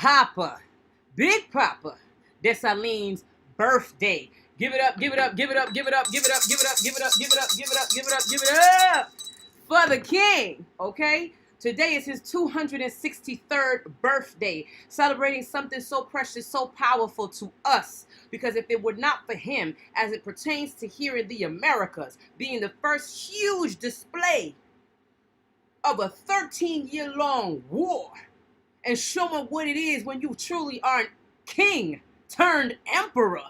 Papa, Big Papa Dessalines' birthday. Give it up, give it up, give it up, give it up, give it up, give it up, give it up, give it up, give it up, give it up, give it up for the king, okay? Today is his 263rd birthday, celebrating something so precious, so powerful to us. Because if it were not for him, as it pertains to here in the Americas, being the first huge display of a 13-year-long war, and showing what it is when you truly are a king turned emperor,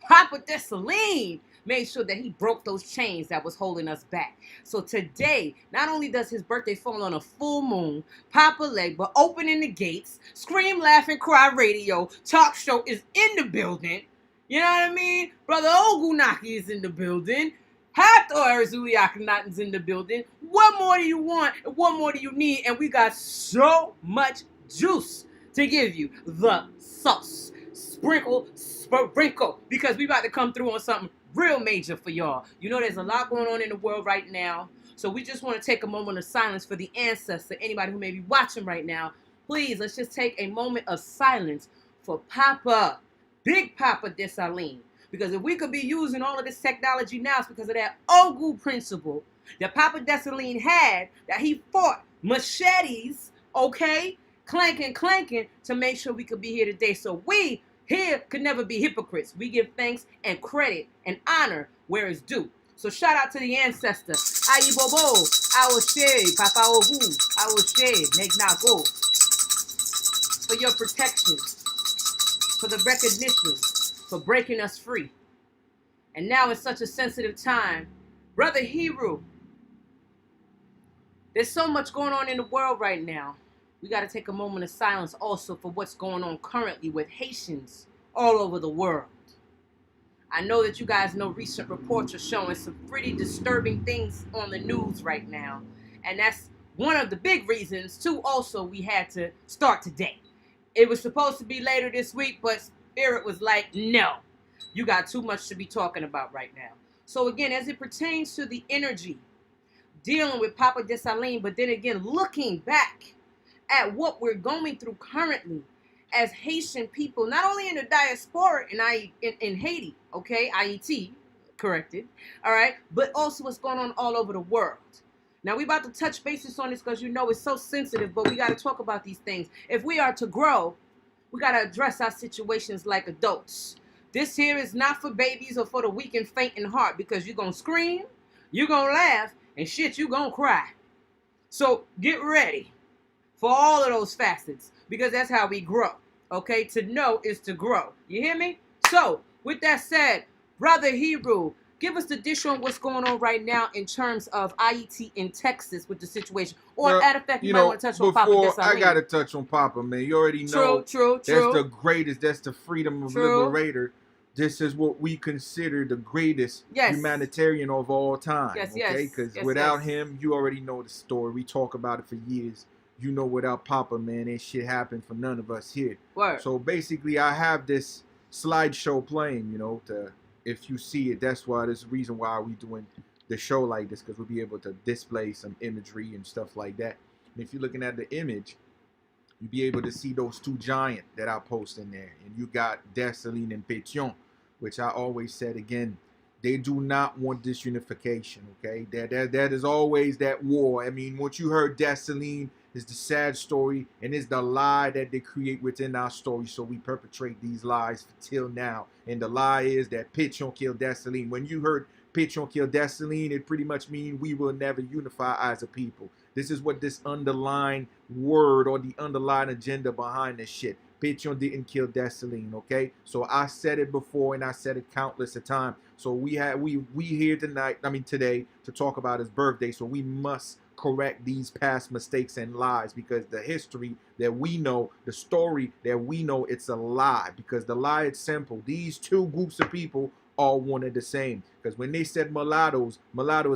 Papa Dessalines made sure that he broke those chains that was holding us back. So today, not only does his birthday fall on a full moon, Papa Legba opening the gates, Scream, Laugh, and Cry radio, talk show is in the building. You know what I mean? Brother Ogunaki is in the building. Hato Arizuliakanatin's in the building. What more do you want? And what more do you need? And we got so much juice to give you. The sauce. Sprinkle, because we about to come through on something real major for y'all. You know there's a lot going on in the world right now. So we just want to take a moment of silence for the ancestor. Anybody who may be watching right now, please, let's just take a moment of silence for Papa, Big Papa Dessalines. Because if we could be using all of this technology now, it's because of that Ogu principle that Papa Dessalines had, that he fought machetes, okay, clanking, to make sure we could be here today. So we here could never be hypocrites. We give thanks and credit and honor where it's due. So shout out to the ancestor. Ayi Bobo, Awoshe, Papa Ogu, Awoshe, Negnago, for your protection, for the recognition, for breaking us free. And now it's such a sensitive time. Brother Hero, there's so much going on in the world right now. We got to take a moment of silence also for what's going on currently with Haitians all over the world. I know that you guys know recent reports are showing some pretty disturbing things on the news right now. And that's one of the big reasons, too, also we had to start today. It was supposed to be later this week, but Spirit was like, no, you got too much to be talking about right now. So again, as it pertains to the energy, dealing with Papa Dessalines, but then again, looking back at what we're going through currently as Haitian people, not only in the diaspora in Haiti, okay, IET, corrected, all right, but also what's going on all over the world. Now, we about to touch bases on this because you know it's so sensitive, but we got to talk about these things. If we are to grow, we got to address our situations like adults. This here is not for babies or for the weak and faint in heart, because you're going to scream, you're going to laugh, and shit, you're going to cry. So get ready for all of those facets, because that's how we grow. Okay, to know is to grow. You hear me? So, with that said, Brother Hero, give us the dish on what's going on right now in terms of IET in Texas with the situation. Or, well, of fact, you might want to touch on Papa Dessalines. I got to touch on Papa, man. You already know. True. That's the greatest. That's the freedom of liberator. This is what we consider the greatest humanitarian of all time. Okay? Because without him, you already know the story. We talk about it for years. You know, without Papa, man, ain't shit happened for none of us here. Word. So basically, I have this slideshow playing, you know, if you see it, that's why there's a reason why we doing the show like this, because we'll be able to display some imagery and stuff like that. And if you're looking at the image, you'll be able to see those two giants that I post in there. And you got Dessalines and Pétion, which I always said again, they do not want this unification, okay? That is always that war. I mean, once you heard Dessalines, is the sad story, and it's the lie that they create within our story, so we perpetrate these lies till now. And the lie is that Pétion killed Dessalines. When you heard Pétion killed Dessalines, it pretty much means we will never unify as a people. This is what this underlying word or the underlying agenda behind this shit. Pétion didn't kill Dessalines, okay? So I said it before, and I said it countless of times. So we here tonight, today, to talk about his birthday, so we must correct these past mistakes and lies, because the history that we know, the story that we know, it's a lie, because the lie is simple. These two groups of people all one and the same, because when they said mulattoes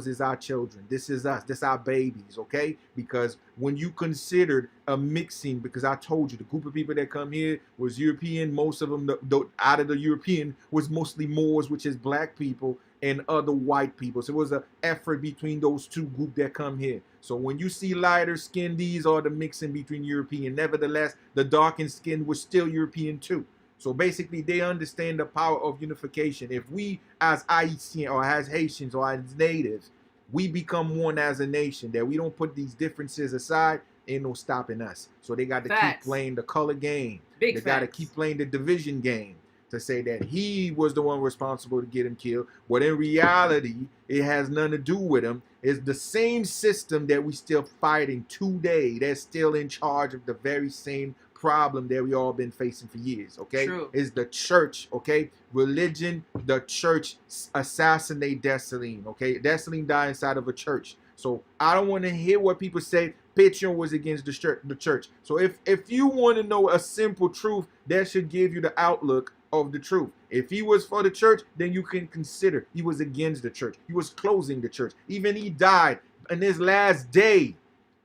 is our children. This is us. This our babies, okay? Because when you considered a mixing, because I told you the group of people that come here was European. Most of them, out of the European, was mostly Moors, which is black people. and other white people. So it was an effort between those two groups that come here. So when you see lighter skin, these are the mixing between European. Nevertheless, the darkened skin was still European too. So basically, they understand the power of unification. If we, as Haitians or as Haitians or as natives, we become one as a nation, that we don't put these differences aside, ain't no stopping us. So they got to keep playing the color game. They got to keep playing the division game to say that he was the one responsible to get him killed. But in reality, it has nothing to do with him. It's the same system that we still fighting today. That's still in charge of the very same problem that we all been facing for years, okay? True. Is the church, okay? Religion, the church assassinate Dessalines, okay? Dessalines died inside of a church. So I don't want to hear what people say Patreon was against the church. So if you want to know a simple truth, that should give you the outlook of the truth. If he was for the church, then you can consider he was against the church. He was closing the church. Even he died in his last day.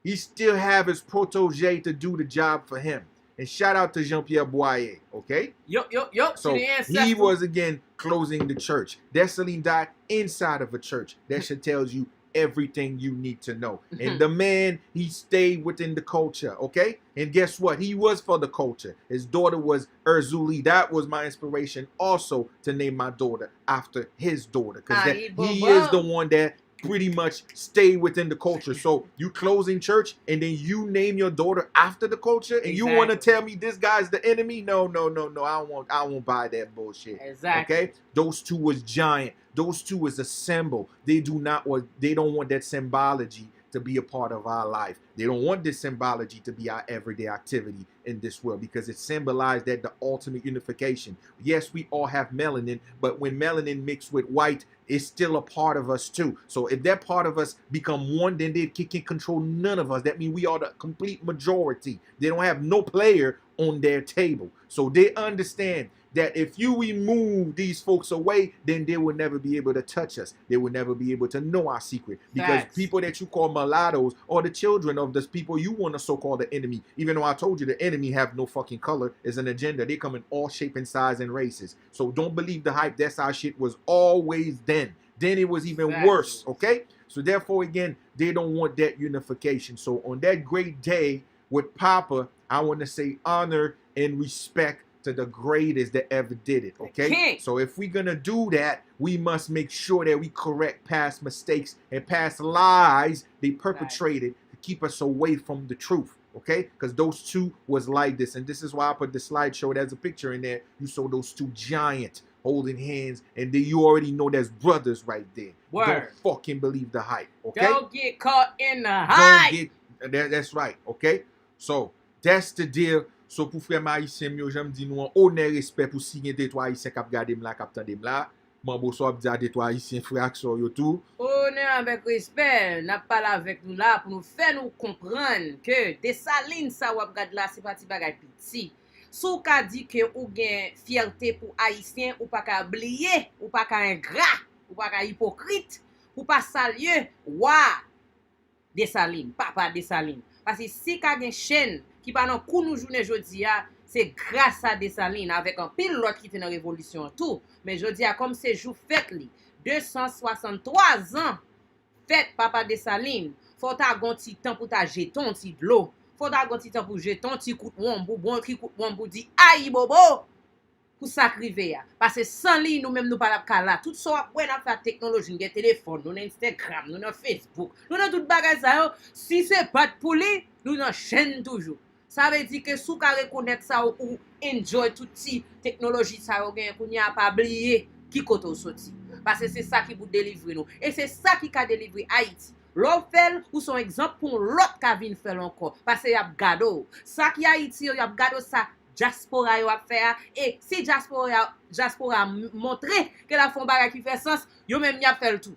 He still have his protege to do the job for him. And shout out to Jean-Pierre Boyer, okay? Yup. So he was again closing the church. Dessalines died inside of a church. That should tells you everything you need to know. And the man, he stayed within the culture, okay? And guess what? He was for the culture. His daughter was Urzuli. That was my inspiration also to name my daughter after his daughter. Because he is the one that pretty much stay within the culture. So you closing church and then you name your daughter after the culture and you want to tell me this guy's the enemy? No. I won't buy that bullshit. Exactly. Okay? Those two was giant. Those two is a symbol. They don't want that symbology to be a part of our life. They don't want this symbology to be our everyday activity in this world because it symbolized that the ultimate unification. Yes, we all have melanin, but when melanin mixed with white, it's still a part of us too. So if that part of us become one, then they can control none of us. That means we are the complete majority. They don't have no player on their table. So they understand that if you remove these folks away, then they will never be able to touch us. They will never be able to know our secret. Because people that you call mulattoes are the children of the people you want to so-called the enemy. Even though I told you the enemy have no fucking color, is an agenda. They come in all shape and size and races. So don't believe the hype. That's how shit was always then. Then it was even worse, okay? So therefore, again, they don't want that unification. So on that great day with Papa, I want to say honor and respect to the greatest that ever did it, okay? So if we're gonna do that, we must make sure that we correct past mistakes and past lies they perpetrated to keep us away from the truth, okay? Because those two was like this, and this is why I put the slideshow. There's a picture in there. You saw those two giants holding hands, and then you already know there's brothers right there. Don't fucking believe the hype, okay? Don't get caught in the hype. That's right, okay? So that's the deal. So pour frère Haïtien yo j'aime di nou honneur respect pour si gen toi Haïtien k'ap gade m la k'ap tande m la. Mambo so ap di a toi Haïtien frère so yo tout. Honneur avec respect, n'a parlé avec nous là pour nous faire nous comprendre que Dessalines ça ou ap gade là c'est pas ti bagay petit. Sou ka di que ou gen fierté pour Haïtien ou pas ka oublier, ou pas ka ingrat, ou pas ka hypocrite, ou pas salieux, Dessalines, papa Dessalines. Parce que si ka gen chaîne qui pa nan kou nou journée jodi a, c'est grâce à Dessalines avec un pile l'autre qui était dans révolution tout. Mais jodi a comme c'est jour fête li, 263 ans fête papa Dessalines. Faut ta gon ti temps pour ta jeton ti de l'eau. Faut ta gon ti temps pour jeton ti kout wambou, bon ki kout wambou di aïe bobo. Pour sakrive ya. Parce que sans li nous même nous pas la kala. Tout ça après n'a fait technologie, nous téléphone, nous Instagram, nous Facebook, nous tout bagay ça yo. Si c'est pas pour lui, nous dans chaîne toujours. Ça veut dire que sous ka reconnaître ça ou enjoy tout ti technologie ça yo gen pou n'y a pas oublier qui koto sorti. Parce que c'est ça qui vous délivrer nous. Et c'est ça qui ka délivrer Haïti. L'on fait ou son exemple pour l'autre ka vinn faire encore. Parce que y a gado. Ça qui Haïti y a gado ça diaspora yo a faire et si diaspora montrer que la font bagay qui fait sens, yo même y a fait le tout.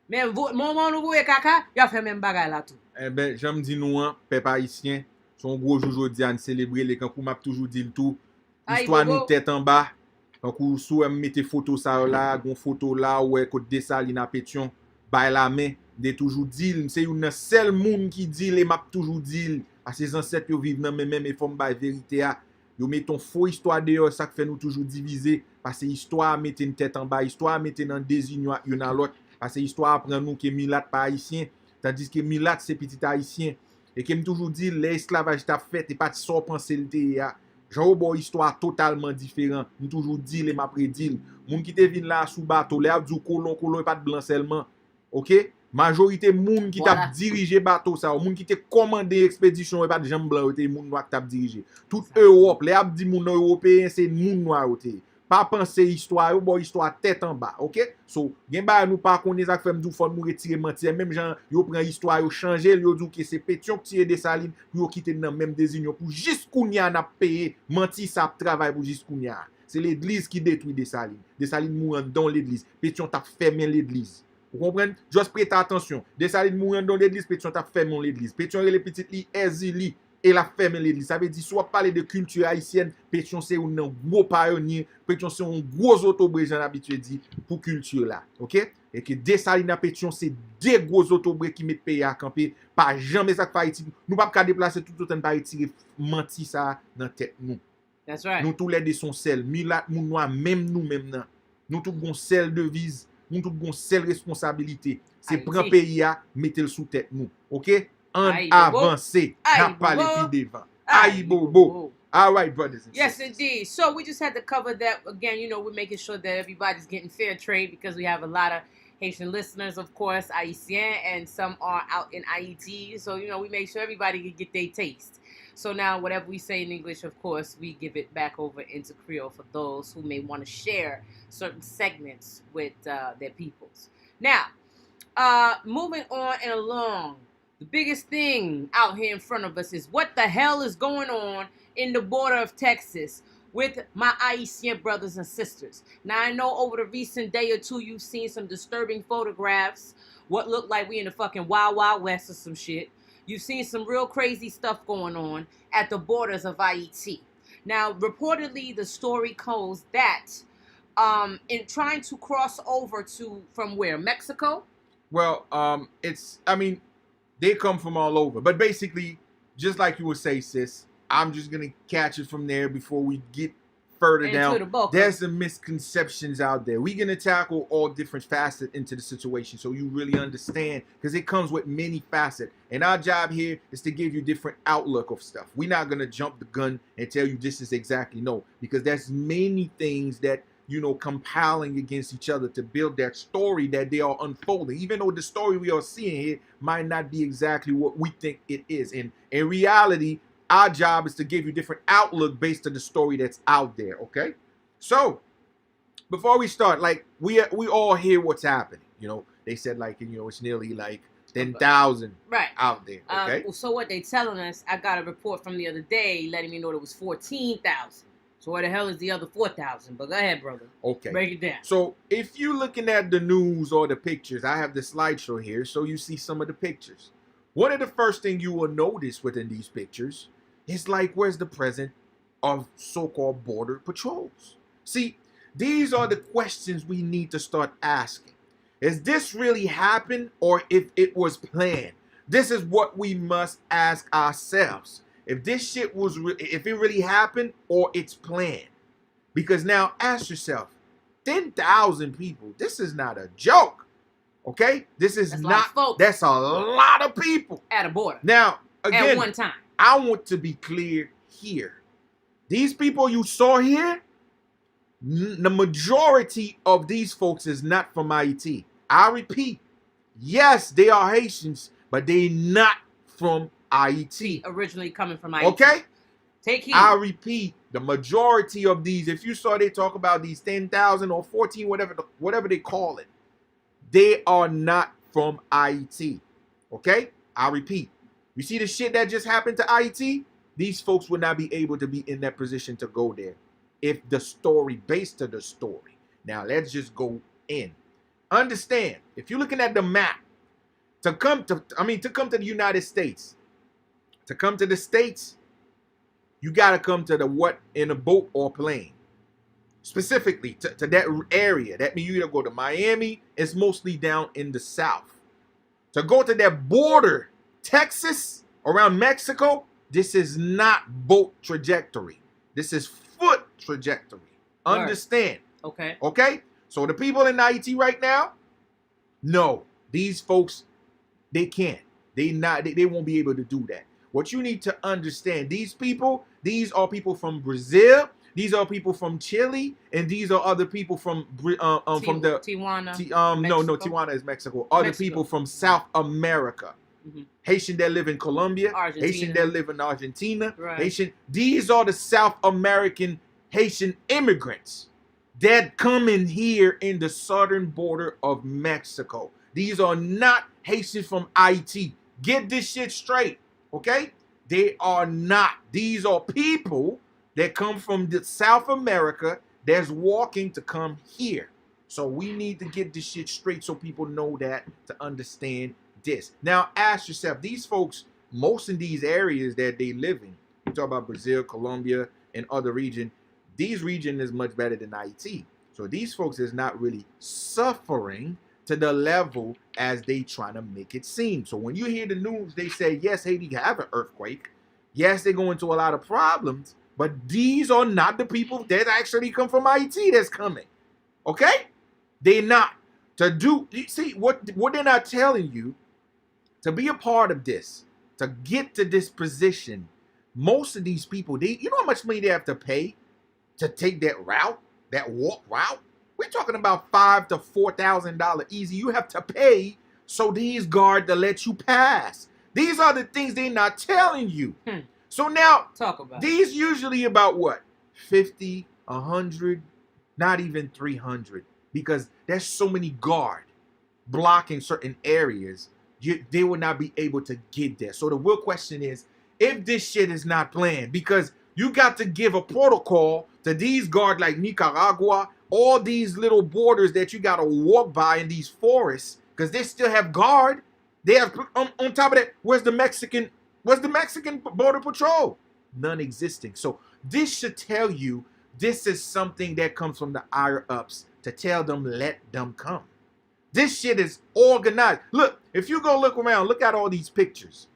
Mais moment nous voyez kaka, y a fait même bagay là tout. Eh ben, j'aime dire nous peuple haïtien, son gros jour aujourd'hui à célébrer les quand m'a toujours dit le tout. Histoire nous tête en bas. Quand vous sou mettez photo ça là, gon photo là ouais côté Dessalines à Pétion, bay la main, de toujours dit, c'est une seul monde qui dit les m'a toujours dit à ses ancêtres yo vivent dans même et font bay vérité a. Yo met ton faux histoire dehors, ça fait nous toujours diviser. Parce que histoire mette une tête en bas, histoire mette dans désigne yon à l'autre. Parce que histoire apprend nous que Milat pas haïtien, tandis que Milat c'est petit haïtien. Et qui me toujours dit l'esclavage t'a fait et pas sans penser le ya. J'en bon histoire totalement différent. Nous toujours dit les m'a prédit. Moun qui te vinn là sous bateau, les a dit colon pas de blanc seulement. OK? Majorité moun qui t'a dirigé bateau ça, moun qui t'a commandé expédition et pas de jambes blanc, c'est moun noir qui t'a dirigé. Toute Europe, les a dit moun européen c'est moun noir. Pas penser histoire, ou bon histoire tête en bas, OK? So, gen ba nous pas connait ça fait m'dou faut nous retirer mentir, même gens yo prend histoire yo changer, yo dit que c'est Pétion qui Dessalines, yo quitter dans même désigne pour jusqu'ounya n'a payé, menti ça travail pour jusqu'ounya. C'est l'église qui détruit Dessalines. Dessalines mourant dans l'église. Pétion t'a fermé l'église. Vous comprenez? Juste prêtez attention. Dessalines mourant dans l'église, Pétion t'a fermé l'église. Pétion et les petites li ezili et la ferme l'église. Ça veut dire soit parler de culture haïtienne, Pétion c'est un gros pionnier, Pétion c'est un gros autobré, j'en habitué dit pour culture là. OK? Et que Dessalines et Pétion c'est deux gros autobré qui mettent pays à camper, pas jamais ça fait Haïti. Nous pas qu'à déplacer tout autant par Haïti menti ça dans tête nous. That's right. Nous tous les deux sont sel, Milat moun noir même nous même nan. Nous tous gon sel devise, nous tous gon sel responsabilité. C'est prendre pays à mettre le sous tête nous. OK? En avancé, n'a pas les pieds devant. Aïe bobo. All right, brothers and yes, sisters. indeed. So we just had to cover that again. You know, we're making sure that everybody's getting fair trade because we have a lot of Haitian listeners, of course, Haitian, and some are out in Haiti. So, you know, we make sure everybody can get their taste. So now whatever we say in English, of course, we give it back over into Creole for those who may want to share certain segments with their peoples. Now, moving on and along, the biggest thing out here in front of us is what the hell is going on in the border of Texas with my Haitian brothers and sisters. Now, I know over the recent day or two, you've seen some disturbing photographs, what looked like we in the fucking Wild Wild West or some shit. You've seen some real crazy stuff going on at the borders of Haiti. Now, reportedly, the story goes that in trying to cross over from where? Mexico? Well, they come from all over. But basically, just like you would say, sis, I'm just going to catch it from there before we get further down. There's some misconceptions out there. We're going to tackle all different facets into the situation so you really understand, because it comes with many facets. And our job here is to give you different outlook of stuff. We're not going to jump the gun and tell you this is exactly no, because there's many things that, you know, compiling against each other to build that story that they are unfolding. Even though the story we are seeing here might not be exactly what we think it is. And in reality, our job is to give you different outlook based on the story that's out there, okay? So, before we start, like, we all hear what's happening. You know, they said, like, you know, it's nearly like 10,000 out there, okay? So what they telling us, I got a report from the other day letting me know there was 14,000. So where the hell is the other 4,000? But go ahead, brother. Okay. Break it down. So if you're looking at the news or the pictures, I have the slideshow here, so you see some of the pictures. One of the first things you will notice within these pictures is like, where's the presence of so-called border patrols? See, these are the questions we need to start asking. Is this really happened, or if it was planned? This is what we must ask ourselves. If this shit was, if it really happened or it's planned. Because now ask yourself, 10,000 people, this is not a joke. Okay? This is that's a lot of people. At a border. Now, again, at one time. I want to be clear here. These people you saw here, the majority of these folks is not from Haiti. I repeat, yes, they are Haitians, but they not from Haiti. Originally coming from Haiti. Okay? Take heed. I repeat, the majority of these, if you saw they talk about these 10,000 or 14, whatever they call it, they are not from Haiti. Okay? I repeat, you see the shit that just happened to Haiti? These folks would not be able to be in that position to go there if the story, based on the story. Now, let's just go in. Understand, if you're looking at the map, to come to the United States, to come to the States, you got to come to the what in a boat or plane. Specifically to that area. That means you either go to Miami, it's mostly down in the south. To go to that border, Texas, around Mexico, this is not boat trajectory. This is foot trajectory. Word. Understand. Okay. Okay? So the people in Haiti right now, no, these folks, they can't. They won't be able to do that. What you need to understand, these are people from Brazil, these are people from Chile, and these are other people from the Tijuana. no, Tijuana is Mexico. Other people from South America. Mm-hmm. Haitian that live in Colombia, Argentina. Haitian that live in Argentina, right. Haitian. These are the South American Haitian immigrants that come in here in the southern border of Mexico. These are not Haitians from Haiti. Get this shit straight, okay? They are not. These are people that come from the South America that's walking to come here. So we need to get this shit straight so people know that, to understand this. Now ask yourself, these folks, most in these areas that they live in, you talk about Brazil, Colombia, and other region, these region is much better than Haiti. So these folks is not really suffering to the level as they trying to make it seem. So when you hear the news, they say, yes, Haiti have an earthquake. Yes, they're going through a lot of problems, but these are not the people that actually come from Haiti that's coming. Okay? They're not. To do, you see, what they're not telling you, to be a part of this, to get to this position, most of these people, you know how much money they have to pay to take that route, that walk route? We're talking about $5,000 to $4,000 easy. You have to pay so these guards to let you pass. These are the things they're not telling you. So now, talk about these usually about what? 50, 100, not even 300, because there's so many guards blocking certain areas. They will not be able to get there. So the real question is, if this shit is not planned, because you got to give a protocol to these guards like Nicaragua, all these little borders that you got to walk by in these forests, because they still have guard. They have, on top of that, where's the Mexican border patrol? Non-existing. So this should tell you this is something that comes from the higher ups to tell them, let them come. This shit is organized. Look, if you go look around, look at all these pictures.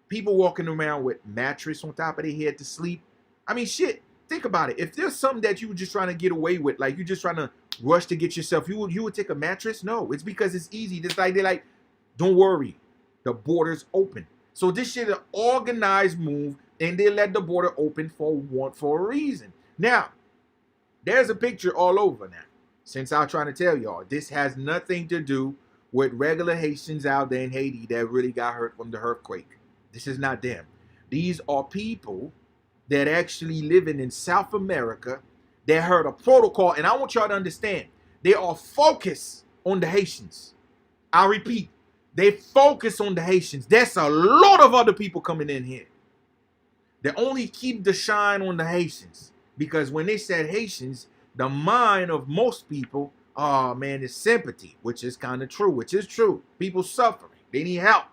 People walking around with mattress on top of their head to sleep. I mean, shit, think about it. If there's something that you were just trying to get away with, like you're just trying to rush to get yourself, you would take a mattress? No, it's because it's easy. It's like, they're like, don't worry, the border's open. So this shit is an organized move, and they let the border open for a reason. Now, there's a picture all over now. Since I'm trying to tell y'all, this has nothing to do with regular Haitians out there in Haiti that really got hurt from the earthquake. This is not them. These are people that actually living in South America that heard a protocol, and I want y'all to understand, they are focused on the Haitians. I repeat, they focus on the Haitians. There's a lot of other people coming in here. They only keep the shine on the Haitians, because when they said Haitians, the mind of most people, oh man, is sympathy, which is kind of true, which is true. People suffering. They need help.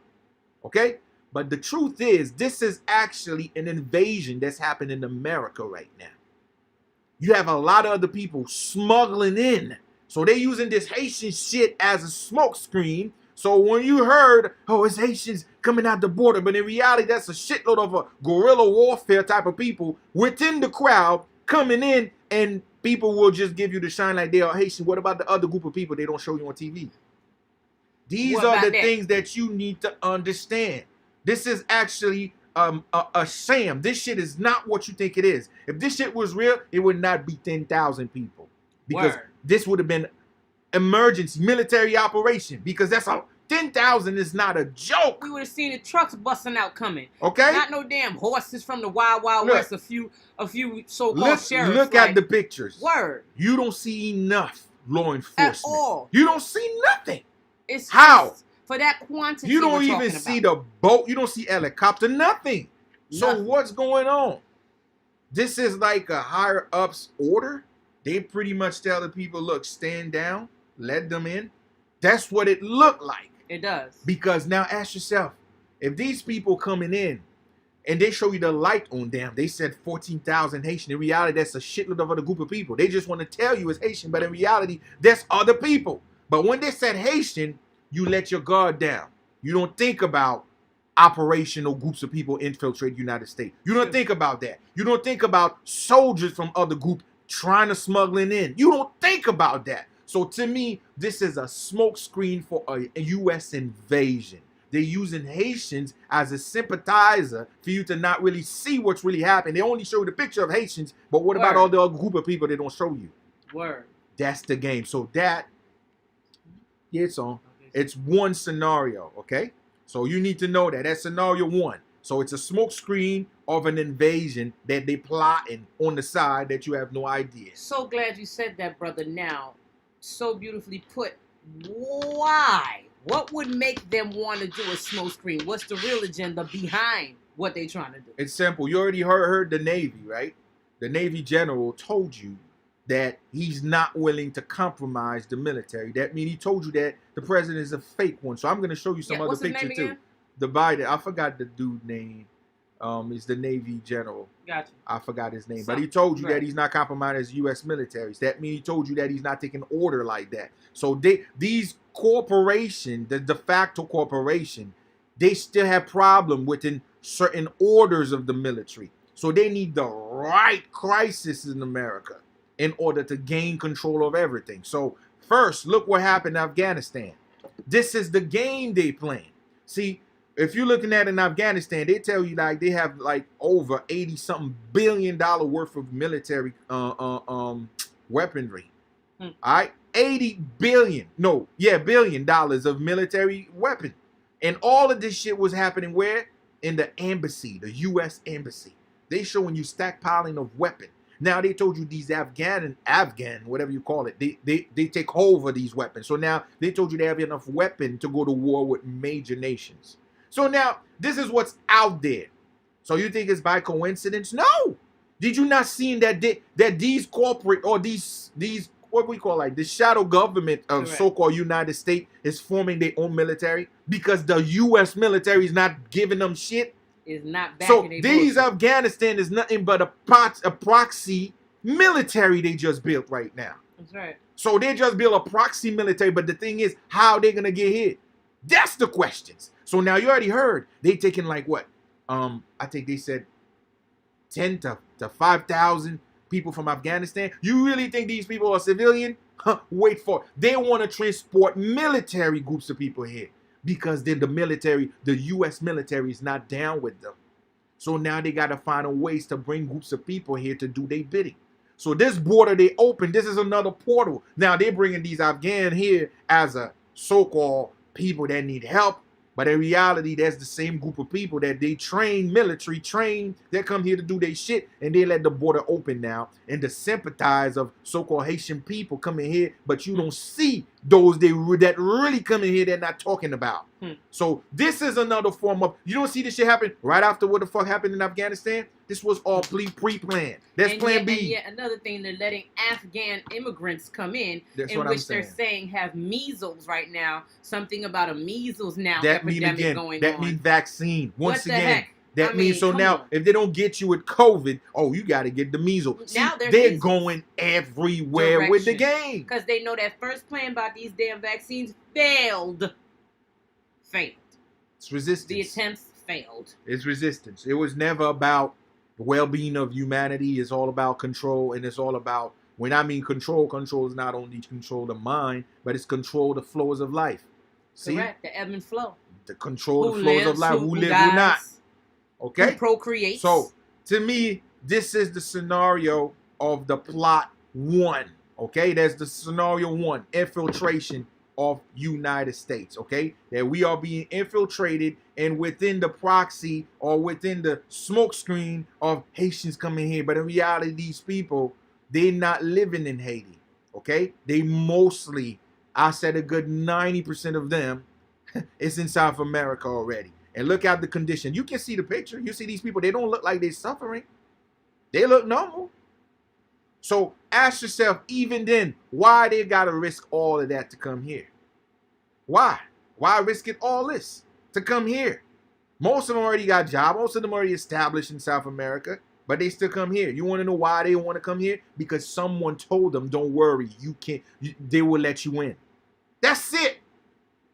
Okay? But the truth is, this is actually an invasion that's happening in America right now. You have a lot of other people smuggling in. So they're using this Haitian shit as a smoke screen. So when you heard, oh, it's Haitians coming out the border, but in reality, that's a shitload of a guerrilla warfare type of people within the crowd coming in, and people will just give you the shine like they are Haitian. What about the other group of people they don't show you on TV? These are the things that you need to understand. This is actually a sham. This shit is not what you think it is. If this shit was real, it would not be 10,000 people. Because this would have been emergency military operation. Because that's how 10,000 is not a joke. We would have seen the trucks busting out coming. Okay? Not no damn horses from the Wild Wild West. A few so-called sheriffs. Look at the pictures. Word. You don't see enough law enforcement. At all. You don't see nothing. It's how? Just for that quantity. You don't even see the boat. You don't see helicopter. Nothing. So what's going on? This is like a higher ups order. They pretty much tell the people, look, stand down, let them in. That's what it looked like. It does. Because now ask yourself, if these people coming in and they show you the light on them, they said 14,000 Haitian. In reality, that's a shitload of other group of people. They just want to tell you it's Haitian, but in reality, that's other people. But when they said Haitian, you let your guard down. You don't think about operational groups of people infiltrate the United States. You don't think about that. You don't think about soldiers from other groups trying to smuggle in. You don't think about that. So to me, this is a smokescreen for a U.S. invasion. They're using Haitians as a sympathizer for you to not really see what's really happening. They only show you the picture of Haitians, but what about all the other group of people they don't show you? Word. That's the game. So that, yeah, it's on. It's one scenario, okay? So you need to know that. That's scenario one. So it's a smoke screen of an invasion that they plotting on the side that you have no idea. So glad you said that, brother. Now, so beautifully put. Why? What would make them want to do a smoke screen? What's the real agenda behind what they're trying to do? It's simple. You already heard the Navy, right? The Navy general told you that he's not willing to compromise the military. That means he told you that the president is a fake one. So I'm going to show you some other picture too. Again? The Biden, I forgot the dude name. Is the Navy general. Gotcha. I forgot his name. But he told you that he's not compromising U.S. militaries. That means he told you that he's not taking order like that. So these corporations, the de facto corporation, they still have problem within certain orders of the military. So they need the right crisis in America in order to gain control of everything. So first, look what happened in Afghanistan. This is the game they playing. See, if you're looking at in Afghanistan, they tell you like they have like over $80-something billion worth of military weaponry. All right, billion dollars of military weapon, and all of this shit was happening where? In the embassy, the U.S. embassy. They showing you stockpiling of weapon. Now they told you these Afghan, whatever you call it, they take over these weapons. So now they told you they have enough weapon to go to war with major nations. So now, this is what's out there. So you think it's by coincidence? No. Did you not see that these corporate or these what we call like the shadow government of so-called United States is forming their own military because the U.S. military is not giving them shit? Is not backing. So these Afghanistan is nothing but a proxy military they just built right now. That's right. So they just built a proxy military, but the thing is, how they gonna get hit? That's the questions. So now you already heard they taking like what? I think they said 10 to 5,000 people from Afghanistan. You really think these people are civilian? Wait for it. They want to transport military groups of people here because then the U.S. military is not down with them. So now they got to find a ways to bring groups of people here to do their bidding. So this border they open, this is another portal. Now they're bringing these Afghan here as a so-called people that need help. But in reality, that's the same group of people that they military train, they come here to do their shit, and they let the border open now, and to sympathize of so-called Haitian people coming here, but you don't see those that really come in here they're not talking about. So this is another form of, you don't see this shit happen right after what the fuck happened in Afghanistan? This was all pre-planned. That's plan B. And yet another thing, they're letting Afghan immigrants come in which they're saying have measles right now. Something about a measles now epidemic going on. That means vaccine. Once again. Heck? That means so now if they don't get you with COVID, you got to get the measles. See, now they're going everywhere with the game. Because they know that first plan about these damn vaccines failed. It's resistance. The attempts failed. It's resistance. It was never about the well-being of humanity. It's all about control, and it's all about, when I mean control is not only control the mind, but it's control the flows of life. See? Correct. The ebb and flow. The control the flows of life. Who live, who not. Okay? Who procreates. So, to me, this is the scenario of the plot one. Okay? That's the scenario one. Infiltration of United States. Okay? That we are being infiltrated, and within the proxy or within the smoke screen of Haitians coming here. But in reality, these people, they're not living in Haiti. Okay? They mostly, I said a good 90% of them is in South America already. And look at the condition. You can see the picture. You see these people, they don't look like they're suffering. They look normal. So ask yourself, even then, why they got to risk all of that to come here? Why? Why risk it all this to come here? Most of them already got jobs. Most of them already established in South America, but they still come here. You want to know why they want to come here? Because someone told them, don't worry, you can't. They will let you in. That's it.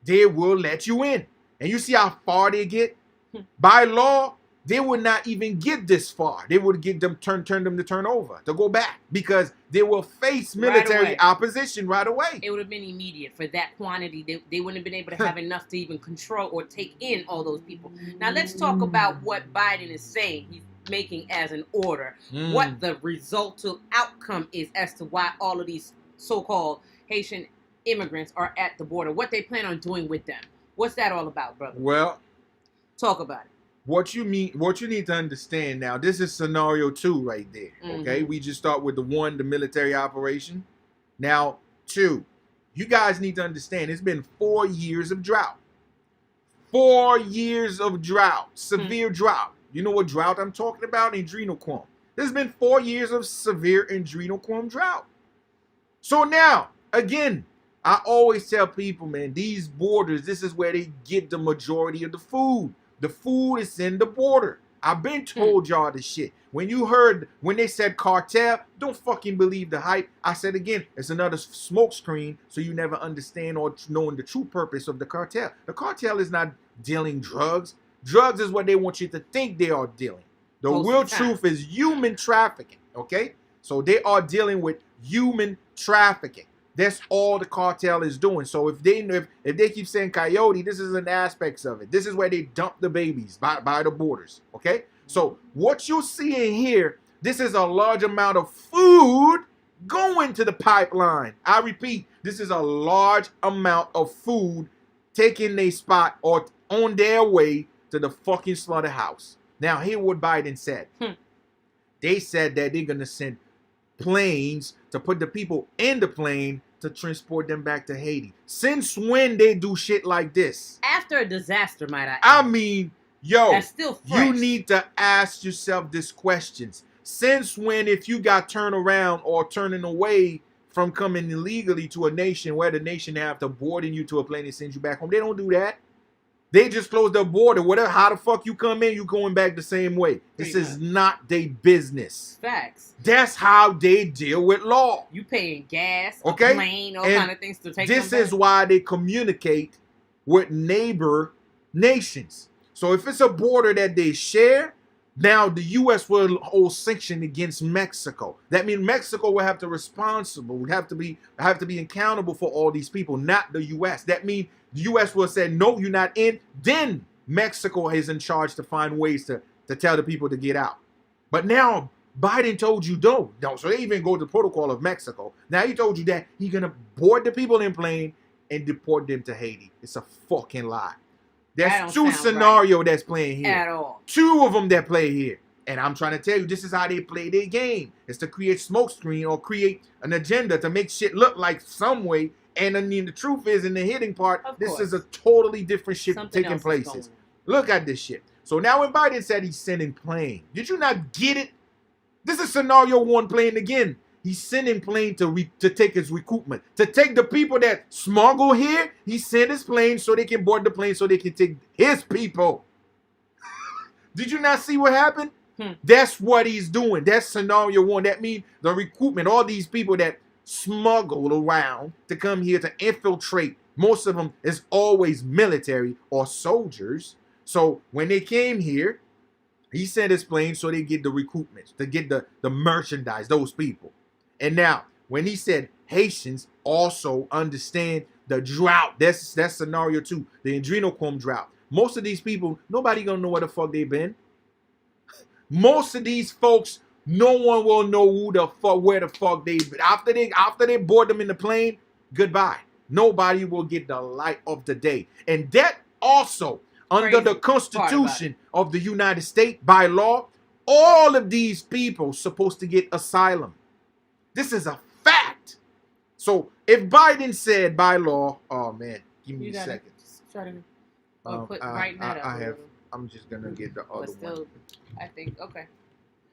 They will let you in. And you see how far they get? By law, they would not even get this far. They would get them turn them to turn over, to go back, because they will face military opposition right away. It would have been immediate for that quantity. They wouldn't have been able to have enough to even control or take in all those people. Now let's talk about what Biden is saying. He's making as an order. What the resultant outcome is as to why all of these so-called Haitian immigrants are at the border. What they plan on doing with them. What's that all about, brother? Well, talk about it. What you need to understand now, this is scenario 2 right there. Okay, we just start with the 1, the military operation. Now 2, you guys need to understand it's been 4 years of drought. 4 years of drought, severe drought. You know what drought I'm talking about? Adrenochrome. There's been 4 years of severe adrenochrome drought. So now, again, I always tell people, man, these borders, this is where they get the majority of the food. The food is in the border. I've been told y'all this shit. When they said cartel, don't fucking believe the hype. I said again, it's another smoke screen, so you never understand or knowing the true purpose of the cartel. The cartel is not dealing drugs. Drugs is what they want you to think they are dealing. The real truth is human trafficking, okay? So they are dealing with human trafficking. That's all the cartel is doing. So if they keep saying coyote, this is an aspect of it. This is where they dump the babies by the borders. Okay? So what you're seeing here, this is a large amount of food going to the pipeline. I repeat, this is a large amount of food taking their spot or on their way to the fucking slaughterhouse. Now, hear what Biden said. They said that they're going to send planes to put the people in the plane to transport them back to Haiti. Since when they do shit like this? After a disaster, might I add. I mean, yo, that's still fresh. You need to ask yourself these questions. Since when, if you got turned around or turning away from coming illegally to a nation where the nation have to boarding you to a plane and send you back home, they don't do that. They just close the border. Whatever, how the fuck you come in, you going back the same way. This is not their business. Facts. That's how they deal with law. You paying gas, okay, a plane, all kind of things to take. This is why they communicate with neighbor nations. So if it's a border that they share, now the U.S. will hold sanction against Mexico. That means Mexico will have to have to be accountable for all these people, not the U.S. That means the U.S. will say, no, you're not in. Then Mexico is in charge to find ways to tell the people to get out. But now Biden told you don't. So they even go to the protocol of Mexico. Now he told you that he's going to board the people in plane and deport them to Haiti. It's a fucking lie. There's 2 scenarios that's playing here. At all. 2 of them that play here. And I'm trying to tell you, this is how they play their game. It's to create smoke screen or create an agenda to make shit look like some way. And I mean, the truth is, in the hitting part, this is a totally different shit taking places. Look at this shit. So now when Biden said he's sending plane, did you not get it? This is scenario 1 playing again. He's sending plane to take his recruitment. To take the people that smuggle here, he sent his plane so they can board the plane so they can take his people. Did you not see what happened? That's what he's doing. That's scenario 1. That means the recruitment, all these people that smuggled around to come here to infiltrate. Most of them is always military or soldiers. So when they came here, he sent his plane so they get the recruitment, to get the merchandise, those people. And now, when he said Haitians also understand the drought, that's scenario 2, the adrenochrome drought. Most of these people, nobody gonna know where the fuck they've been. Most of these folks, no one will know where the fuck they've been. After they board them in the plane, goodbye. Nobody will get the light of the day. And that also, under the Constitution of the United States, by law, all of these people supposed to get asylum. This is a fact. So if Biden said by law, oh man, give me a second. Try to put right now. I'm just gonna get the other one. I think okay.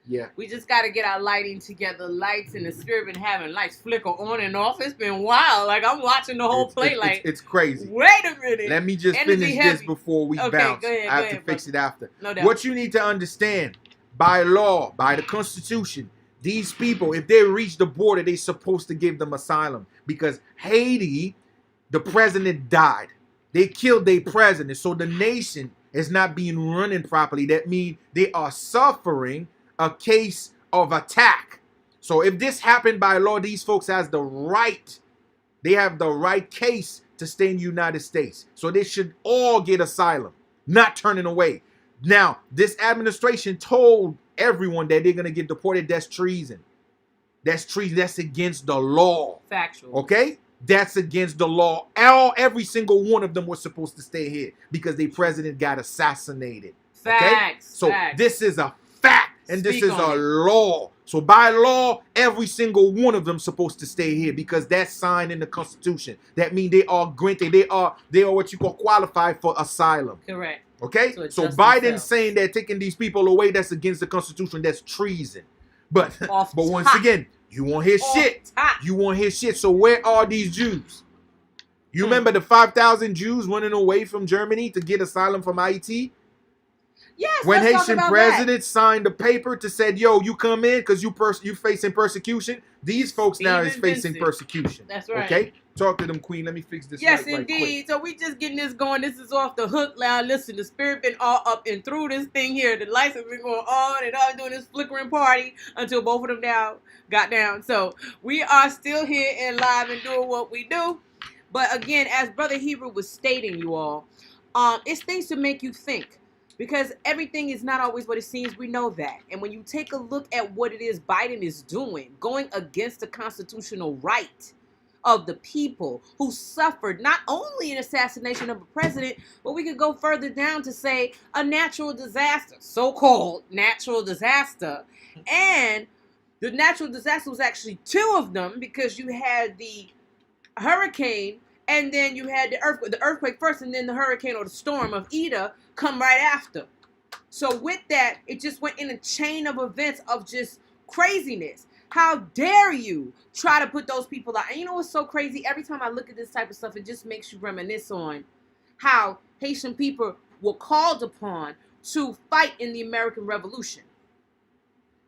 Yeah. We just got to get our lighting together. Lights in the spirit been having lights flicker on and off. It's been wild. Like I'm watching the whole play. It's crazy. Wait a minute. Let me just finish this before we bounce. Go ahead, I have to fix it after. No doubt. What you need to understand, by law, by the Constitution, these people, if they reach the border, they're supposed to give them asylum. Because Haiti, the president died. They killed their president. So the nation It's not being running properly. That means they are suffering a case of attack. So if this happened by law, these folks has the right. They have the right case to stay in the United States. So they should all get asylum, not turning away. Now, this administration told everyone that they're going to get deported. That's treason. That's treason. That's against the law. Factual. Okay? That's against the law. Every single one of them was supposed to stay here because their president got assassinated. Facts. Okay? So facts. this is a fact, and Speak this is a it. law. So by law, every single one of them supposed to stay here because that's signed in the Constitution. That means they are granted. They are what you call qualified for asylum. Correct. Okay? So Biden saying that taking these people away, that's against the Constitution. That's treason. But once again, you won't hear shit. You won't hear shit. So where are these Jews? You remember the 5,000 Jews running away from Germany to get asylum from Haiti? Yes. When Haitian president signed a paper to said, yo, you come in because you facing persecution. These folks now is facing persecution. That's right. Okay? Talk to them, Queen. Let me fix this. Yes, right indeed. Quick. So we just getting this going. This is off the hook now. Listen, the spirit been all up and through this thing here. The lights have been going on and all doing this flickering party until both of them got down. So we are still here and live and doing what we do. But again, as Brother Hebrew was stating, you all, it's things to make you think. Because everything is not always what it seems. We know that. And when you take a look at what it is Biden is doing, going against the constitutional right of the people who suffered not only an assassination of a president, but we could go further down to say a natural disaster, so-called natural disaster. And the natural disaster was actually two of them because you had the hurricane and then you had the earthquake first and then the hurricane or the storm of Ida come right after. So with that, it just went in a chain of events of just craziness. How dare you try to put those people out? And you know what's so crazy? Every time I look at this type of stuff, it just makes you reminisce on how Haitian people were called upon to fight in the American Revolution.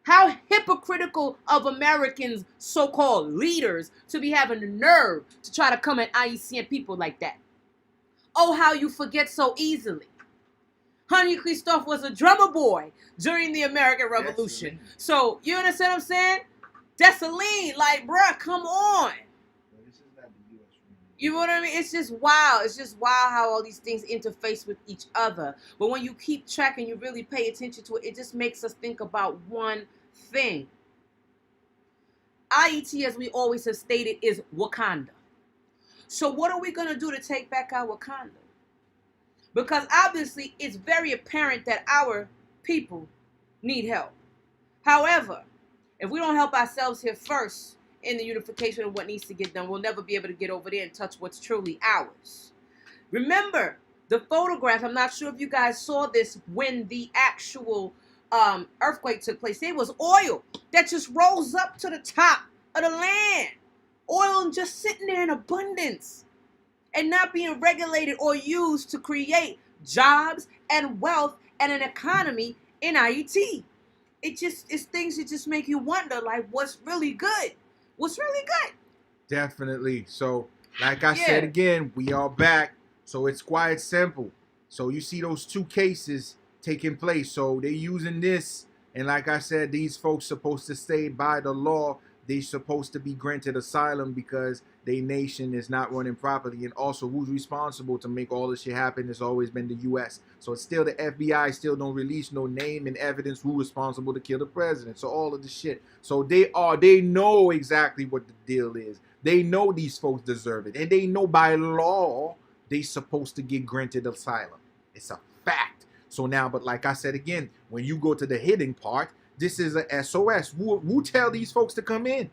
How hypocritical of Americans, so-called leaders, to be having the nerve to try to come at Haitian people like that. Oh, how you forget so easily. Honey Christophe was a drummer boy during the American Revolution. Dessalines. So, you understand what I'm saying? Dessalines, like, bruh, come on. You know what I mean? It's just wild. It's just wild how all these things interface with each other. But when you keep track and you really pay attention to it, it just makes us think about one thing. Haiti, as we always have stated, is Wakanda. So what are we going to do to take back our Wakanda? Because obviously it's very apparent that our people need help. However, if we don't help ourselves here first in the unification of what needs to get done, we'll never be able to get over there and touch what's truly ours. Remember the photograph. I'm not sure if you guys saw this when the actual earthquake took place. There was oil that just rose up to the top of the land. Oil just sitting there in abundance and not being regulated or used to create jobs and wealth and an economy in Haiti. It's things that just make you wonder, like, what's really good? What's really good? Definitely. So, like I said again, we are back. So it's quite simple. So you see those two cases taking place. So they're using this, and like I said, these folks supposed to stay by the law. They're supposed to be granted asylum because their nation is not running properly. And also, who's responsible to make all this shit happen has always been the U.S. So it's still the FBI still don't release no name and evidence who's responsible to kill the president. So all of the shit. So they know exactly what the deal is. They know these folks deserve it. And they know by law they supposed to get granted asylum. It's a fact. So now, but like I said again, when you go to the hidden part, this is a SOS. Who tell these folks to come in?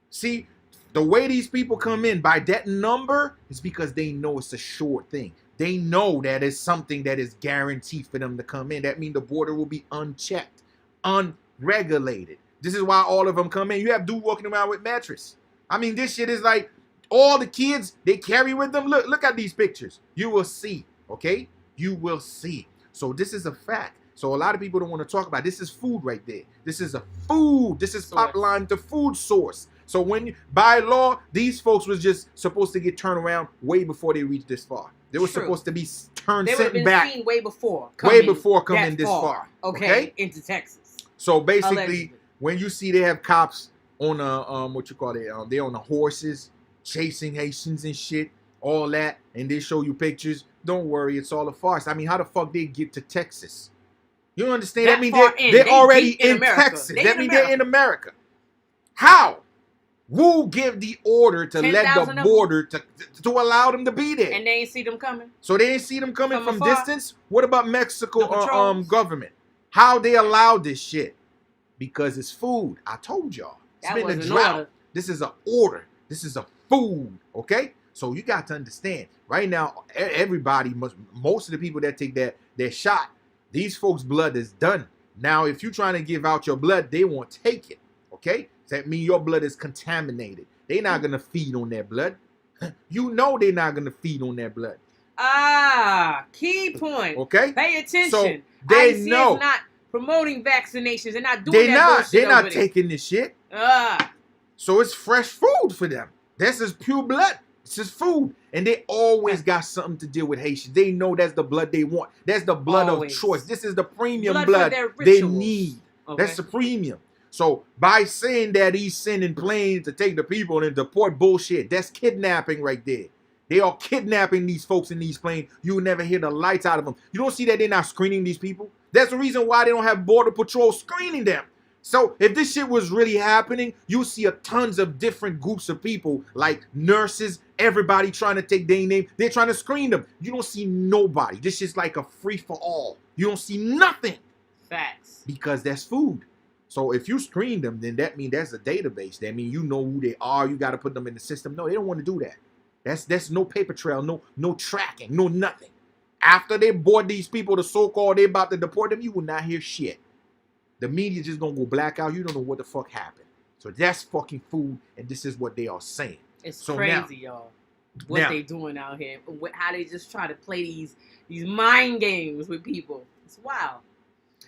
See, the way these people come in by that number is because they know it's a sure thing. They know that it's something that is guaranteed for them to come in. That means the border will be unchecked, unregulated. This is why all of them come in. You have dude walking around with mattress. I mean, this shit is like all the kids they carry with them. Look at these pictures. You will see, okay? You will see. So this is a fact. So a lot of people don't want to talk about it. This is food right there. This is a food. This is pipeline to food source. So when by law, these folks was just supposed to get turned around way before they reached this far. They were supposed to be turn They would have something been back seen way before coming this far. far. Okay, into Texas. So basically, Allegedly. when you see they have cops on what you call it, they're on the horses chasing Haitians and shit, all that, and they show you pictures. Don't worry, it's all a farce. I mean, how the fuck they get to Texas? You don't understand? That means they're already in Texas. That means they're in America. How? Who give the order to let the border to allow them to be there? And they ain't see them coming. So they ain't see them coming from afar. distance? What about Mexico government? How they allow this shit? Because it's food. I told y'all. It's been a drought. This is an order. This is a food. Okay? So you got to understand. Right now, everybody, most of the people that take that shot, these folks' blood is done. Now, if you're trying to give out your blood, they won't take it. Okay? That means your blood is contaminated. They're not going to feed on that blood. You know they're not going to feed on that blood. Key point. Okay? Pay attention. So they know. Not promoting vaccinations. They're not doing They're not taking this shit. So it's fresh food for them. This is pure blood. It's just food. And they always got something to deal with Haitians. They know that's the blood they want. That's the blood of choice. This is the premium blood they need. Okay. That's the premium. So by saying that he's sending planes to take the people and deport bullshit, that's kidnapping right there. They are kidnapping these folks in these planes. You will never hear the lights out of them. You don't see that they're not screening these people? That's the reason why they don't have Border Patrol screening them. So if this shit was really happening, you see tons of different groups of people, like nurses, everybody trying to take their name. They're trying to screen them. You don't see nobody. This is like a free-for-all. You don't see nothing. Facts. Because that's food. So if you screen them, then that means there's a database. That means you know who they are. You got to put them in the system. No, they don't want to do that. That's no paper trail, no tracking, no nothing. After they board these people, the so-called they about to deport them, you will not hear shit. The media just gonna go black out. You don't know what the fuck happened. So that's fucking food, and this is what they are saying. It's so crazy, y'all. What they doing out here? How they just try to play these mind games with people. It's wild.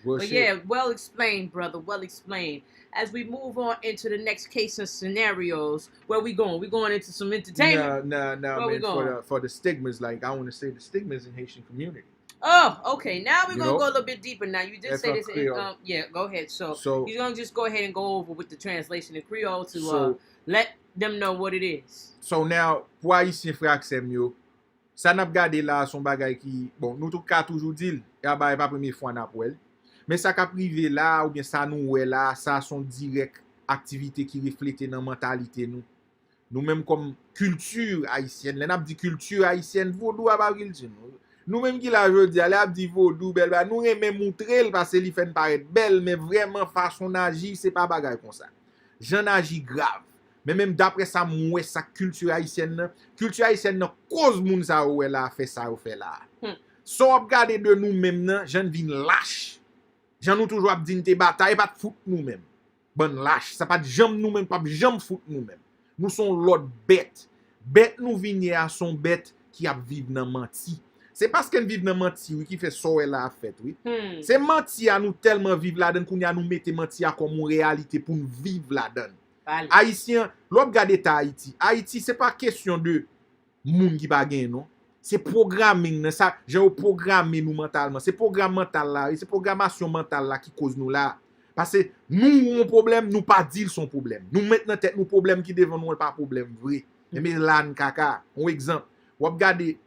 But yeah, well explained, brother. Well explained. As we move on into the next case and scenarios, where we going? We going into some entertainment? No, man. For the stigmas, like I want to say the stigmas in Haitian community. Oh, okay. Now we're going to go a little bit deeper now. You did say this in, yeah, go ahead. So you're going to just go ahead and go over with the translation in Creole to let them know what it is. So now, pour Haïtien frère Aksem yo, ça n'a pas gardé là son bagay qui, bon, nous tout cas toujours dit, y a pas première fois n'a pas. Mais ça qu'a privé là, ou bien ça nous ouais là, ça son direct activité qui reflète dans mentalité nous. Nous même comme culture haïtienne, l'on a dit culture haïtienne, vaudou a pas culture. Nous même qui la jodi, elle a dit vaudou belle, nous même montrer parce que li fait paraître belle, mais vraiment façon d'agir, c'est pas bagay comme ça. J'en agis grave. Mais même d'après ça, moi sa culture haïtienne cause moun ça ouais là fait ça ou fait là. So regarder de nous même nan, j'en vinn lâche. J'en nous toujours ap dit te bataille pas de foot nous même. Bon lâche, ça pas de jambe nous même, pas jambe foot nous même. Nous sont l'autre bête. Bête nous vinn à son bête qui a vivre dans menti. C'est parce qu'elle vit dans menti oui qui fait ça là a fait oui. C'est menti à nous tellement vivre là-dedans qu'on y a nous mettre menti à comme une réalité pour nous vivre là-dedans. Haïtien, l'op gade ta Haïti. Haïti c'est pas question de moun qui pa gen non. C'est programming ça, j'ai programmé nous mentalement. C'est programme mental là, c'est programmation mentale là qui cause nous là. Parce que nous on problème, nous pas dire son problème. Nous mettre dans tête nous problème qui devant nous pas problème vrai. Mais là kaka, un exemple. Ou regarder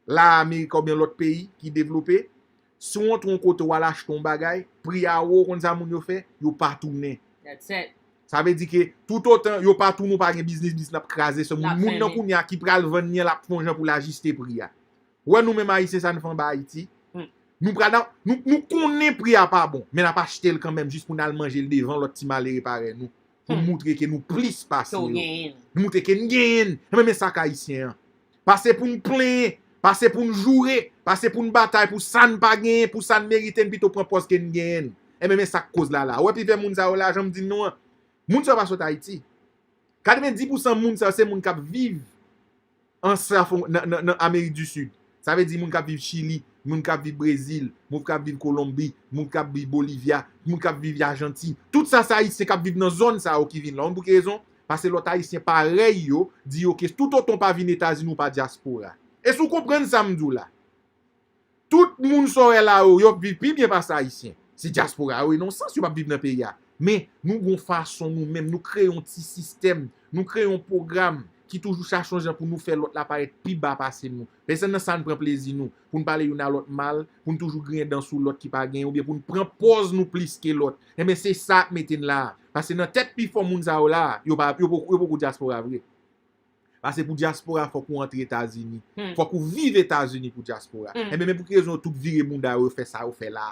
l'Amérique ou bien l'autre pays qui développé, si on ton côté ou lâche ton bagay, prix à haut comme ça moun yo fait, yo pas tourner. That's it. Ça veut dire que tout autant yo pas tout nous pas gen business n'a craser ce moun nan kounya qui pral vendre la fonjan pour l'ajuster prix a. Ouais nous même haïtien ça nous fait ba Haïti. Nous connaît prix a pas bon, mais n'a pas acheter quand même juste pour nous manger le devant l'autre petit mal réparer nous pour montrer que nous plus passer. Nous montrer que nous gagne. Même ça haïtien. Passer pour nous plaindre, passer pour nous jouer, passer pour nous bataille pour ça ne pas gagner, pour ça ne mériter plutôt prendre poste que nous gagne. Et même ça cause là. Ouais puis faire moun ça là, j'aime dire non. Moun sa pa sot Haïti. 90% moun sa c'est moun k'ap vive en Amérique du Sud. Ça veut dire moun k'ap vive Chili, moun k'ap vive Brésil, moun k'ap vive Colombie, moun k'ap vive Bolivia, moun k'ap vive Argentine. Tout ça Haïtien k'ap vive dans zone ça qui vinn là. On pour quelle raison? Parce que l'autre Haïtien pareil yo dit OK, tout autant pas vinn États-Unis ou pas diaspora. Et si vous comprenez ça m'dou là. Tout moun sore la yo viv pi bien pas haïtien. C'est diaspora oui non sens yo pas vivre dans pays ya. Mais nous gon façon nous même nous créons un petit système, nous créons un programme qui toujours cherche changer pour nous faire l'autre la paraître plus bas passer nous. Personne ça nous prend plaisir nous pour nous parler une à l'autre mal, pour nous toujours gagner dans sous l'autre qui pas gagner ou bien pour nous prendre pause nous plus que l'autre. Et mais c'est ça mettez là parce que dans tête pi fort moun ça là, yo beaucoup diaspora vrai. Parce que pour diaspora, il faut qu'on entre aux États-Unis. Il faut qu'on vive aux États-Unis pour diaspora. Et même pour qu'ils ont tout viré monde à eux, fait ça, ou fait là.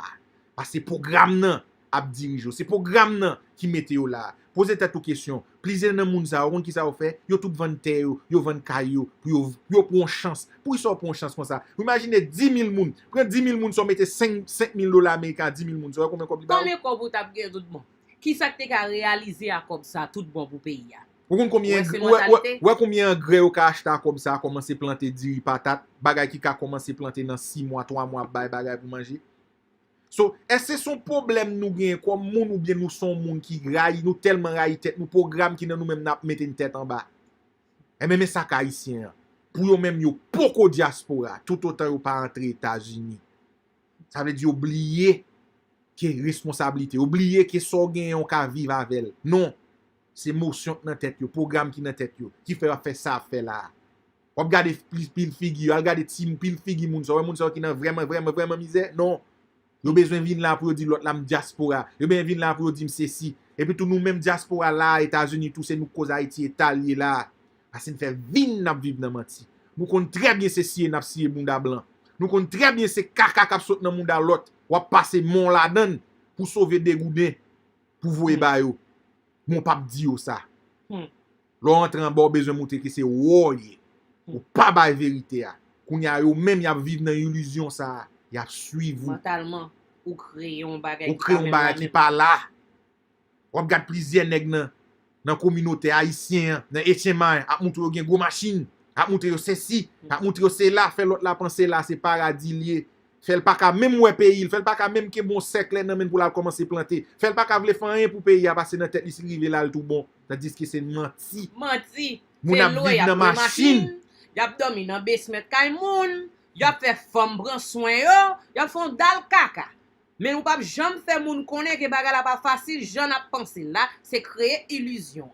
Parce que programme nan a dirige. C'est programme nan qui mette yo là. Posez tête aux questions. Plusieurs nan moun ça, on qui ça fait, yo tout vend terre, yo vend caillou, pour yo pour une chance. Pour ils sont pour une chance comme ça. Vous imaginez 10 000 moun. Prendre 10 000 moun, so mettez 5 000 dollars américains, 10 000 moun. So combien comme combien vous t'a gagné tout bon? Qui ça que t'as réalisé comme ça tout bon pour pays ya? Ou combien engrais ou ka acheta comme ça, commencer planter diri patate, bagay ki ka commencer planter dans 6 mois, 3 mois, bagay pour manger. So, est-ce que son problème nous gen comme moun ou bien nous son moun qui raille, nous tellement raille tête, nous programme qui nan nous même n'a mettre une tête en bas. Et même ça haïtien, pour yo même yo poko diaspora, tout autant yo pas entrer États-Unis. Ça veut dire oublier que responsabilité, oublier que so gen on ka vivre avec. Non. C'est émotion dans tête yo, programme qui dans tête yo, qui fait ça fait là. On regarde pile figure, regarde team pile figure moun ça qui nan vraiment misère. Non. Yo besoin vinn là pour dire l'autre la diaspora. Yo besoin vinn là pour dire ceci. Et puis tout nous même diaspora là, États-Unis, tout c'est nous cause Haïti Italie là. Parce que nous fait vinn n'a vivre dans menti. Nous connaissons très bien ceci n'a scié monde blanc. Nous connaissons très bien ces caca qui saute dans monde l'autre. Ou passer mon la donne pour sauver des goudins pour voyer ba yo. Mon pape dit ça. L'on entre en bas besoin montrer que c'est woye. Ou pas ba vérité a. Qu'on y a yo même y a vivre dans illusion ça, y a suivre mentalement ou créer un bagage qui pas là. On regarde plusieurs nèg dans communauté haïtien, dans Haitian a montre yo gen gros machine, a montre yo ceci, a montre yo c'est là, fait l'autre la penser là, c'est paradis lié. Fait pas ka même ouais pays, fait pas ka même que bon cercle nan men pour la commencer planter. Fait pas ka vle faire rien pour pays a passer dans tête li rive là tout bon. Tandis que c'est menti. Moun a vivre dans machine. Y a dormi dans basement kay moun, y a fait femme prend soin yo, y a font dal kaka. Mais nous pas jamais faire moun connaît que bagala pas facile, j'en a pensé là, c'est créer illusion.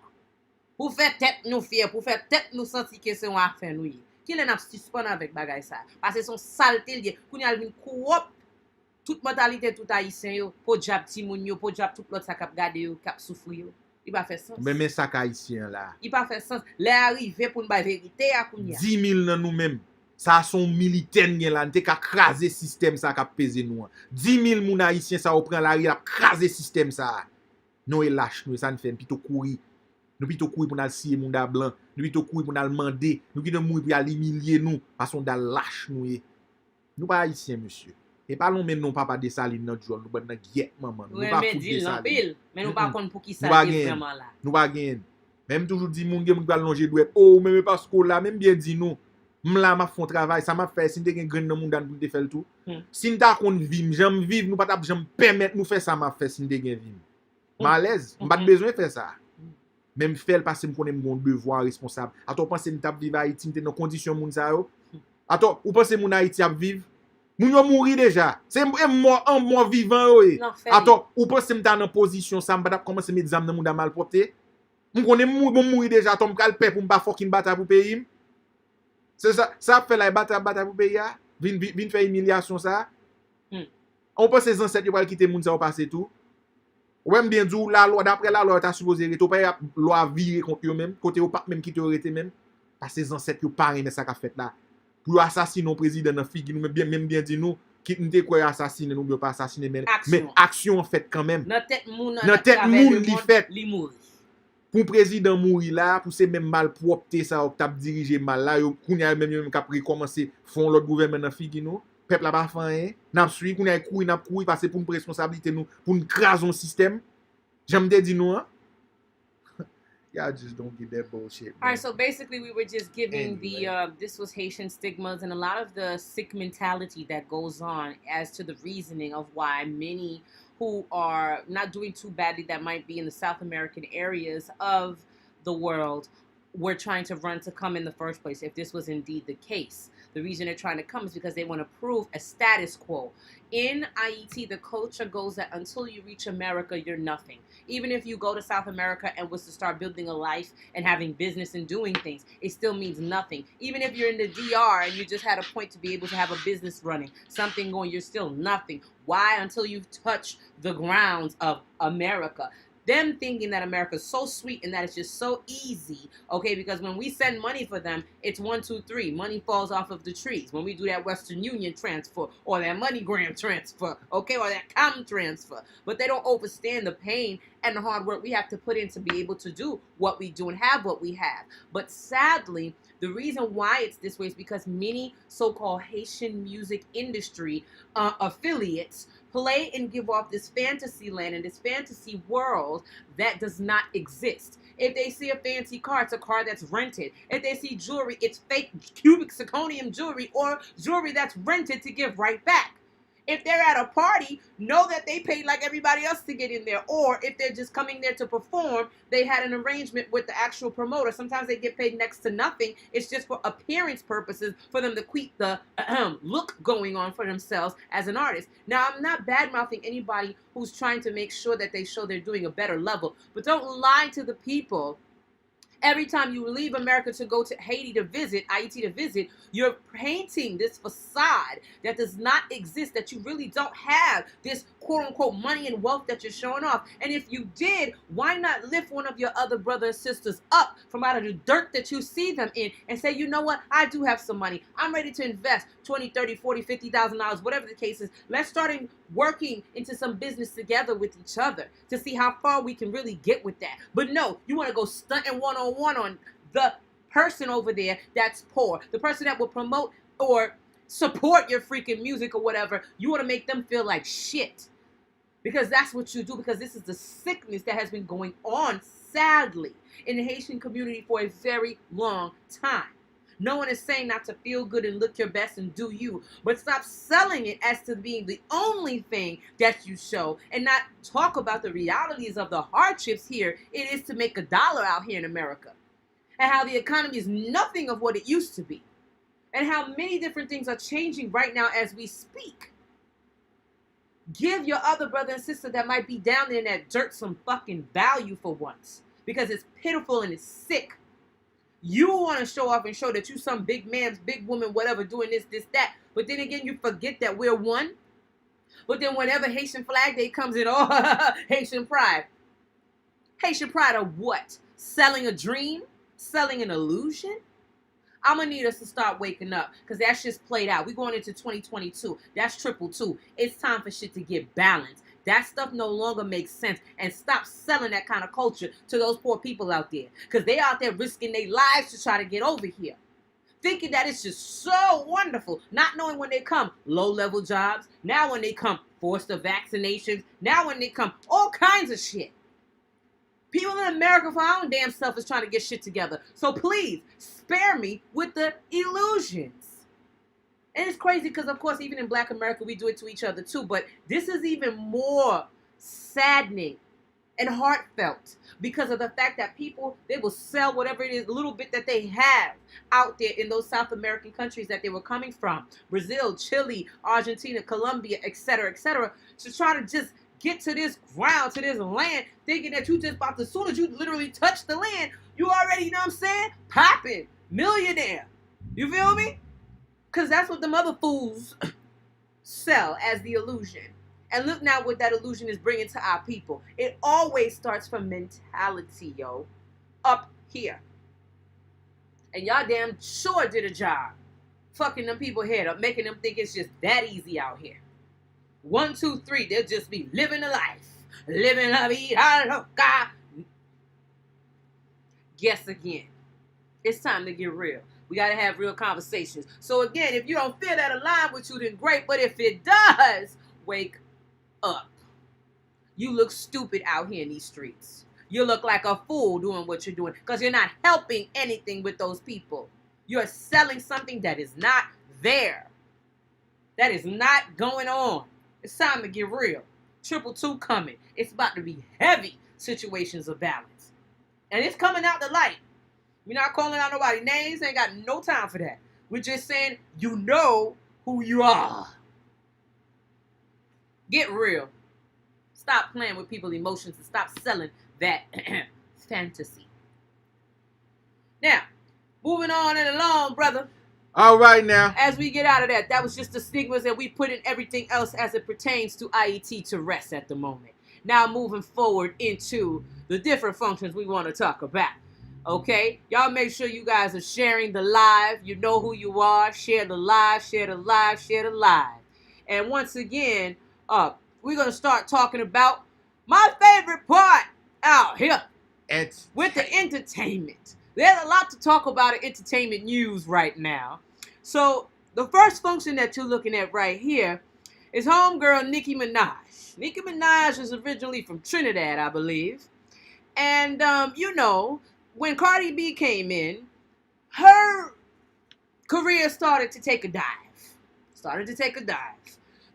Pour faire tête nous fier, pour faire tête nous sentir que c'est une affaire nous. Qui l'en a suspend avec bagay ça parce que son saleté lié kounya vinn coop toute mentalité tout haïtien yo pour jab ti moun yo pour jab tout l'autre ça k'ap gade yo k'ap souffrir yo il pas fait sens mais ça haïtien là il pas fait sens les arrivé pour nous ba vérité à kounya 10 000 dans nous même ça son militaire là n'te ka craser système ça k'ap peser nous 10 000 moun haïtien ça prend la rue a craser système ça nous lâche nous ça ne fait plutôt courir. Nous plutôt courir pour nous scier moun da blanc, nous plutôt courir pour nous demander, nous qui nous mourir pour aller humilier nous parce qu'on da lâche nous. Nous pas haïtiens monsieur. Et parlons même non papa Dessalines dans jour, nous ba dans guette maman. Nous pas foutre Dessalines. Mais nous pas connait pour qui ça vraiment là. Nous pas gagne. Même toujours dit moun gen moun va longer doit oh même parce que là même bien dit nous. M'la m'a font travail, ça m'a fait si te gen grain dans moun dan pour te faire tout. Si n'ta kon vivre, j'aime vivre, nous pas t'a j'aime permettre nous faire ça m'a fait si te gen vivre. Malaise, m'pas besoin faire ça. Même faire parce que me connais mon devoir responsable. Attends penser me t'a vivre Haïti dans condition moun ça yo. Attends, ou penser moun Haïti a vivre? Moun yo mouri déjà. C'est mort vivant yo. Attends, ou penser me t'a dans position ça me pas commencer mettre zam dans moun da mal porté. Moun connais mouri déjà, attends me kal paix pour me pas fucking battre pour pays. C'est ça fait la battre pour pays a. Vinn faire humiliation ça. On pense les ancêtres yo va quitter moun ça passer tout. Ou même bien dit la loi d'après la loi t'as supposé rester pas loi virer contre eux même côté ou pas même qui te arrêté même parce que les ancêtres yo pas rien ça qu'a fait là pour assassiner un président dans figue nous même bien dit nous qui nous quoi assassiner nous pas assassiner mais action en fait quand même dans tête moun li fait pour président mourir là pour ces même malpropreté ça t'a diriger mal là yo kounya même qu'a recommencer font l'autre gouvernement dans figue nous peuple là pas fait n'a suivi qu'on a courir parce que pour une responsabilité nous pour une craser un système j'aime dire nous hein y'all just don't get that bullshit. All right, so basically we were just giving this was Haitian stigmas and a lot of the sick mentality that goes on as to the reasoning of why many who are not doing too badly that might be in the South American areas of the world were trying to run to come in the first place, if this was indeed the case. The reason they're trying to come is because they want to prove a status quo. In Haiti, the culture goes that until you reach America, you're nothing. Even if you go to South America and was to start building a life and having business and doing things, it still means nothing. Even if you're in the DR and you just had a point to be able to have a business running, something going, you're still nothing. Why? Until you've touched the grounds of America. Them thinking that America's so sweet and that it's just so easy, okay? Because when we send money for them, it's 1, 2, 3. Money falls off of the trees. When we do that Western Union transfer or that MoneyGram transfer, okay, or that Com transfer. But they don't understand the pain and the hard work we have to put in to be able to do what we do and have what we have. But sadly, the reason why it's this way is because many so-called Haitian music industry affiliates play and give off this fantasy land and this fantasy world that does not exist. If they see a fancy car, it's a car that's rented. If they see jewelry, it's fake cubic zirconium jewelry or jewelry that's rented to give right back. If they're at a party, know that they paid like everybody else to get in there. Or if they're just coming there to perform, they had an arrangement with the actual promoter. Sometimes they get paid next to nothing. It's just for appearance purposes for them to keep the look going on for themselves as an artist. Now, I'm not bad-mouthing anybody who's trying to make sure that they show they're doing a better level. But don't lie to the people. Every time you leave America to go to Haiti to visit, you're painting this facade that does not exist, that you really don't have this quote-unquote money and wealth that you're showing off. And if you did, why not lift one of your other brothers and sisters up from out of the dirt that you see them in and say, you know what, I do have some money. I'm ready to invest $20, $30, $40, $50,000, whatever the case is. Let's start working into some business together with each other to see how far we can really get with that. But no, you want to go stunting one-on-one on the person over there that's poor, the person that will promote or support your freaking music or whatever. You want to make them feel like shit because that's what you do, because this is the sickness that has been going on, sadly, in the Haitian community for a very long time. No one is saying not to feel good and look your best and do you, but stop selling it as to being the only thing that you show and not talk about the realities of the hardships here it is to make $1 out here in America, and how the economy is nothing of what it used to be, and how many different things are changing right now as we speak. Give your other brother and sister that might be down there in that dirt some fucking value for once, because it's pitiful and it's sick. You want to show off and show that you some big man, big woman, whatever, doing this, that. But then again, you forget that we're one. But then whenever Haitian Flag Day comes in, oh, Haitian pride. Haitian pride of what? Selling a dream? Selling an illusion? I'm going to need us to start waking up, because that's just played out. We're going into 2022. That's 222. It's time for shit to get balanced. That stuff no longer makes sense, and stop selling that kind of culture to those poor people out there, because they out there risking their lives to try to get over here, thinking that it's just so wonderful, not knowing when they come low-level jobs, now when they come forced of vaccinations, now when they come all kinds of shit. People in America for our own damn self is trying to get shit together. So please spare me with the illusions. And it's crazy because, of course, even in Black America, we do it to each other, too. But this is even more saddening and heartfelt because of the fact that people, they will sell whatever it is, a little bit that they have out there in those South American countries that they were coming from. Brazil, Chile, Argentina, Colombia, etc., to try to just get to this ground, to this land, thinking that you just about to, as soon as you literally touch the land, you already, you know what I'm saying, popping, millionaire. You feel me? Because that's what the mother fools sell as the illusion. And look now what that illusion is bringing to our people. It always starts from mentality, yo. Up here. And y'all damn sure did a job fucking them people head up, making them think it's just that easy out here. 1, 2, 3, they'll just be living the life. Living la vida loca. Guess again. It's time to get real. We got to have real conversations. So again, if you don't feel that align with you, then great. But if it does, wake up. You look stupid out here in these streets. You look like a fool doing what you're doing because you're not helping anything with those people. You're selling something that is not there. That is not going on. It's time to get real. 222 coming. It's about to be heavy situations of balance. And it's coming out the light. We're not calling out nobody's names. Ain't got no time for that. We're just saying you know who you are. Get real. Stop playing with people's emotions and stop selling that fantasy. Now, moving on and along, brother. All right now. As we get out of that, that was just the stigmas that we put in everything else as it pertains to IET to rest at the moment. Now moving forward into the different functions we want to talk about. Okay? Y'all make sure you guys are sharing the live. You know who you are. Share the live, share the live, share the live. And once again, we're going to start talking about my favorite part out here. With the entertainment. There's a lot to talk about in entertainment news right now. So, the first function that you're looking at right here is homegirl Nicki Minaj. Nicki Minaj is originally from Trinidad, I believe. And, you know, when Cardi B came in, her career started to take a dive.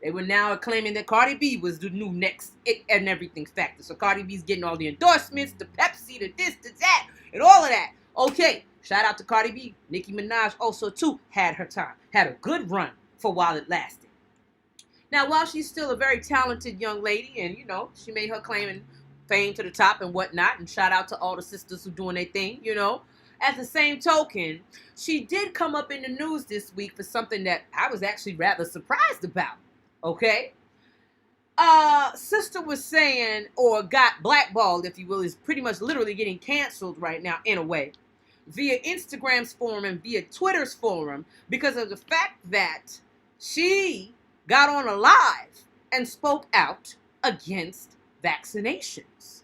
They were now claiming that Cardi B was the new next it and everything factor. So Cardi B's getting all the endorsements, the Pepsi, the this, the that, and all of that. Okay, shout out to Cardi B. Nicki Minaj also, too, had her time. Had a good run for while it lasted. Now, while she's still a very talented young lady, and, you know, she made her claim and fame to the top and whatnot, and shout out to all the sisters who doing their thing, you know. At the same token, she did come up in the news this week for something that I was actually rather surprised about. Okay? Sister was saying, or got blackballed, if you will, is pretty much literally getting canceled right now in a way, via Instagram's forum and via Twitter's forum, because of the fact that she got on a live and spoke out against vaccinations.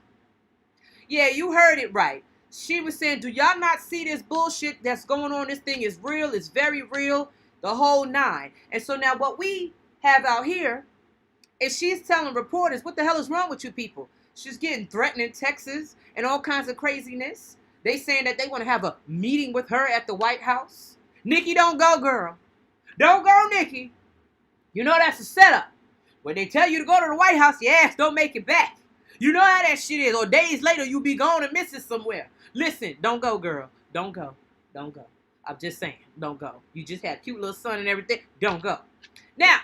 Yeah, you heard it right. She was saying, do y'all not see this bullshit that's going on? This thing is real. It's very real. The whole nine. And so now what we have out here is she's telling reporters, what the hell is wrong with you people? She's getting threatening texts and all kinds of craziness. They saying that they want to have a meeting with her at the White House. Nikki, don't go, girl. Don't go, Nikki. You know that's a setup. When they tell you to go to the White House, your ass don't make it back. You know how that shit is. Or days later, you be gone and missing somewhere. Listen, don't go, girl. Don't go. Don't go. I'm just saying, don't go. You just had a cute little son and everything. Don't go. Now,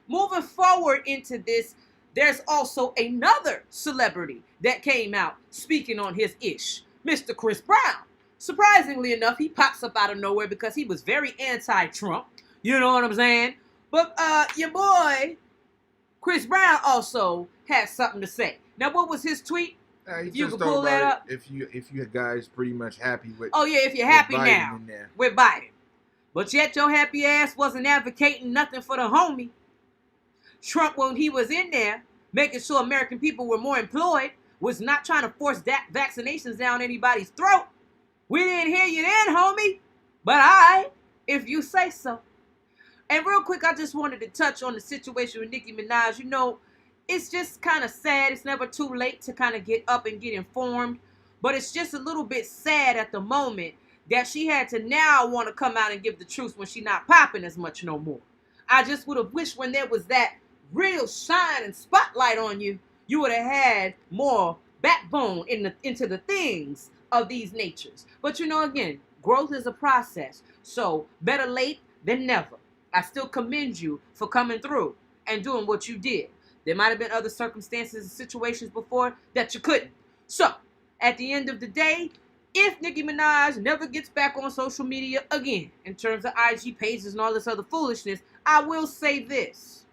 moving forward into this, there's also another celebrity that came out speaking on his ish, Mr. Chris Brown. Surprisingly enough, he pops up out of nowhere because he was very anti-Trump. You know what I'm saying? But your boy, Chris Brown, also had something to say. Now, what was his tweet? If you can pull that up. If you guys pretty much happy with. Oh yeah, if you're happy now with Biden, but yet your happy ass wasn't advocating nothing for the homie. Trump, when he was in there, making sure American people were more employed, was not trying to force that vaccinations down anybody's throat. We didn't hear you then, homie. But if you say so. And real quick, I just wanted to touch on the situation with Nicki Minaj. You know, it's just kind of sad. It's never too late to kind of get up and get informed. But it's just a little bit sad at the moment that she had to now want to come out and give the truth when she's not popping as much no more. I just would have wished when there was that real shine and spotlight on you, you would have had more backbone into the things of these natures. But you know, again, growth is a process. So better late than never. I still commend you for coming through and doing what you did. There might have been other circumstances and situations before that you couldn't. So, at the end of the day, if Nicki Minaj never gets back on social media again, in terms of IG pages and all this other foolishness, I will say this.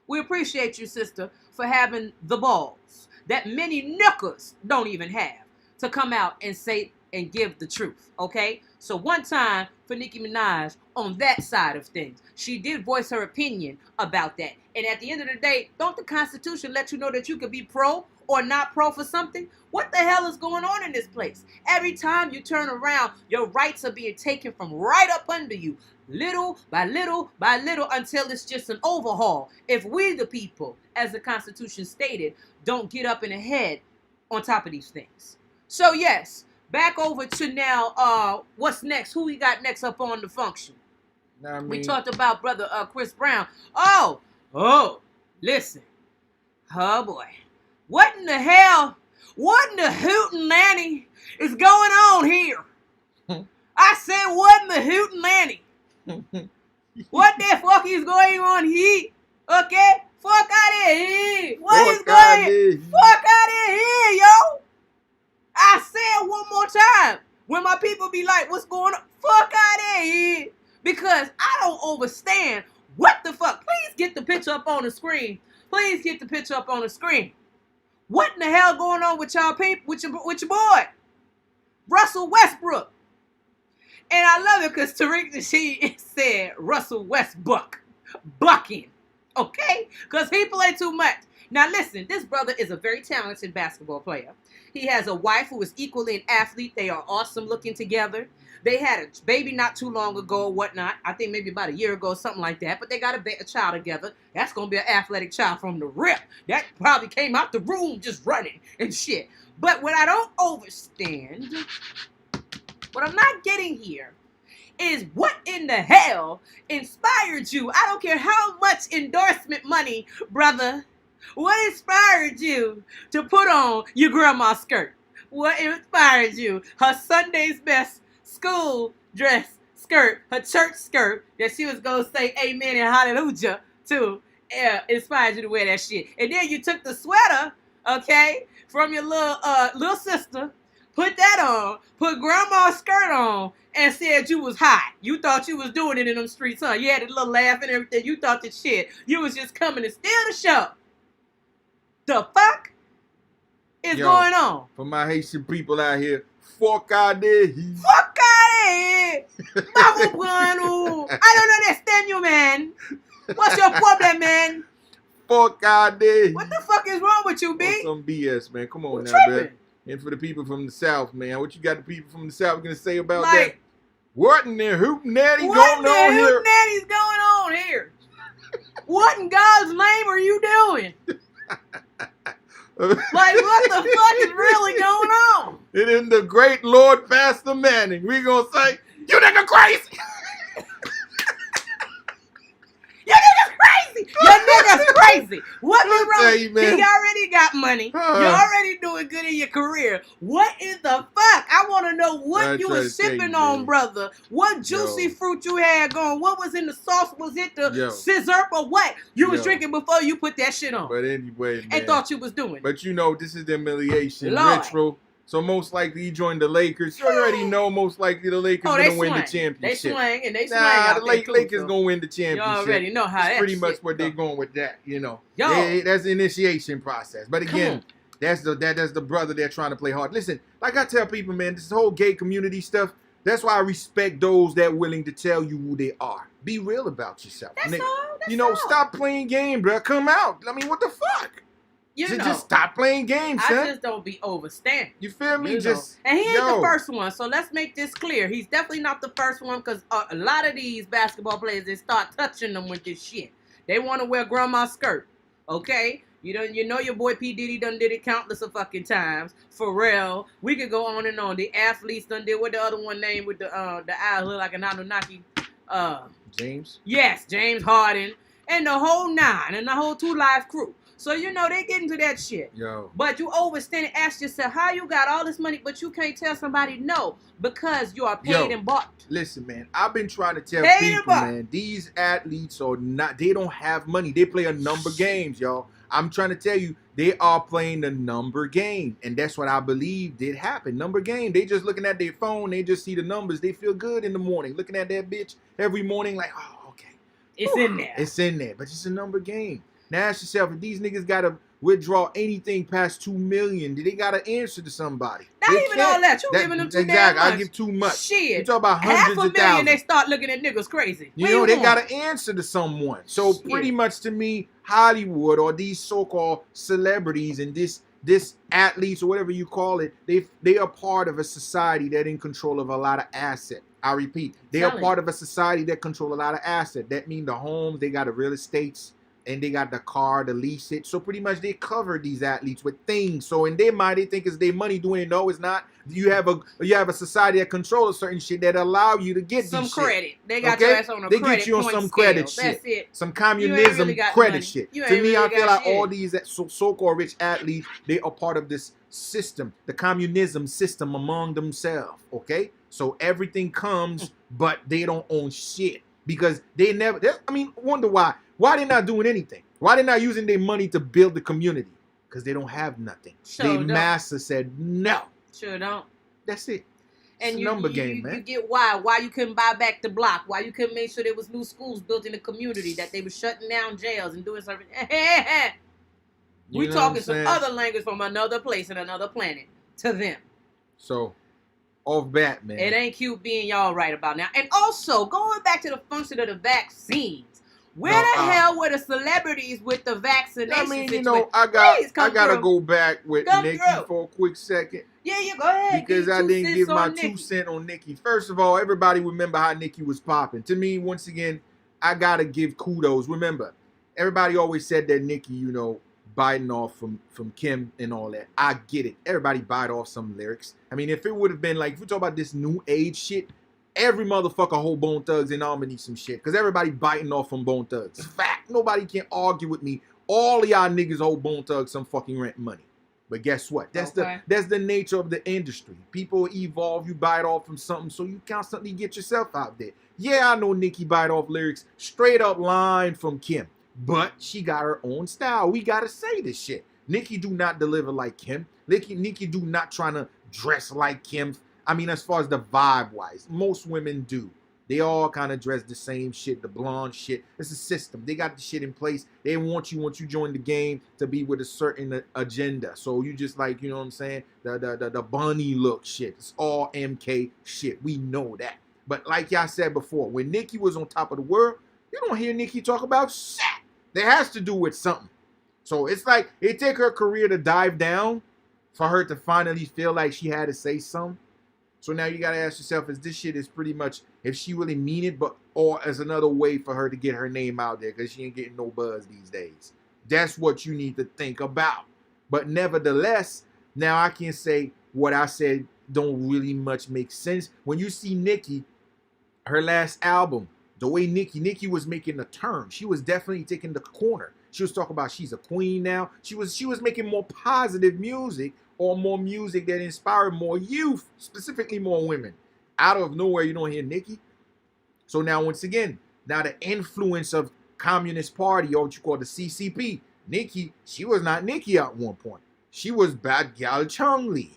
We appreciate you, sister, for having the balls that many knuckers don't even have to come out and say and give the truth, okay? So one time for Nicki Minaj on that side of things. She did voice her opinion about that. And at the end of the day, don't the Constitution let you know that you could be pro or not pro for something? What the hell is going on in this place? Every time you turn around, your rights are being taken from right up under you. Little by little by little until it's just an overhaul. If we the people, as the Constitution stated, don't get up in the head on top of these things. So yes, back over to now, what's next? Who we got next up on the function? We talked about brother Chris Brown. Oh, listen. Oh boy. What in the hell? What in the hootin' nanny is going on here? said, what in the hootin' lanny? What the fuck is going on here? Okay? Fuck out of here. What is going? Fuck out of here, yo. I said one more time. When my people be like, what's going on? Fuck out of here. Because I don't understand what the fuck. Please get the picture up on the screen. Please get the picture up on the screen. What in the hell going on with y'all people, with your boy? Russell Westbrook. And I love it because Tariq Nasheed said Russell Westbrook. Bucking. Okay? Because he played too much. Now listen, this brother is a very talented basketball player. He has a wife who is equally an athlete. They are awesome looking together. They had a baby not too long ago or whatnot. I think maybe about a year ago, something like that. But they got a child together. That's going to be an athletic child from the rip. That probably came out the room just running and shit. But what I don't understand, what I'm not getting here, is what in the hell inspired you? I don't care how much endorsement money, brother. What inspired you to put on your grandma's skirt? What inspired you? Her Sunday's best school dress skirt, her church skirt that she was going to say amen and hallelujah to, inspired you to wear that shit. And then you took the sweater, okay, from your little sister, put that on, put grandma's skirt on, and said you was hot. You thought you was doing it in them streets, huh? You had a little laugh and everything. You thought that shit. You was just coming to steal the show. The fuck is going on? For my Haitian people out here, fuck out there. Fuck out here. I don't understand you, man. What's your problem, man? Fuck out there. What the fuck is wrong with you, B? Some BS, man. Come on now, tripping? man. And for the people from the South, man, what you got the people from the South going to say about that? What in there hootenanny going on here? What in there hootenanny's going on here? What in God's name are you doing? Like, what the fuck is really going on? It is the great Lord Pastor Manning. We gonna say, you nigga crazy. You niggas crazy. You niggas crazy. What is wrong? You, man. He already got money. You're already doing good in your career. What in the fuck? I want to know what you was sipping on, brother. What juicy fruit you had going. What was in the sauce? Was it the scissor or what? You was drinking before you put that shit on. But anyway, man. And thought you was doing. But you know, this is the humiliation ritual. So most likely he joined the Lakers. You already know most likely the Lakers going to win the championship. They swing and they swing. The Lakers going to win the championship. You already know how that's pretty much where they're going with that, you know. Yo. That's the initiation process. But again, that's the brother they're trying to play hard. Listen, like I tell people, man, this whole gay community stuff, that's why I respect those that are willing to tell you who they are. Be real about yourself. That's all. You know, stop playing game, bro. Come out. I mean, what the fuck? Just stop playing games, son. I just don't be overstanding. You feel me? And he ain't the first one, so let's make this clear. He's definitely not the first one because a lot of these basketball players, they start touching them with this shit. They want to wear grandma's skirt, okay? You know your boy P. Diddy done did it countless of fucking times. Pharrell. We could go on and on. The athletes done did what the other one named with the eye look like an Anunnaki. James? Yes, James Harden. And the whole 9 and the whole 2 Live crew. So, you know, they get into that shit. Yo. But you overstand and ask yourself, how you got all this money, but you can't tell somebody no because you are paid and bought. Listen, man, I've been trying to tell people, man, these athletes are not, they don't have money. They play a number games, y'all. I'm trying to tell you, they are playing the number game. And that's what I believe did happen. Number game. They just looking at their phone. They just see the numbers. They feel good in the morning. Looking at that bitch every morning like, oh, okay. It's in there. It's in there. But it's a number game. Now ask yourself, if these niggas got to withdraw anything past $2 million, do they got to answer to somebody? Not even all that. You giving them too damn much. I give too much. Shit. You talk about hundreds of thousands. They start looking at niggas crazy. You know, they got to answer to someone. So pretty much to me, Hollywood or these so-called celebrities and this athletes or whatever you call it, they are part of a society that in control of a lot of asset. I repeat, they are part of a society that control a lot of asset. That means the homes, they got the real estates, and they got the car to lease it. So pretty much they cover these athletes with things. So in their mind, they think it's their money doing it. No, it's not. You have a society that controls certain shit that allow you to get some these credit. Shit. They got your ass on a credit. They get you on some credit shit. That's it. Some communism credit shit. To me, I feel like all these so-called rich athletes, they are part of this system, the communism system among themselves. Okay, so everything comes, but they don't own shit because they never. I mean, wonder why? Why they not doing anything? Why they not using their money to build the community? Because they don't have nothing. Their master said no. Sure don't. That's it. And game, man. You get why you couldn't buy back the block, why you couldn't make sure there was new schools built in the community, that they were shutting down jails and doing something. We talking some other language from another place and another planet to them. So, off bat, man. It ain't cute being y'all right about now. And also, going back to the function of the vaccines, where the hell were the celebrities with the vaccination? I mean, you know, I gotta go back with Nikki for a quick second. Yeah, go ahead. Because I didn't give my 2 cents on Nikki. First of all, everybody remember how Nikki was popping. To me, once again, I gotta give kudos. Remember, everybody always said that Nikki, you know, biting off from Kim and all that. I get it. Everybody bite off some lyrics. I mean, if it would have been like, if we talk about this new age shit, every motherfucker hold Bone Thugs and Harmony some shit. Because everybody biting off from Bone Thugs. Fact. Nobody can argue with me. All of y'all niggas hold Bone Thugs some fucking rent money. But guess what? That's the nature of the industry. People evolve. You bite off from something, so you constantly get yourself out there. Yeah, I know Nikki bite off lyrics. Straight up line from Kim. But she got her own style. We gotta say this shit. Nikki do not deliver like Kim. Nikki do not trying to dress like Kim. I mean, as far as the vibe-wise, most women do. They all kind of dress the same shit, the blonde shit. It's a system. They got the shit in place. They want you, once you join the game, to be with a certain agenda. So you just like, you know what I'm saying? The bunny look shit. It's all MK shit. We know that. But like y'all said before, when Nikki was on top of the world, you don't hear Nikki talk about shit. That has to do with something. So it's like it take her career to dive down for her to finally feel like she had to say something. So now you gotta ask yourself, is this shit is pretty much, if she really mean it, but or as another way for her to get her name out there because she ain't getting no buzz these days. That's what you need to think about. But nevertheless, now I can say what I said don't really much make sense. When you see Nikki, her last album, the way Nikki was making a turn. She was definitely taking the corner. She was talking about she's a queen now. She was making more positive music, or more music that inspired more youth, specifically more women. Out of nowhere, you don't hear Nikki. So now, once again, now the influence of Communist Party, or what you call the CCP, Nikki, she was not Nikki at one point. She was Bad Gal Chung Lee.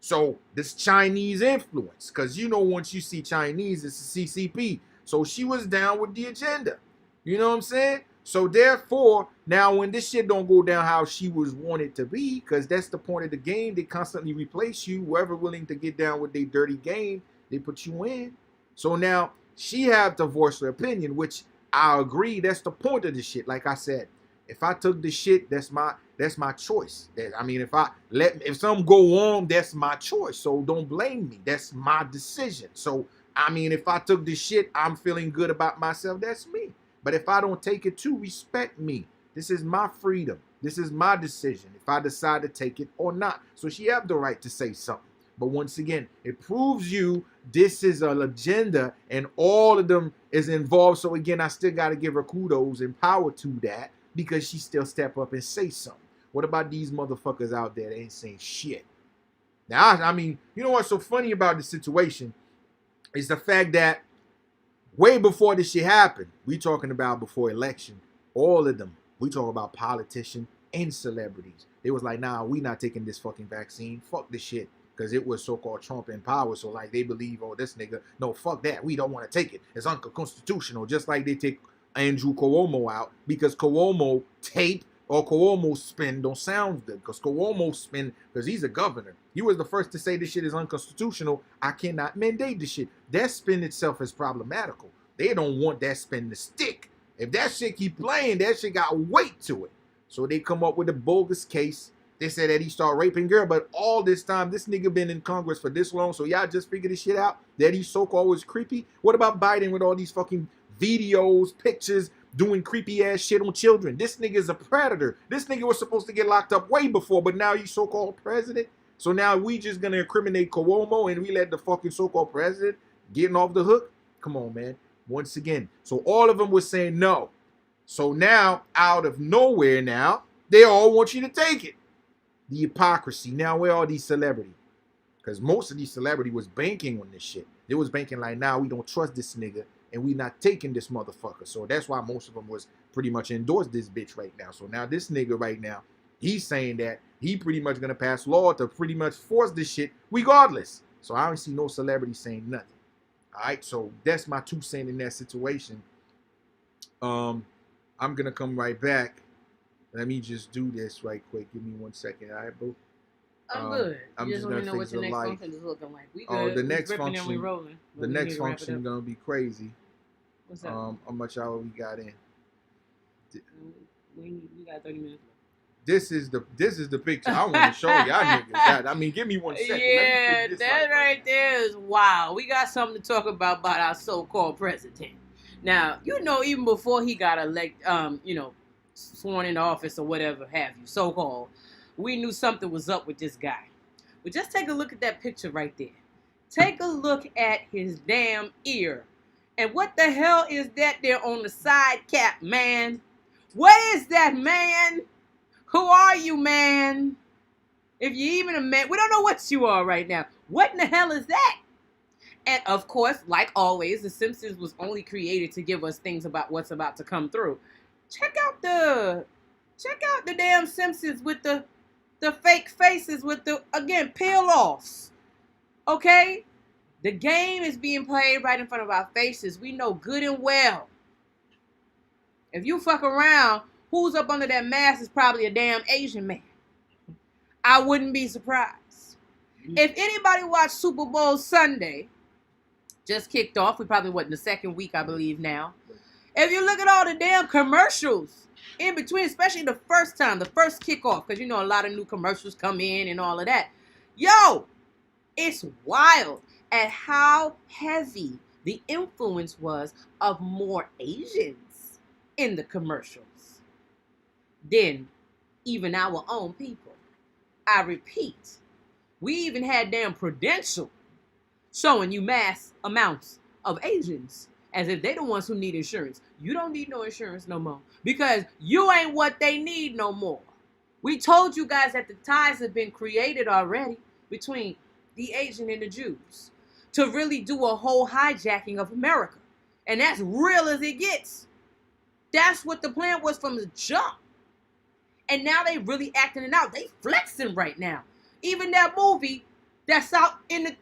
So this Chinese influence, because you know once you see Chinese, it's the CCP. So she was down with the agenda. You know what I'm saying? So therefore, now when this shit don't go down how she was wanted to be, because that's the point of the game, they constantly replace you. Whoever willing to get down with their dirty game, they put you in. So now she have to voice her opinion, which I agree. That's the point of the shit. Like I said, if I took the shit, that's my choice. I mean, if something go on, that's my choice. So don't blame me. That's my decision. So I mean, if I took this shit, I'm feeling good about myself. That's me. But if I don't take it too, respect me. This is my freedom. This is my decision if I decide to take it or not. So she have the right to say something. But once again, it proves you this is an agenda and all of them is involved. So again, I still got to give her kudos and power to that because she still step up and say something. What about these motherfuckers out there that ain't saying shit? Now, I mean, you know what's so funny about the situation is the fact that way before this shit happened, we talking about before election, all of them, we talk about politicians and celebrities. They was like, nah, we not taking this fucking vaccine. Fuck this shit. Because it was so-called Trump in power. So like they believe, oh, this nigga, no, fuck that. We don't want to take it. It's unconstitutional. Just like they take Andrew Cuomo out because Cuomo tape or Cuomo spin don't sound good. Because Cuomo spin, because he's a governor. He was the first to say this shit is unconstitutional. I cannot mandate this shit. That spin itself is problematical. They don't want that spin to stick. If that shit keep playing, that shit got weight to it. So they come up with a bogus case. They said that he started raping girl, but all this time, this nigga been in Congress for this long, so y'all just figured this shit out? That he so-called was creepy? What about Biden with all these fucking videos, pictures, doing creepy ass shit on children? This nigga is a predator. This nigga was supposed to get locked up way before, but now he's so-called president? So now we just gonna incriminate Cuomo and we let the fucking so-called president getting off the hook? Come on, man. Once again. So all of them were saying no. So now, out of nowhere now, they all want you to take it. The hypocrisy. Now, where are these celebrities? Because most of these celebrities was banking on this shit. They was banking like, now we don't trust this nigga and we not taking this motherfucker. So that's why most of them was pretty much endorsed this bitch right now. So now this nigga right now, he's saying that he pretty much gonna pass law to pretty much force this shit regardless. So I don't see no celebrity saying nothing. All right, so that's my 2 cents in that situation. I'm gonna come right back. Let me just do this right quick. Give me 1 second. All right, bro. I'm good. I'm you just want gonna to know what fix your the next light. function is looking like. We good. Oh, the We next ripping and we function. rolling. The We next need to wrap it function up. gonna be crazy. What's that? How much hour we got in? We got 30 minutes. This is the picture I want to show y'all niggas. That I mean, give me 1 second. Yeah, that right there is wow. We got something to talk about our so-called president. Now, you know, even before he got sworn into office or whatever have you, so-called, we knew something was up with this guy. But just take a look at that picture right there. Take a look at his damn ear. And what the hell is that there on the side cap, man? What is that, man? Who are you, man? If you're even a man, we don't know what you are right now. What in the hell is that? And of course, like always, The Simpsons was only created to give us things about what's about to come through. Check out the damn Simpsons with the fake faces with the, again, peel-offs. Okay? The game is being played right in front of our faces. We know good and well. If you fuck around, who's up under that mask is probably a damn Asian man. I wouldn't be surprised. If anybody watched Super Bowl Sunday, just kicked off. We probably in the second week, I believe now. If you look at all the damn commercials in between, especially the first kickoff, because you know a lot of new commercials come in and all of that. Yo, it's wild at how heavy the influence was of more Asians in the commercials than even our own people. I repeat, we even had damn Prudential showing you mass amounts of Asians as if they the ones who need insurance. You don't need no insurance no more because you ain't what they need no more. We told you guys that the ties have been created already between the Asian and the Jews to really do a whole hijacking of America. And that's real as it gets. That's what the plan was from the jump. And now they really acting it out. They flexing right now. Even that movie that's out in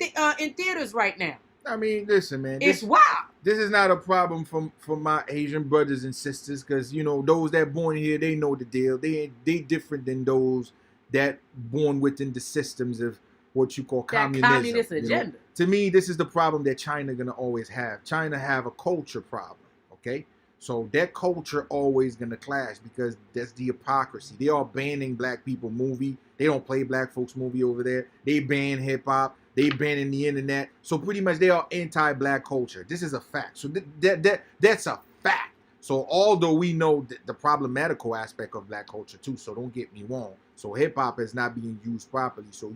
theaters right now. I mean, listen, man. It's wild. This is not a problem for my Asian brothers and sisters, because you know those that born here, they know the deal. They different than those that born within the systems of what you call communism. That communist agenda. Know? To me, this is the problem that China gonna always have. China have a culture problem. Okay. So that culture always gonna clash because that's the hypocrisy. They are banning black people movie. They don't play black folks movie over there. They ban hip hop. They banning the internet. So pretty much they are anti-black culture. This is a fact. So that's a fact. So although we know the problematical aspect of black culture too, so don't get me wrong. So hip hop is not being used properly. So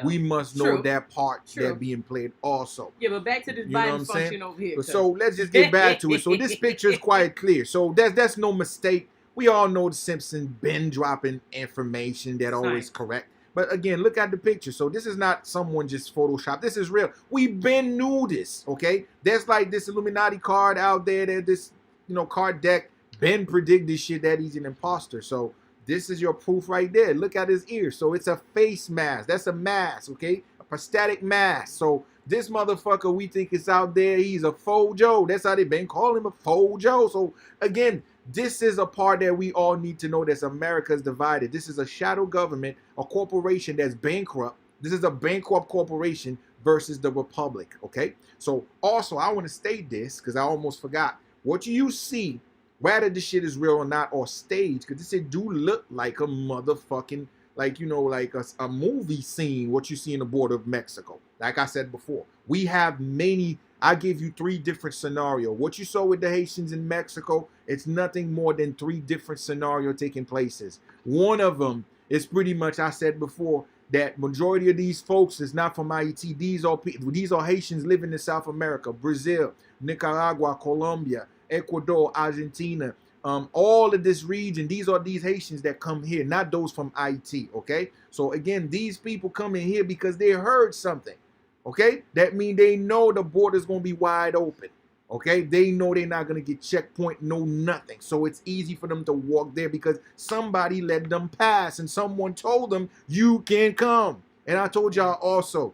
we must know that part that being played also. Yeah, but back to this Biden function over here. So let's just get back to it. So this picture is quite clear. So that's no mistake. We all know the Simpsons been dropping information that always correct. But again, look at the picture. So this is not someone just Photoshop. This is real. We've been knew this, okay? There's like this Illuminati card out there that this, card deck. Ben predict this shit that he's an imposter. So this is your proof right there. Look at his ear. So it's a face mask. That's a mask, okay? A prosthetic mask. So this motherfucker we think is out there. He's a Fojo. That's how they been calling him, a Fojo. So again, this is a part that we all need to know that America's divided. This is a shadow government, a corporation that's bankrupt. This is a bankrupt corporation versus the republic, okay? So also, I want to state this because I almost forgot. What you see, whether this shit is real or not, or staged, because this shit do look like a motherfucking, like a movie scene, what you see in the border of Mexico. Like I said before, we have many. I give you 3 different scenarios. What you saw with the Haitians in Mexico, it's nothing more than 3 different scenarios taking places. One of them is pretty much, I said before, that majority of these folks is not from Haiti. These are Haitians living in South America, Brazil, Nicaragua, Colombia, Ecuador, Argentina, all of this region, these are these Haitians that come here, not those from Haiti, okay? So again, these people come in here because they heard something, okay? That means they know the border's going to be wide open, okay? They know they're not going to get checkpoint, no nothing. So it's easy for them to walk there because somebody let them pass and someone told them, you can come. And I told y'all also,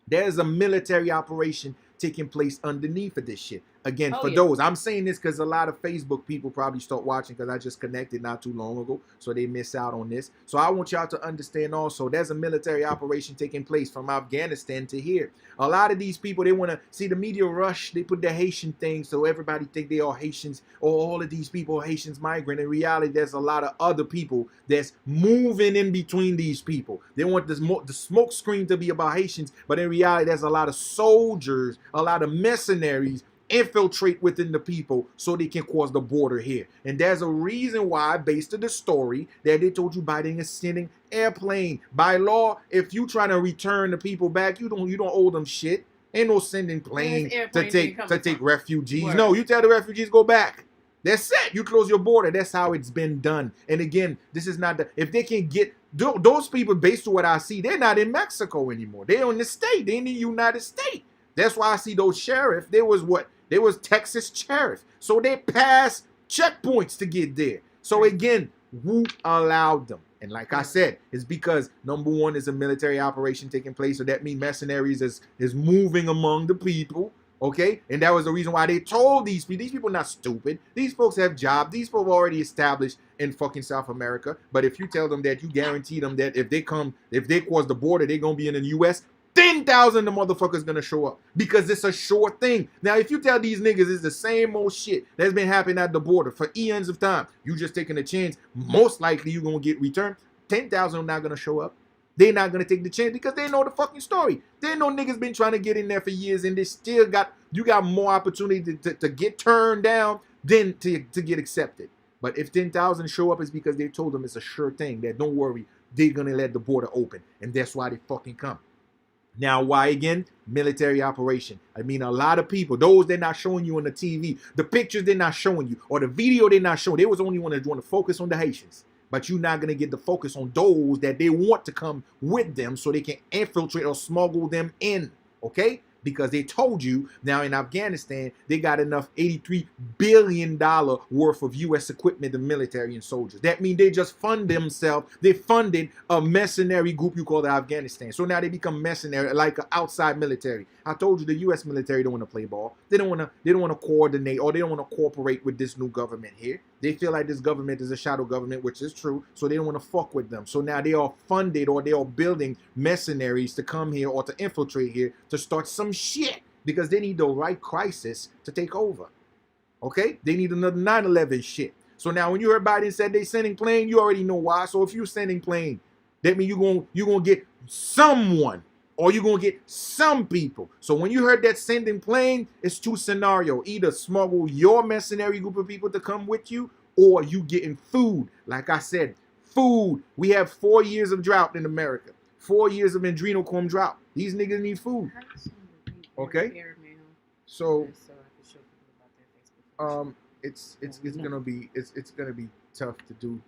there's a military operation taking place underneath of this shit. Again, for those, I'm saying this because a lot of Facebook people probably start watching because I just connected not too long ago, so they miss out on this. So I want y'all to understand also, there's a military operation taking place from Afghanistan to here. A lot of these people, they want to see the media rush. They put the Haitian thing so everybody think they are Haitians or all of these people are Haitians migrant. In reality, there's a lot of other people that's moving in between these people. They want the smoke screen to be about Haitians, but in reality, there's a lot of soldiers, a lot of mercenaries infiltrate within the people so they can cross the border here. And there's a reason why, based on the story, that they told you Biden is sending airplane. By law, if you trying to return the people back, you don't owe them shit. Ain't no sending plane to take refugees. Word. No, you tell the refugees go back. That's it. You close your border. That's how it's been done. And again, this is not if they can get those people, based on what I see, they're not in Mexico anymore. They're in the state. They're in the United States. That's why I see those sheriff. They was Texas sheriff. So they passed checkpoints to get there. So again, who allowed them? And like I said, it's because number one is a military operation taking place. So that means mercenaries is moving among the people. Okay? And that was the reason why they told these people not stupid. These folks have jobs. These folks already established in fucking South America. But if you tell them that you guarantee them that if they cross the border, they're going to be in the U.S., 10,000 the motherfuckers gonna show up because it's a sure thing. Now, if you tell these niggas it's the same old shit that's been happening at the border for eons of time, you just taking a chance, most likely you're gonna get returned. 10,000 are not gonna show up. They're not gonna take the chance because they know the fucking story. They know niggas been trying to get in there for years and they still got more opportunity to get turned down than to get accepted. But if 10,000 show up, it's because they told them it's a sure thing that don't worry, they're gonna let the border open, and that's why they fucking come. Now, why again? Military operation. I mean, a lot of people, those they're not showing you on the TV, the pictures they're not showing you, or the video they're not showing. They was only want to focus on the Haitians. But you're not going to get the focus on those that they want to come with them so they can infiltrate or smuggle them in. Okay? Because they told you now in Afghanistan, they got enough $83 billion worth of U.S. equipment and military and soldiers. That means they just fund themselves. They funded a mercenary group you call the Afghanistan. So now they become mercenary, like an outside military. I told you the U.S. military don't want to play ball. They don't want to coordinate or they don't want to cooperate with this new government here. They feel like this government is a shadow government, which is true. So they don't want to fuck with them. So now they are funded or they are building mercenaries to come here or to infiltrate here to start some shit because they need the right crisis to take over. Okay? They need another 9/11 shit. So now when you heard Biden said they sending plane, you already know why. So if you're sending plane, that means you're gonna get someone or you're gonna get some people. So when you heard that sending plane, it's two scenarios. Either smuggle your mercenary group of people to come with you, or you getting food. Like I said, food. We have 4 years of drought in America. 4 years of adrenochrome drought. These niggas need food. Okay? So it's gonna be tough to do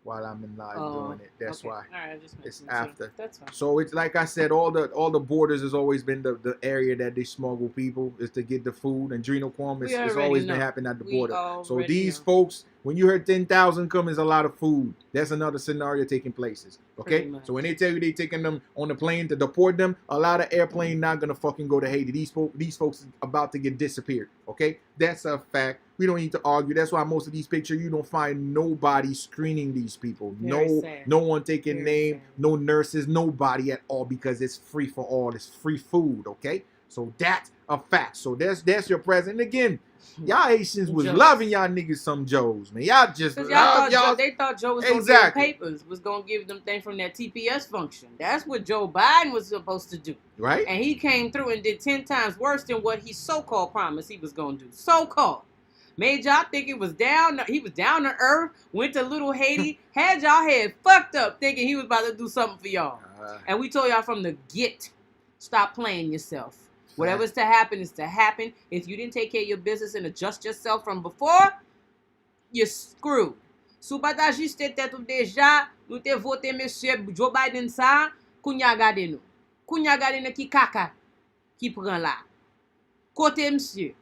while I'm in live doing it. That's why. Right, it's after. That's fine. So it's like I said, all the borders has always been the area that they smuggle people is to get the food. And adrenochrome it's always been happening at the border. So these folks, when you heard 10,000 come, is a lot of food. That's another scenario taking places. Okay? So when they tell you they taking them on the plane to deport them, a lot of airplane not gonna fucking go to Haiti. These folks about to get disappeared. Okay? That's a fact. We don't need to argue. That's why most of these pictures, you don't find nobody screening these people. No one taking name, no nurses, nobody at all, because it's free for all. It's free food, okay? So that's a fact. So that's your present. Again, y'all Haitians was loving y'all niggas some Joes, man. Y'all just love y'all. They thought Joe was going to give papers, was going to give them things from that TPS function. That's what Joe Biden was supposed to do. Right. And he came through and did 10 times worse than what he so-called promised he was going to do. So-called. Made y'all think it was he was down to earth, went to little Haiti, had y'all head fucked up thinking he was about to do something for y'all. And we told y'all from the get, stop playing yourself. Whatever's to happen is to happen. If you didn't take care of your business and adjust yourself from before, you're screwed. Sou pas t'ajuster tête ou déjà, nous te voté monsieur Joe Biden ça, kounya gade nous. Kounya gade nous qui kaka qui prend là. Côté monsieur.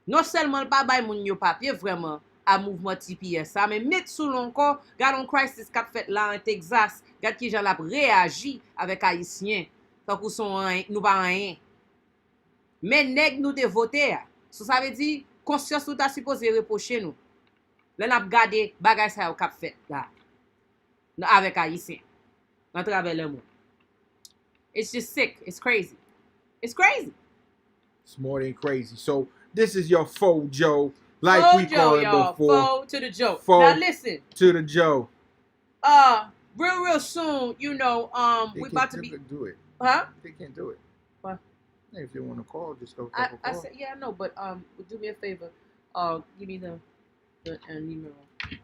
Non seulement pas bay moun yo papier vraiment à mouvement TPS ça, mais mettre sous l'encore, gardons crisis qu'a fait là en Texas, gade qui j'en a réagi avec haïtien. Tant qu'on sont nous pas rien. Mais nèg nous te voté. Ça veut dire conscience nous t'a supposé reprocher nous. Là n'a gardé bagay ça qu'a fait là. Avec haïtien. Dans travers le monde. It's just sick. It's crazy. It's crazy. It's more than crazy. So this is your faux Joe, like Faux we Joe, call it y'all. before. Faux to the Joe. Faux Now listen. to the Joe. Real soon, you know, They we can about to be. do it. Huh? They can't do it. What? Hey, if you want to call, just go. I Call. said, yeah, I know, but do me a favor. Give me the email.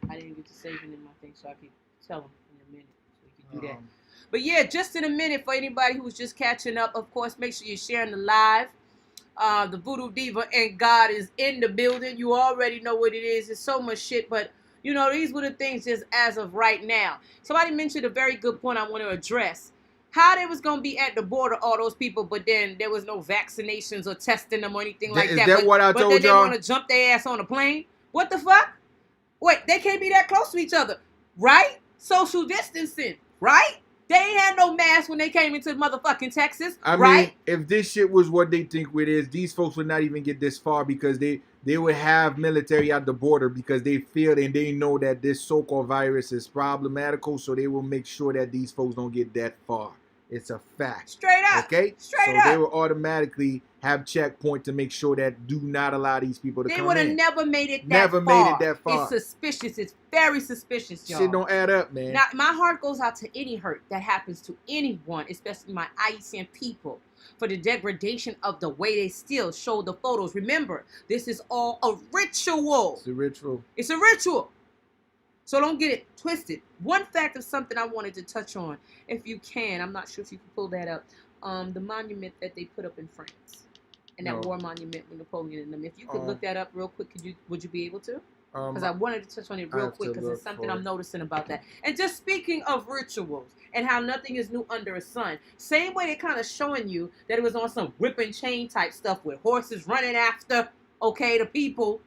I didn't get to save it in my thing, so I can tell them in a minute. So we can do that. But yeah, just in a minute for anybody who's just catching up. Of course, make sure you're sharing the live. The Voodoo Diva and God is in the building. You already know what it is. It's so much shit, but you know, these were the things just as of right now. Somebody mentioned a very good point I want to address. How they was going to be at the border, all those people, but then there was no vaccinations or testing them or anything like that. Is that what I told y'all? But then they want to jump their ass on a plane? What the fuck? Wait, they can't be that close to each other, right? Social distancing, right? They ain't had no mask when they came into motherfucking Texas, I right? mean, if this shit was what they think it is, these folks would not even get this far because they would have military at the border because they feel and they know that this so-called virus is problematical, so they will make sure that these folks don't get that far. It's a fact. Straight up. Okay? Straight so up. They will automatically have checkpoint to make sure that do not allow these people to come in. They would have never made it that never far. made it that far. It's suspicious. It's very suspicious, y'all. Shit don't add up, man. Now, my heart goes out to any hurt that happens to anyone, especially my Haitian people, for the degradation of the way they still show the photos. Remember, this is all a ritual. It's a ritual. It's a ritual. So don't get it twisted. One fact of something I wanted to touch on, if you can, I'm not sure if you can pull that up, the monument that they put up in France. And that war monument with Napoleon in them. If you could look that up real quick, would you be able to? Because I wanted to touch on it real quick because it's something I'm noticing about that. And just speaking of rituals and how nothing is new under a sun, same way they're kind of showing you that it was on some whip and chain type stuff with horses running after, okay, the people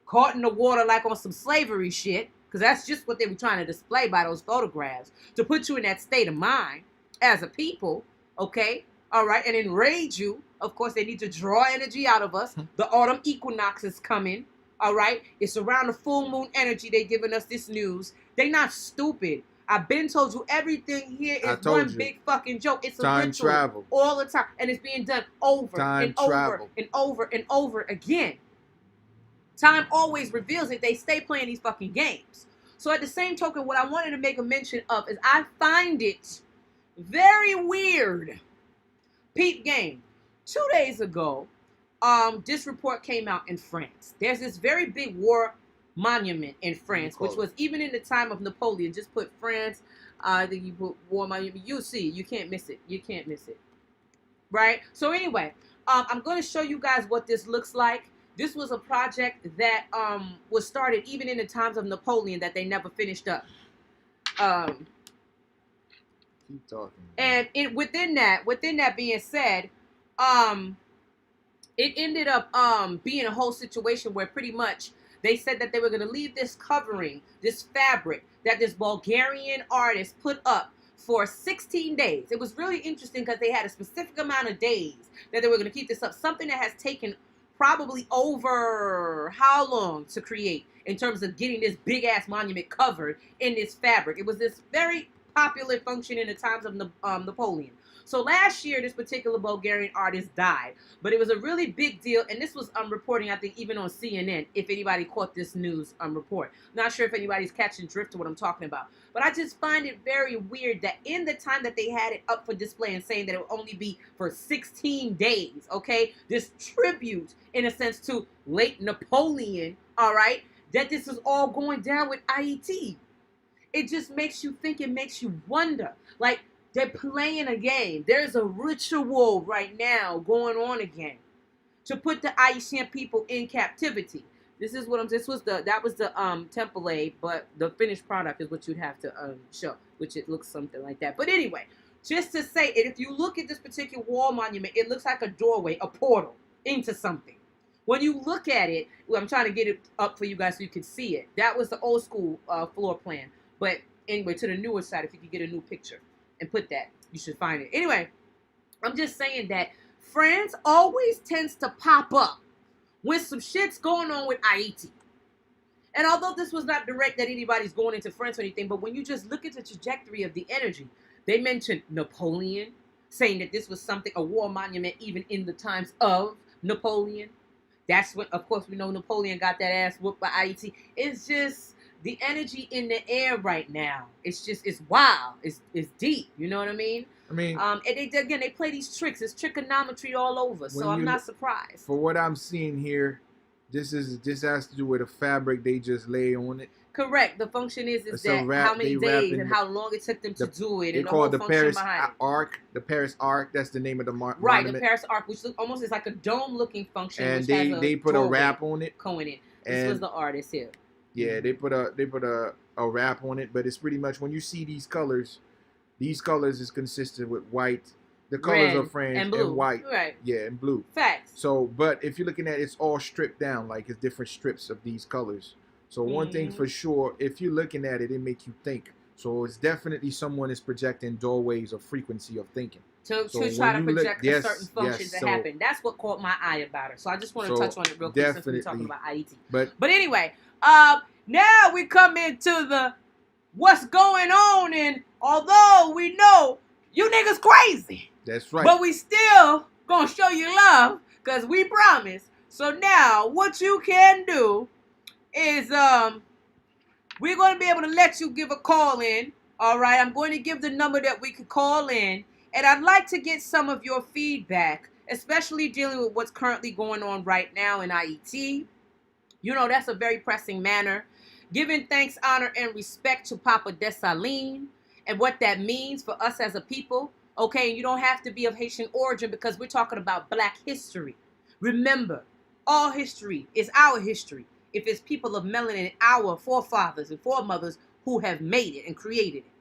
caught in the water like on some slavery shit, because that's just what they were trying to display by those photographs, to put you in that state of mind as a people, okay? All right, and enrage you. Of course, they need to draw energy out of us. The autumn equinox is coming. All right, it's around the full moon energy. They giving us this news. They not stupid. I've been told you everything here is one big fucking joke. It's a time ritual travel all the time, and it's being done over and over and over and over again. Time always reveals it. They stay playing these fucking games. So at the same token, what I wanted to make a mention of is I find it very weird. Peep game. 2 days ago, this report came out in France. There's this very big war monument in France, which was even in the time of Napoleon. Just put France, I think you put war monument. You'll see. You can't miss it. You can't miss it. Right? So anyway, I'm going to show you guys what this looks like. This was a project that was started even in the times of Napoleon that they never finished up. Keep talking. And within that being said, it ended up being a whole situation where pretty much they said that they were going to leave this covering, this fabric that this Bulgarian artist put up for 16 days. It was really interesting because they had a specific amount of days that they were going to keep this up. Something that has taken probably over how long to create in terms of getting this big ass monument covered in this fabric. It was this very popular function in the times of Napoleon. So last year, this particular Bulgarian artist died, but it was a really big deal, and this was reporting, I think, even on CNN, if anybody caught this news report. Not sure if anybody's catching drift to what I'm talking about, but I just find it very weird that in the time that they had it up for display and saying that it would only be for 16 days, okay, this tribute, in a sense, to late Napoleon, all right, that this is all going down with Haiti. It just makes you think, it makes you wonder, like, they're playing a game. There's a ritual right now going on again to put the Haitian people in captivity. This is what I'm. That was the template, but the finished product is what you'd have to show, which it looks something like that. But anyway, just to say it, if you look at this particular wall monument, it looks like a doorway, a portal into something. When you look at it, well, I'm trying to get it up for you guys so you can see it. That was the old school floor plan. But anyway, to the newer side, if you could get a new picture and put that, you should find it. Anyway, I'm just saying that France always tends to pop up when some shit's going on with Haiti. And although this was not direct that anybody's going into France or anything, but when you just look at the trajectory of the energy, they mentioned Napoleon, saying that this was something, a war monument even in the times of Napoleon. That's when, of course, we know Napoleon got that ass whooped by Haiti. It's just the energy in the air right now. It's wild. It's deep. You know what I mean? And they play these tricks. It's trigonometry all over. So I'm not surprised. For what I'm seeing here, this has to do with a fabric they just lay on it. Correct. The function is that how many days and how long it took them to do it. They call it the Paris Arc. The Paris Arc. That's the name of the monument. Right, the Paris Arc, which almost is like a dome-looking function. And they put a wrap on it. This was the artist here. Yeah, they put a wrap on it, but it's pretty much when you see these colors is consistent with white. The colors of France and white. Right. Yeah, and blue. Facts. So, but if you're looking at it, it's all stripped down, like it's different strips of these colors. So one thing for sure, if you're looking at it, it makes you think. So it's definitely someone is projecting doorways of frequency of thinking. To try to project a certain function to happen. That's what caught my eye about it. So I just want to touch on it real quick since we're talking about Haiti. But anyway, now we come into the what's going on, and although we know you niggas crazy. That's right. But we still gonna show you love, because we promise. So now what you can do is we're going to be able to let you give a call in. All right, I'm going to give the number that we could call in, and I'd like to get some of your feedback, especially dealing with what's currently going on right now in Haiti. You know, that's a very pressing matter. Giving thanks, honor, and respect to Papa Dessalines and what that means for us as a people. Okay, you don't have to be of Haitian origin, because we're talking about Black history. Remember, all history is our history. If it's people of melanin, our forefathers and foremothers who have made it and created it.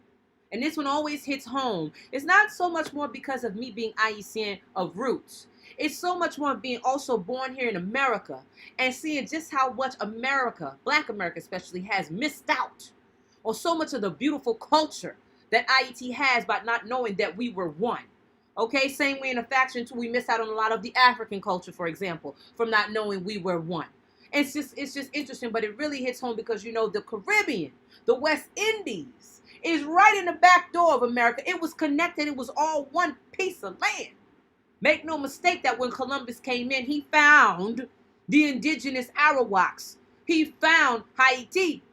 And this one always hits home. It's not so much more because of me being Haitian of roots. It's so much more being also born here in America and seeing just how much America, Black America especially, has missed out on so much of the beautiful culture that Haiti has by not knowing that we were one. Okay, same way in a faction too, we miss out on a lot of the African culture, for example, from not knowing we were one. It's just interesting, but it really hits home because, you know, the Caribbean, the West Indies, is right in the back door of America. It was connected. It was all one piece of land. Make no mistake that when Columbus came in, he found the indigenous Arawaks. He found Haiti,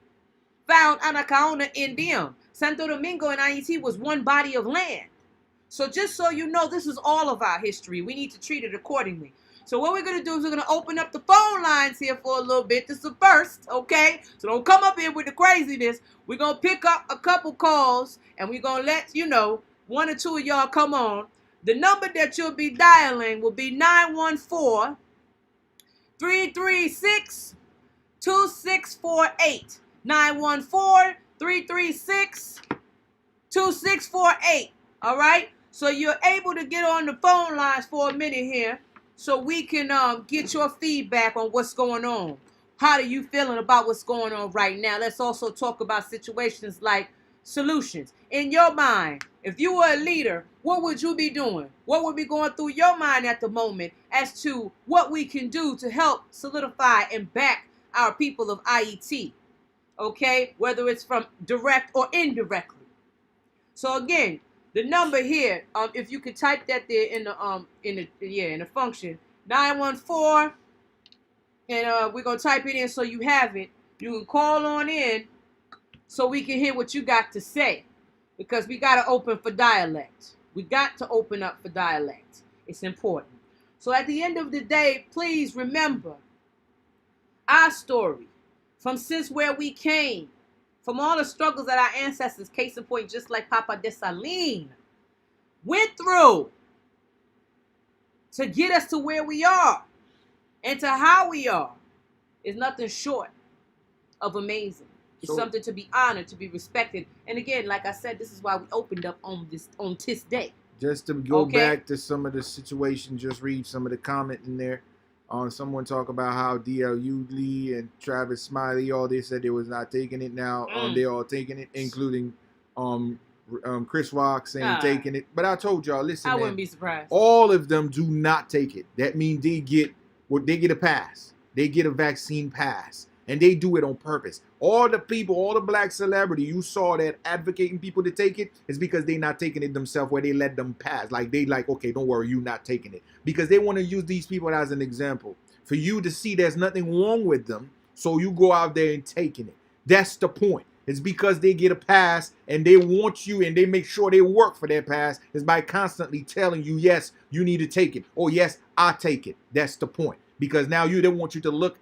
found Anacaona Indian. Saint-Domingue and Haiti was one body of land. So just so you know, this is all of our history. We need to treat it accordingly. So what we're going to do is we're going to open up the phone lines here for a little bit. This is the first, okay? So don't come up here with the craziness. We're going to pick up a couple calls, and we're going to let, you know, one or two of y'all come on. The number that you'll be dialing will be 914-336-2648. 914-336-2648. All right? So you're able to get on the phone lines for a minute here, so we can get your feedback on what's going on. How are you feeling about what's going on right now? Let's also talk about situations like solutions. In your mind, if you were a leader, what would you be doing? What would be going through your mind at the moment as to what we can do to help solidify and back our people of Haiti? Okay, whether it's from direct or indirectly. So again, the number here, if you could type that there in the function, 914, and we're gonna type it in so you have it. You can call on in so we can hear what you got to say, because we gotta open for dialect. We got to open up for dialect. It's important. So at the end of the day, please remember our story from since where we came. From all the struggles that our ancestors, case in point, just like Papa Dessalines, went through to get us to where we are and to how we are. is nothing short of amazing. It's So- something to be honored, to be respected. And again, like I said, this is why we opened up on this day. Just to go Okay. back to some of the situations, just read some of the comment in there. Someone talk about how D.L. Lee and Travis Smiley, all they said they was not taking it. Now they all taking it, including Chris Rock saying taking it. But I told y'all, listen, I man, wouldn't be surprised. all of them do not take it. That means they get a pass. They get a vaccine pass. And they do it on purpose. All the people, all the black celebrity you saw that advocating people to take it is because they not taking it themselves, where they let them pass. Like they like, okay, don't worry, you not taking it. Because they want to use these people as an example. For you to see there's nothing wrong with them, so you go out there and taking it. That's the point. It's because they get a pass and they want you, and they make sure they work for their pass is by constantly telling you, yes, you need to take it. Or yes, I take it. That's the point. Because now they want you to look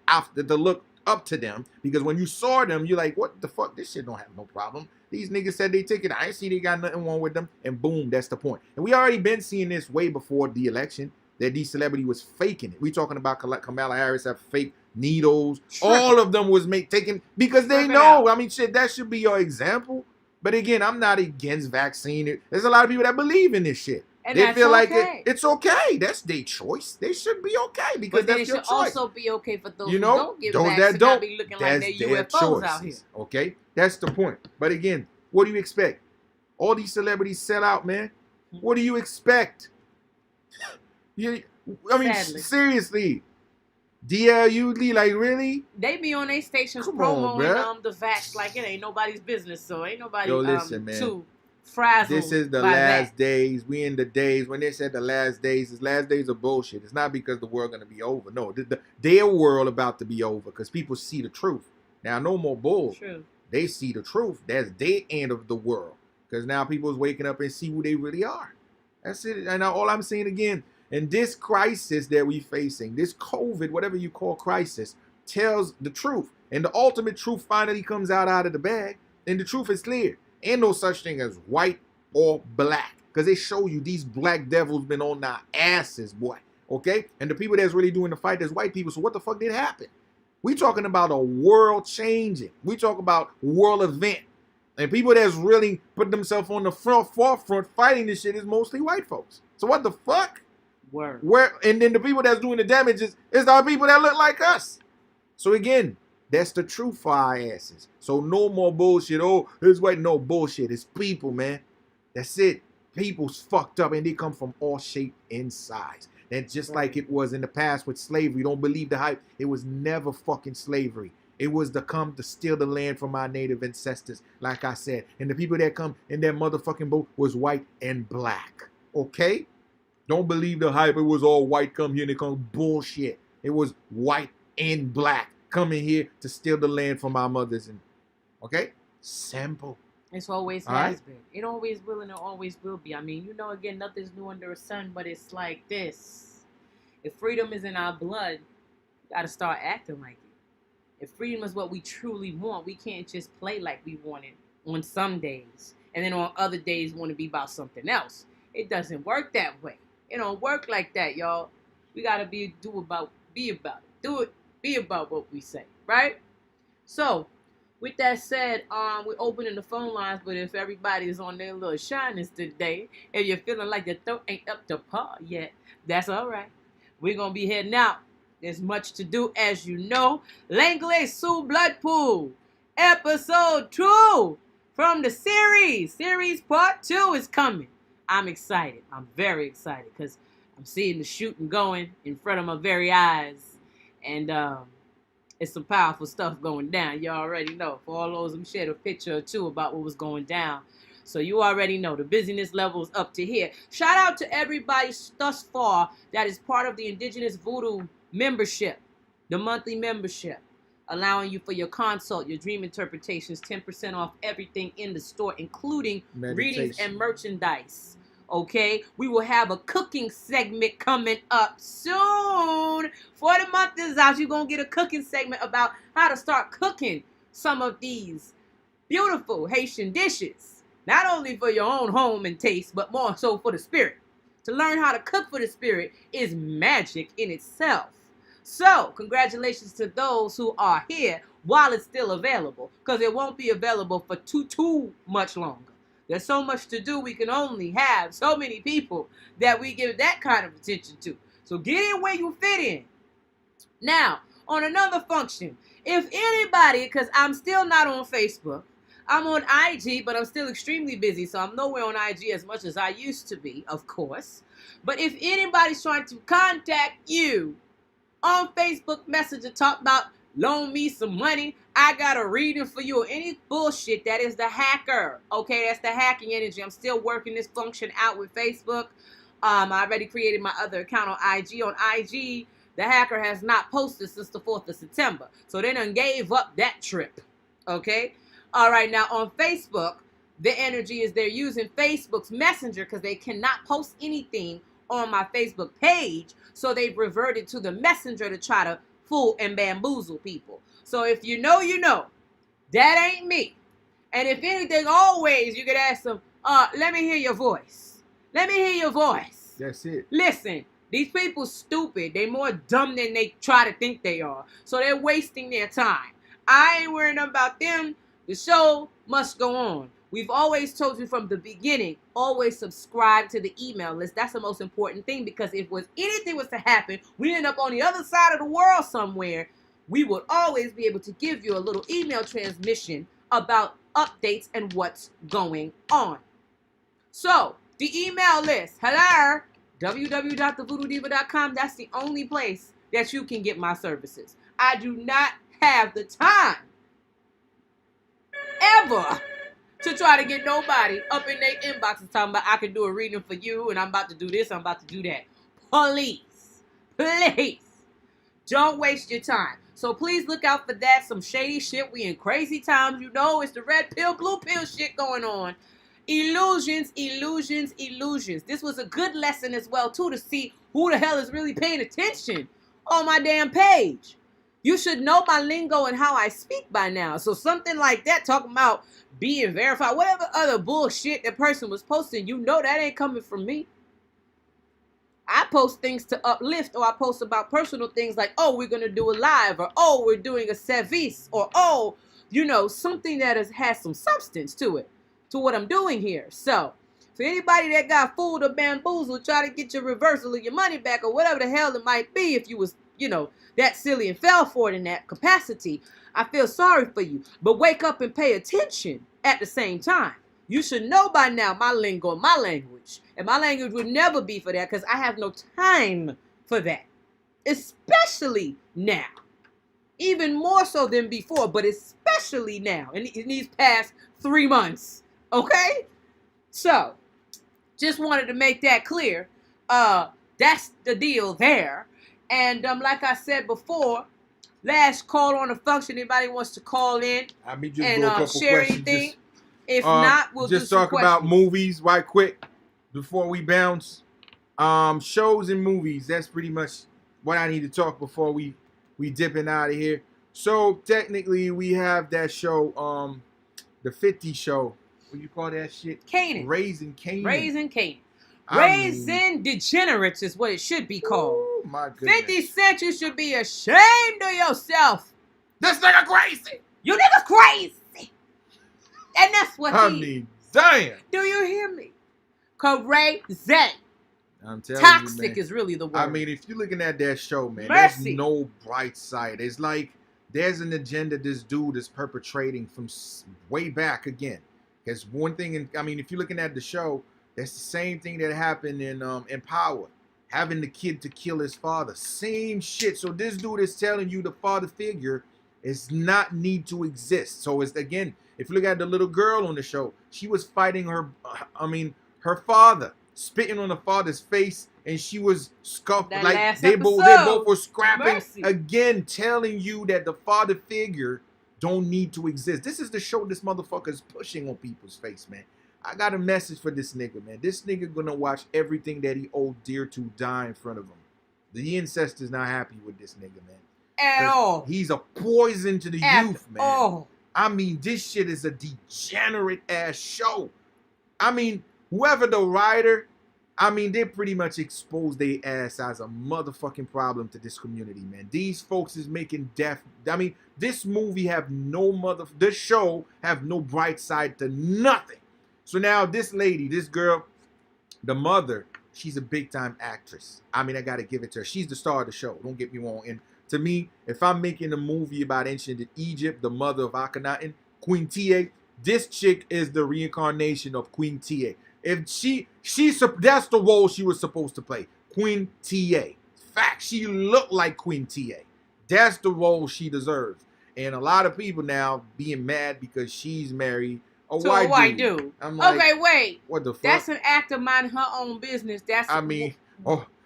up to them, because when you saw them, you're like, what the fuck? This shit don't have no problem. These niggas said they take it. I ain't see they got nothing wrong with them. And boom, that's the point. And we already been seeing this way before the election, that these celebrity was faking it. We talking about Kamala Harris have fake needles. All of them was taking, because they know. I mean, shit, that should be your example. But again, I'm not against vaccine. There's a lot of people that believe in this shit. And they feel like okay. it's okay. That's their choice. They should be okay, because but then that's it your should choice. also be okay for those You know, who don't get those vaccinated that to don't, not be looking like they're UFOs out here. Okay, that's the point. But again, what do you expect? All these celebrities sell out, man. What do you expect? Sadly. Seriously. D.L.U. Lee, like, really? They be on their stations Come on, promoting the vax like it ain't nobody's business. So ain't nobody listen, man. too frazzled. This is the by last that. days. We in the days when they said the last days. It's last days of bullshit. It's not because the world gonna be over. No, their world about to be over, because people see the truth. Now, no more bull. True. They see the truth. That's their end of the world. Because now people is waking up and see who they really are. That's it. And all I'm saying again, and this crisis that we facing, this COVID, whatever you call crisis, tells the truth. And the ultimate truth finally comes out of the bag. And the truth is clear. Ain't no such thing as white or black. Because they show you these black devils been on our asses, boy. Okay? And the people that's really doing the fight is white people. So what the fuck did happen? We talking about a world changing. We talk about world event. And people that's really put themselves on the forefront fighting this shit is mostly white folks. So what the fuck? Word. And then the people that's doing the damage is the people that look like us. So again, that's the truth for our asses. So no more bullshit. Oh, it's white. No bullshit. It's people, man. That's it. People's fucked up, and they come from all shape and size. And just like it was in the past with slavery, don't believe the hype. It was never fucking slavery. It was to come to steal the land from our native ancestors, like I said. And the people that come in that motherfucking boat was white and black. Okay? Don't believe the hype. It was all white come here and it comes bullshit. It was white and black coming here to steal the land from our mothers. And okay? Simple. It's always has been. It always will, and it always will be. I mean, again, nothing's new under the sun, but it's like this. If freedom is in our blood, we got to start acting like it. If freedom is what we truly want, we can't just play like we want it on some days, and then on other days want to be about something else. It doesn't work that way. It don't work like that, y'all. We got to be about it. Be about what we say, right? So, with that said, we're opening the phone lines, but if everybody is on their little shyness today, if you're feeling like your throat ain't up to par yet, that's all right. We're going to be heading out. There's much to do, as you know. Langley Sue Blood Pool, episode 2 from the series. Series part 2 is coming. I'm excited. I'm very excited because I'm seeing the shooting going in front of my very eyes. And it's some powerful stuff going down. You already know. For all those, I'm shared a picture or two about what was going down. So you already know the busyness level is up to here. Shout out to everybody thus far that is part of the Indigenous Voodoo membership, the monthly membership, allowing you for your consult, your dream interpretations, 10% off everything in the store, including readings and merchandise. Okay, we will have a cooking segment coming up soon. For the month is out, you're going to get a cooking segment about how to start cooking some of these beautiful Haitian dishes. Not only for your own home and taste, but more so for the spirit. To learn how to cook for the spirit is magic in itself. So, congratulations to those who are here while it's still available, because it won't be available for too much longer. There's so much to do. We can only have so many people that we give that kind of attention to. So get in where you fit in. Now, on another function, if anybody, because I'm still not on Facebook, I'm on IG, but I'm still extremely busy, so I'm nowhere on IG as much as I used to be, of course. But if anybody's trying to contact you on Facebook Messenger, talk about loan me some money, I got a reading for you, or any bullshit, that is the hacker. Okay, that's the hacking energy. I'm still working this function out with Facebook. I already created my other account on IG. On IG, the hacker has not posted since the 4th of September. So they done gave up that trip. Okay? All right, now on Facebook, the energy is they're using Facebook's Messenger because they cannot post anything on my Facebook page. So they've reverted to the Messenger to try to fool and bamboozle people. So if you know, you know. That ain't me. And if anything, always you could ask them, let me hear your voice. Let me hear your voice. That's it. Listen, these people stupid. They more dumb than they try to think they are. So they're wasting their time. I ain't worrying about them. The show must go on. We've always told you from the beginning, always subscribe to the email list. That's the most important thing, because if anything was to happen, we end up on the other side of the world somewhere, we would always be able to give you a little email transmission about updates and what's going on. So, the email list, hello, www.thevoodoodiva.com. That's the only place that you can get my services. I do not have the time ever to try to get nobody up in their inboxes talking about I can do a reading for you and I'm about to do this, I'm about to do that. Please, don't waste your time. So please look out for that. Some shady shit. We in crazy times. You know, it's the red pill, blue pill shit going on. Illusions. This was a good lesson as well, too, to see who the hell is really paying attention on my damn page. You should know my lingo and how I speak by now. So something like that, talking about being verified, whatever other bullshit that person was posting, you know that ain't coming from me. I post things to uplift, or I post about personal things like, oh, we're going to do a live, or oh, we're doing a service, or oh, you know, something that has some substance to it, to what I'm doing here. So, for anybody that got fooled or bamboozled, try to get your reversal of your money back, or whatever the hell it might be, if you was, you know, that silly and fell for it in that capacity, I feel sorry for you. But wake up and pay attention at the same time. You should know by now my lingo and my language. And my language would never be for that, because I have no time for that. Especially now. Even more so than before, but especially now. In these past 3 months. Okay? So, just wanted to make that clear. That's the deal there. And like I said before, last call on the function. Anybody wants to call in and share anything? If not, we'll just do talk some about questions. movies right quick before we bounce. Shows and movies. That's pretty much what I need to talk before we dipping out of here. So technically, we have that show, the 50 show. What do you call that shit? Canaan. Raising Canaan. Raising Canaan. Raising degenerates is what it should be called. Oh my goodness. 50 Cent, you should be ashamed of yourself. This nigga crazy. You niggas crazy. And that's what I mean, damn. Do you hear me? Crazy. I'm telling Toxic you, man. is really the word. I mean, if you're looking at that show, man, Mercy. there's no bright side. It's like there's an agenda this dude is perpetrating from way back again. Because one thing, I mean, if you're looking at the show, that's the same thing that happened in Power. Having the kid to kill his father. Same shit. So this dude is telling you the father figure is not need to exist. So it's, again, if you look at the little girl on the show, she was fighting her father, spitting on the father's face, and she was scuffed. That Like they both were scrapping. Mercy. Again, telling you that the father figure don't need to exist. This is the show this motherfucker is pushing on people's face, man. I got a message for this nigga, man. This nigga gonna watch everything that he owed dear to die in front of him. The ancestors not happy with this nigga, man. At all. He's a poison to the youth, man. All. I mean, this shit is a degenerate ass show. I mean, whoever the writer I mean, they pretty much exposed their ass as a motherfucking problem to this community, man. These folks is making death. I mean, this movie have no this show have no bright side to nothing. So now this lady, this girl, the mother, she's a big time actress. I mean, I gotta give it to her. She's the star of the show. Don't get me wrong. And to me, if I'm making a movie about ancient Egypt, the mother of Akhenaten, Queen Tiye, this chick is the reincarnation of Queen Tiye. If that's the role she was supposed to play, Queen Tiye. Fact, she looked like Queen Tiye. That's the role she deserves. And a lot of people now being mad because she's married a white dude. I'm like, okay, wait. What the fuck? That's an actor minding her own business. That's. I mean,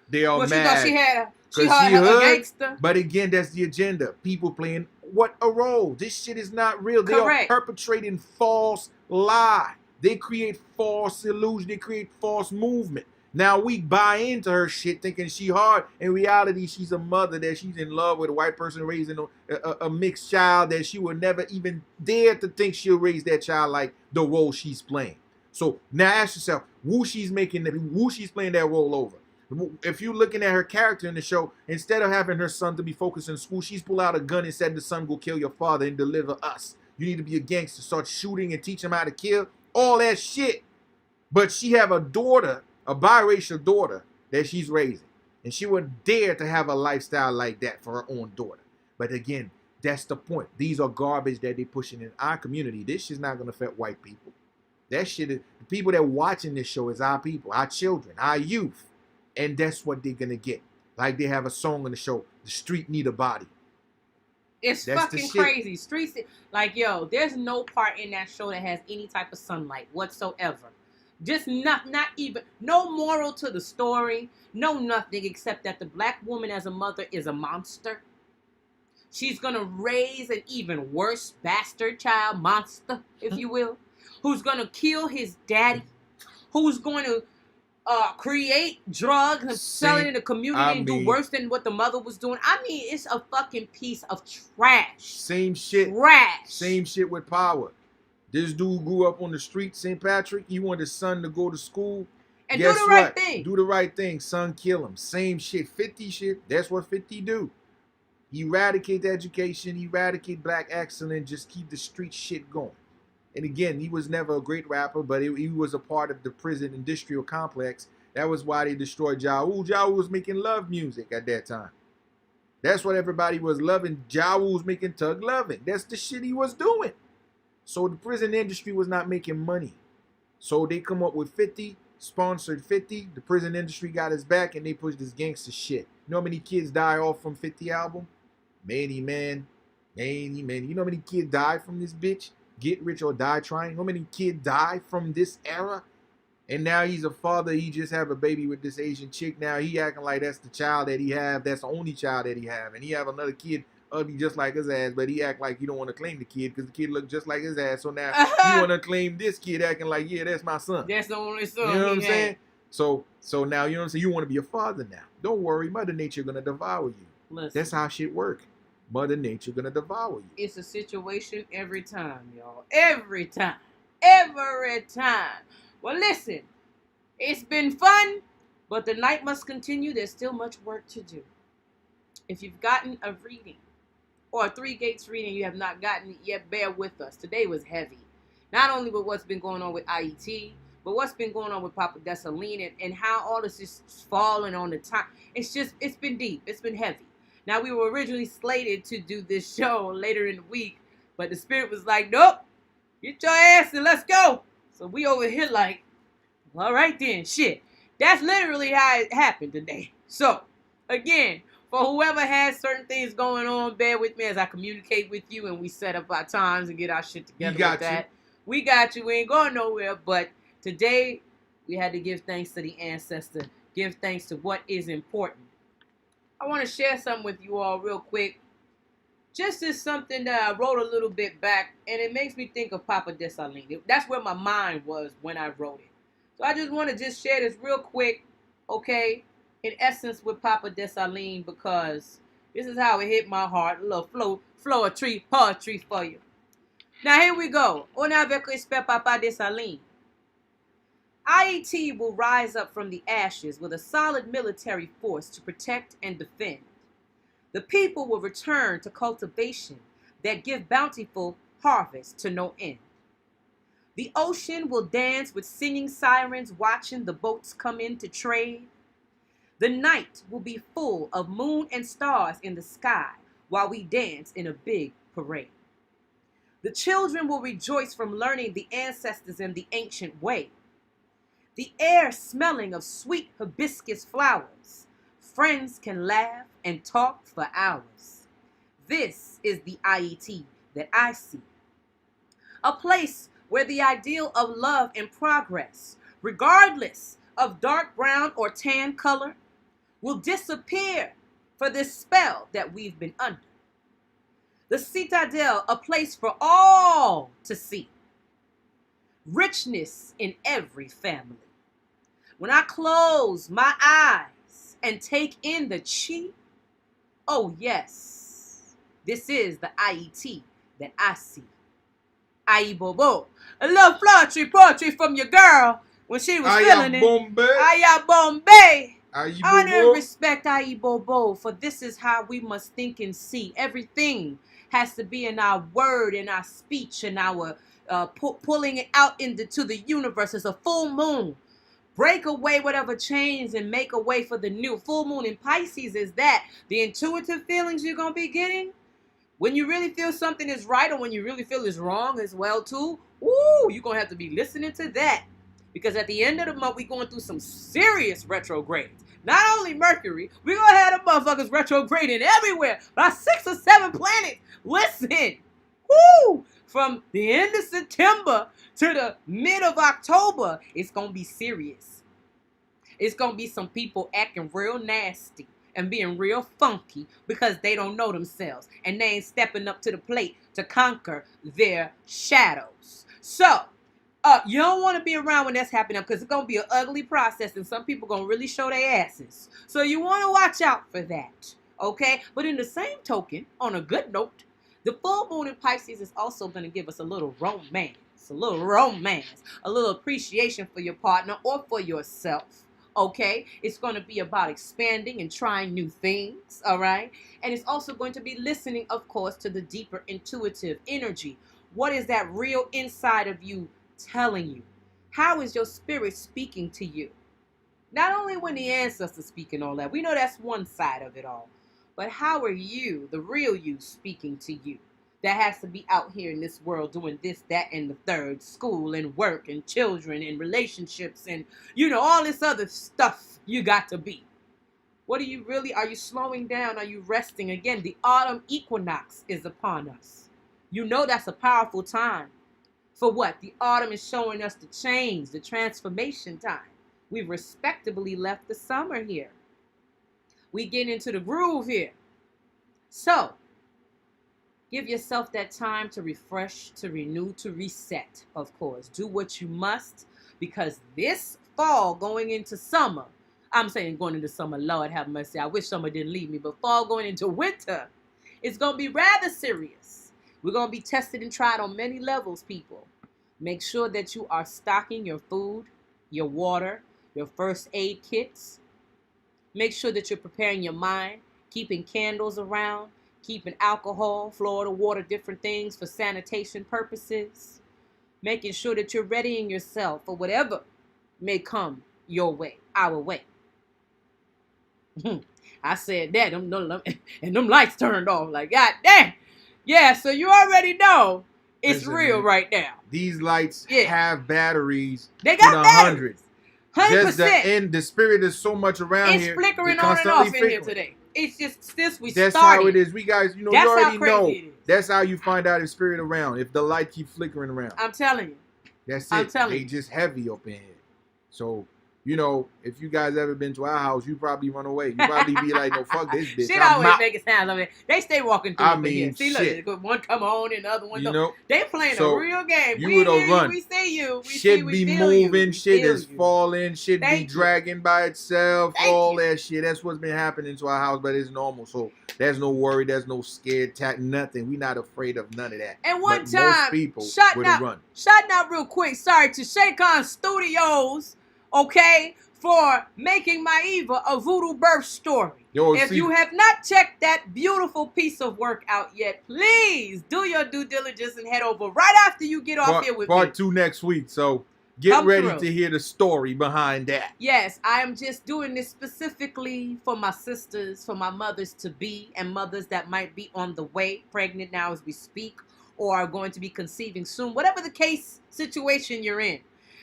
they are mad. She thought she had a gangster. But again, that's the agenda. People playing what a role. This shit is not real. They are perpetrating false lie. They create false illusion. They create false movement. Now we buy into her shit thinking she hard. In reality, she's a mother that she's in love with a white person raising a mixed child that she would never even dare to think she'll raise that child like the role she's playing. So now ask yourself, who she's playing that role over. If you're looking at her character in the show, instead of having her son to be focused in school, she's pulled out a gun and said the son go kill your father and deliver us. You need to be a gangster, start shooting and teach him how to kill. All that shit. But she have a daughter, a biracial daughter that she's raising. And she would dare to have a lifestyle like that for her own daughter. But again, that's the point. These are garbage that they pushing in our community. This shit's not going to affect white people. That shit is, the people that watching this show is our people, our children, our youth. And that's what they're going to get. Like they have a song on the show, The Street Need a Body. It's fucking crazy. Streets, like, yo, there's no part in that show that has any type of sunlight whatsoever. Just not even, no moral to the story, no nothing except that the black woman as a mother is a monster. She's going to raise an even worse bastard child, monster, if you will, who's going to kill his daddy, who's going to create drugs and sell it in the community and do worse than what the mother was doing. I mean, it's a fucking piece of trash. Same shit. Trash. Same shit with power. This dude grew up on the street, St. Patrick. He wanted his son to go to school. And do the right thing. Do the right thing. Son, kill him. Same shit. 50 shit. That's what 50 do. Eradicate education. Eradicate black excellence. Just keep the street shit going. And again, he was never a great rapper, but he was a part of the prison industrial complex. That was why they destroyed Ja Rule. Ja Rule was making love music at that time. That's what everybody was loving. Ja Rule was making tug loving. That's the shit he was doing. So the prison industry was not making money. So they come up with 50, sponsored 50. The prison industry got his back and they pushed this gangster shit. You know how many kids die off from 50 album? Many, man. Many, many. You know how many kids die from this bitch? Get Rich or Die Trying. How many kids die from this era? And now he's a father. He just have a baby with this Asian chick. Now he acting like that's the child that he have. That's the only child that he have. And he have another kid ugly just like his ass. But he act like he don't want to claim the kid because the kid look just like his ass. So now you want to claim this kid acting like, yeah, that's my son. That's the only son. You know what I'm saying? So now, you know what I'm saying? You want to be a father now. Don't worry. Mother Nature going to devour you. Listen. That's how shit work. Mother Nature gonna devour you. It's a situation every time, y'all. Every time. Every time. Well, listen. It's been fun, but the night must continue. There's still much work to do. If you've gotten a reading or a Three Gates reading you have not gotten it yet, bear with us. Today was heavy. Not only with what's been going on with IET, but what's been going on with Papa Dessalines and how all this is falling on the time. It's been deep. It's been heavy. Now, we were originally slated to do this show later in the week, but the spirit was like, nope, get your ass and let's go. So we over here like, all right then, shit. That's literally how it happened today. So, again, for whoever has certain things going on, bear with me as I communicate with you and we set up our times and get our shit together with that. We got you. We ain't going nowhere. But today, we had to give thanks to the ancestor, give thanks to what is important. I want to share something with you all real quick. Just as something that I wrote a little bit back, and it makes me think of Papa Dessalines. That's where my mind was when I wrote it. So I just want to just share this real quick, okay, in essence with Papa Dessalines, because this is how it hit my heart. A little flow of poetry for you. Now here we go. On avec respect Papa Dessalines. IET will rise up from the ashes with a solid military force to protect and defend. The people will return to cultivation that give bountiful harvest to no end. The ocean will dance with singing sirens watching the boats come in to trade. The night will be full of moon and stars in the sky while we dance in a big parade. The children will rejoice from learning the ancestors and the ancient way. The air smelling of sweet hibiscus flowers. Friends can laugh and talk for hours. This is the IET that I see. A place where the ideal of love and progress, regardless of dark brown or tan color, will disappear for this spell that we've been under. The citadel, a place for all to see. Richness in every family. When I close my eyes and take in the chi, oh yes, this is the IET that I see. Aye bobo. A little poetry from your girl when she was feeling it. Aye Bombay. Honor and respect, Aye Bobo, for this is how we must think and see. Everything has to be in our word, in our speech, in our pulling it out into the universe. It's a full moon. Break away whatever chains and make a way for the new. Full moon in Pisces is that. The intuitive feelings you're going to be getting when you really feel something is right or when you really feel it's wrong as well too. Ooh, you're going to have to be listening to that. Because at the end of the month, we're going through some serious retrogrades. Not only Mercury, we're going to have the motherfuckers retrograding everywhere. About 6 or 7 planets. Listen. Woo! From the end of September to the mid of October, it's going to be serious. It's going to be some people acting real nasty and being real funky because they don't know themselves. And they ain't stepping up to the plate to conquer their shadows. So, you don't want to be around when that's happening because it's going to be an ugly process and some people going to really show their asses. So you want to watch out for that, okay? But in the same token, on a good note, the full moon in Pisces is also going to give us a little romance, a little appreciation for your partner or for yourself, okay? It's going to be about expanding and trying new things, all right? And it's also going to be listening, of course, to the deeper intuitive energy. What is that real inside of you telling you? How is your spirit speaking to you? Not only when the ancestors speak and all that, we know that's one side of it all, but how are you, the real you, speaking to you? That has to be out here in this world doing this, that, and the third, school and work and children and relationships and, all this other stuff you got to be. What are you really, are you slowing down? Are you resting? Again, the autumn equinox is upon us. You know that's a powerful time. For what? The autumn is showing us the change, the transformation time. We've respectably left the summer here. We get into the groove here. So, give yourself that time to refresh, to renew, to reset, of course. Do what you must, because this fall going into summer, I'm saying going into summer, Lord have mercy, I wish summer didn't leave me, but fall going into winter, it's going to be rather serious. We're going to be tested and tried on many levels, people. Make sure that you are stocking your food, your water, your first aid kits. Make sure that you're preparing your mind, keeping candles around, keeping alcohol, Florida water, different things for sanitation purposes. Making sure that you're readying yourself for whatever may come your way, our way. I said that, and them lights turned off. Like, God damn. Yeah, so you already know it's real right now. These lights have batteries. They got batteries. 100%. The spirit is so much around here. It's flickering on and off in here today. It's just since we started. That's how it is. We guys, you already know. That's how you find out if spirit around. If the light keeps flickering around. I'm telling you. That's it. They just heavy up in here. So, if you guys ever been to our house, you probably run away. You probably be like, no, fuck this bitch. Shit always making sounds over there. They stay walking through over here. See, look, one come on and the other one don't. They playing a real game. You would have run. We see you. Shit be moving. Shit is falling. Shit be dragging by itself. All that shit. That's what's been happening to our house, but it's normal. So there's no worry. There's no scared attack. Nothing. We not afraid of none of that. And one time, most people shouting out real quick. Sorry to Shaycon Studios. okay, for making Maiva a voodoo birth story. Yo, if you have not checked that beautiful piece of work out yet, please do your due diligence and head over right after you get off here with me. Part 2 next week, so get ready to hear the story behind that. Yes, I am just doing this specifically for my sisters, for my mothers-to-be, and mothers that might be on the way, pregnant now as we speak, or are going to be conceiving soon, whatever the case situation you're in.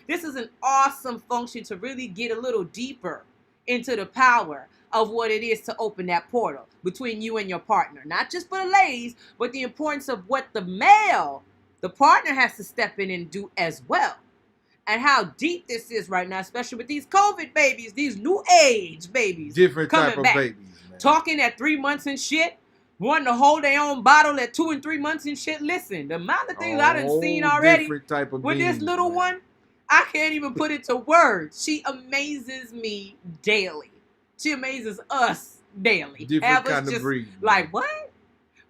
This is an awesome function to really get a little deeper into the power of what it is to open that portal between you and your partner. Not just for the ladies, but the importance of what the male, the partner, has to step in and do as well. And how deep this is right now, especially with these COVID babies, these new age babies. Different type of babies, man. Talking at 3 months and shit. Wanting to hold their own bottle at 2 and 3 months and shit. Listen, the amount of things I done seen already with this little one, I can't even put it to words. She amazes me daily. She amazes us daily. Different kind of breed. Like, what?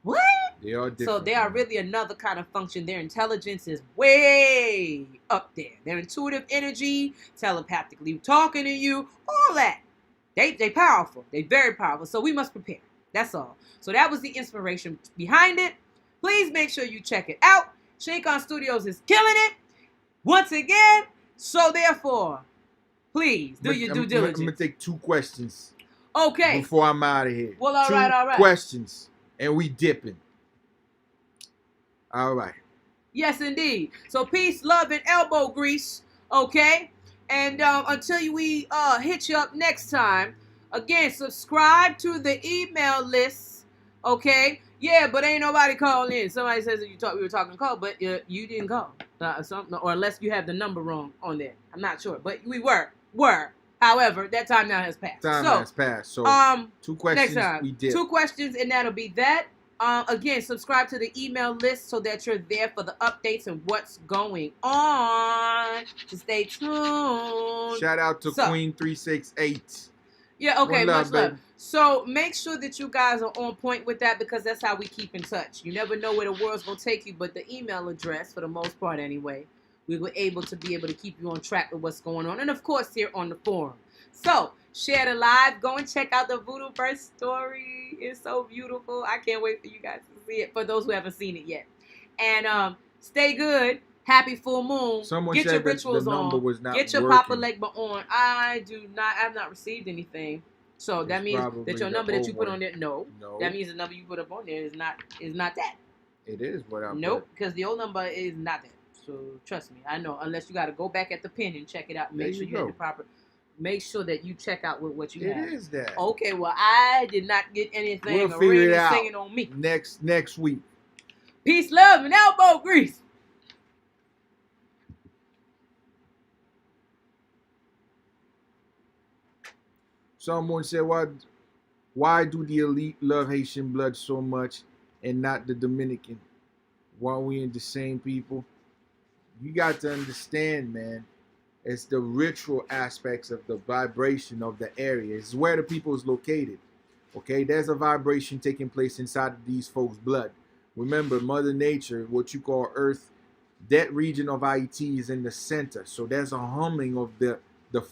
What? They are different. So they are really another kind of function. Their intelligence is way up there. Their intuitive energy, telepathically talking to you, all that. They powerful. They very powerful. So we must prepare. That's all. So that was the inspiration behind it. Please make sure you check it out. Shake-On Studios is killing it. Once again, so therefore, please do your due diligence. I'm going to take 2 questions. Okay. Before I'm out of here. Well, all right. 2 questions, and we dipping. All right. Yes, indeed. So peace, love, and elbow grease. Okay? And until we hit you up next time, again, subscribe to the email list. Okay? Yeah, but ain't nobody calling in. Somebody says that we were talking to call, but you didn't call. Or unless you have the number wrong on there. I'm not sure. But we were. However, that time now has passed. Time has passed. So 2 questions next time. We did. 2 questions, and that'll be that. Again, subscribe to the email list so that you're there for the updates and what's going on. So stay tuned. Shout out to Queen368. Yeah, okay, much love. Baby. So make sure that you guys are on point with that, because that's how we keep in touch. You never know where the world's going to take you, but the email address, for the most part anyway, we were able to keep you on track with what's going on. And, of course, here on the forum. So share the live. Go and check out the Voodoo Birth story. It's so beautiful. I can't wait for you guys to see it, for those who haven't seen it yet. And stay good. Happy full moon. Someone get said your rituals the number on. Was not get your working. Papa Legba on. I have not received anything. So that means that your number that you put on there, no. That means the number you put up on there is not that. It is what I'm. Nope, because the old number is not that. So trust me, I know. Unless you got to go back at the pin and check it out and make sure you have the proper. Make sure that you check out what you have. It is that. Okay, well, I did not get anything. We'll figure it out. Singing on me. Next week. Peace, love, and elbow grease. Someone said, why do the elite love Haitian blood so much and not the Dominican? Why we ain't the same people? You got to understand, man. It's the ritual aspects of the vibration of the area. It's where the people is located. Okay, there's a vibration taking place inside of these folks' blood. Remember, Mother Nature, what you call Earth, that region of Haiti is in the center. So there's a humming of the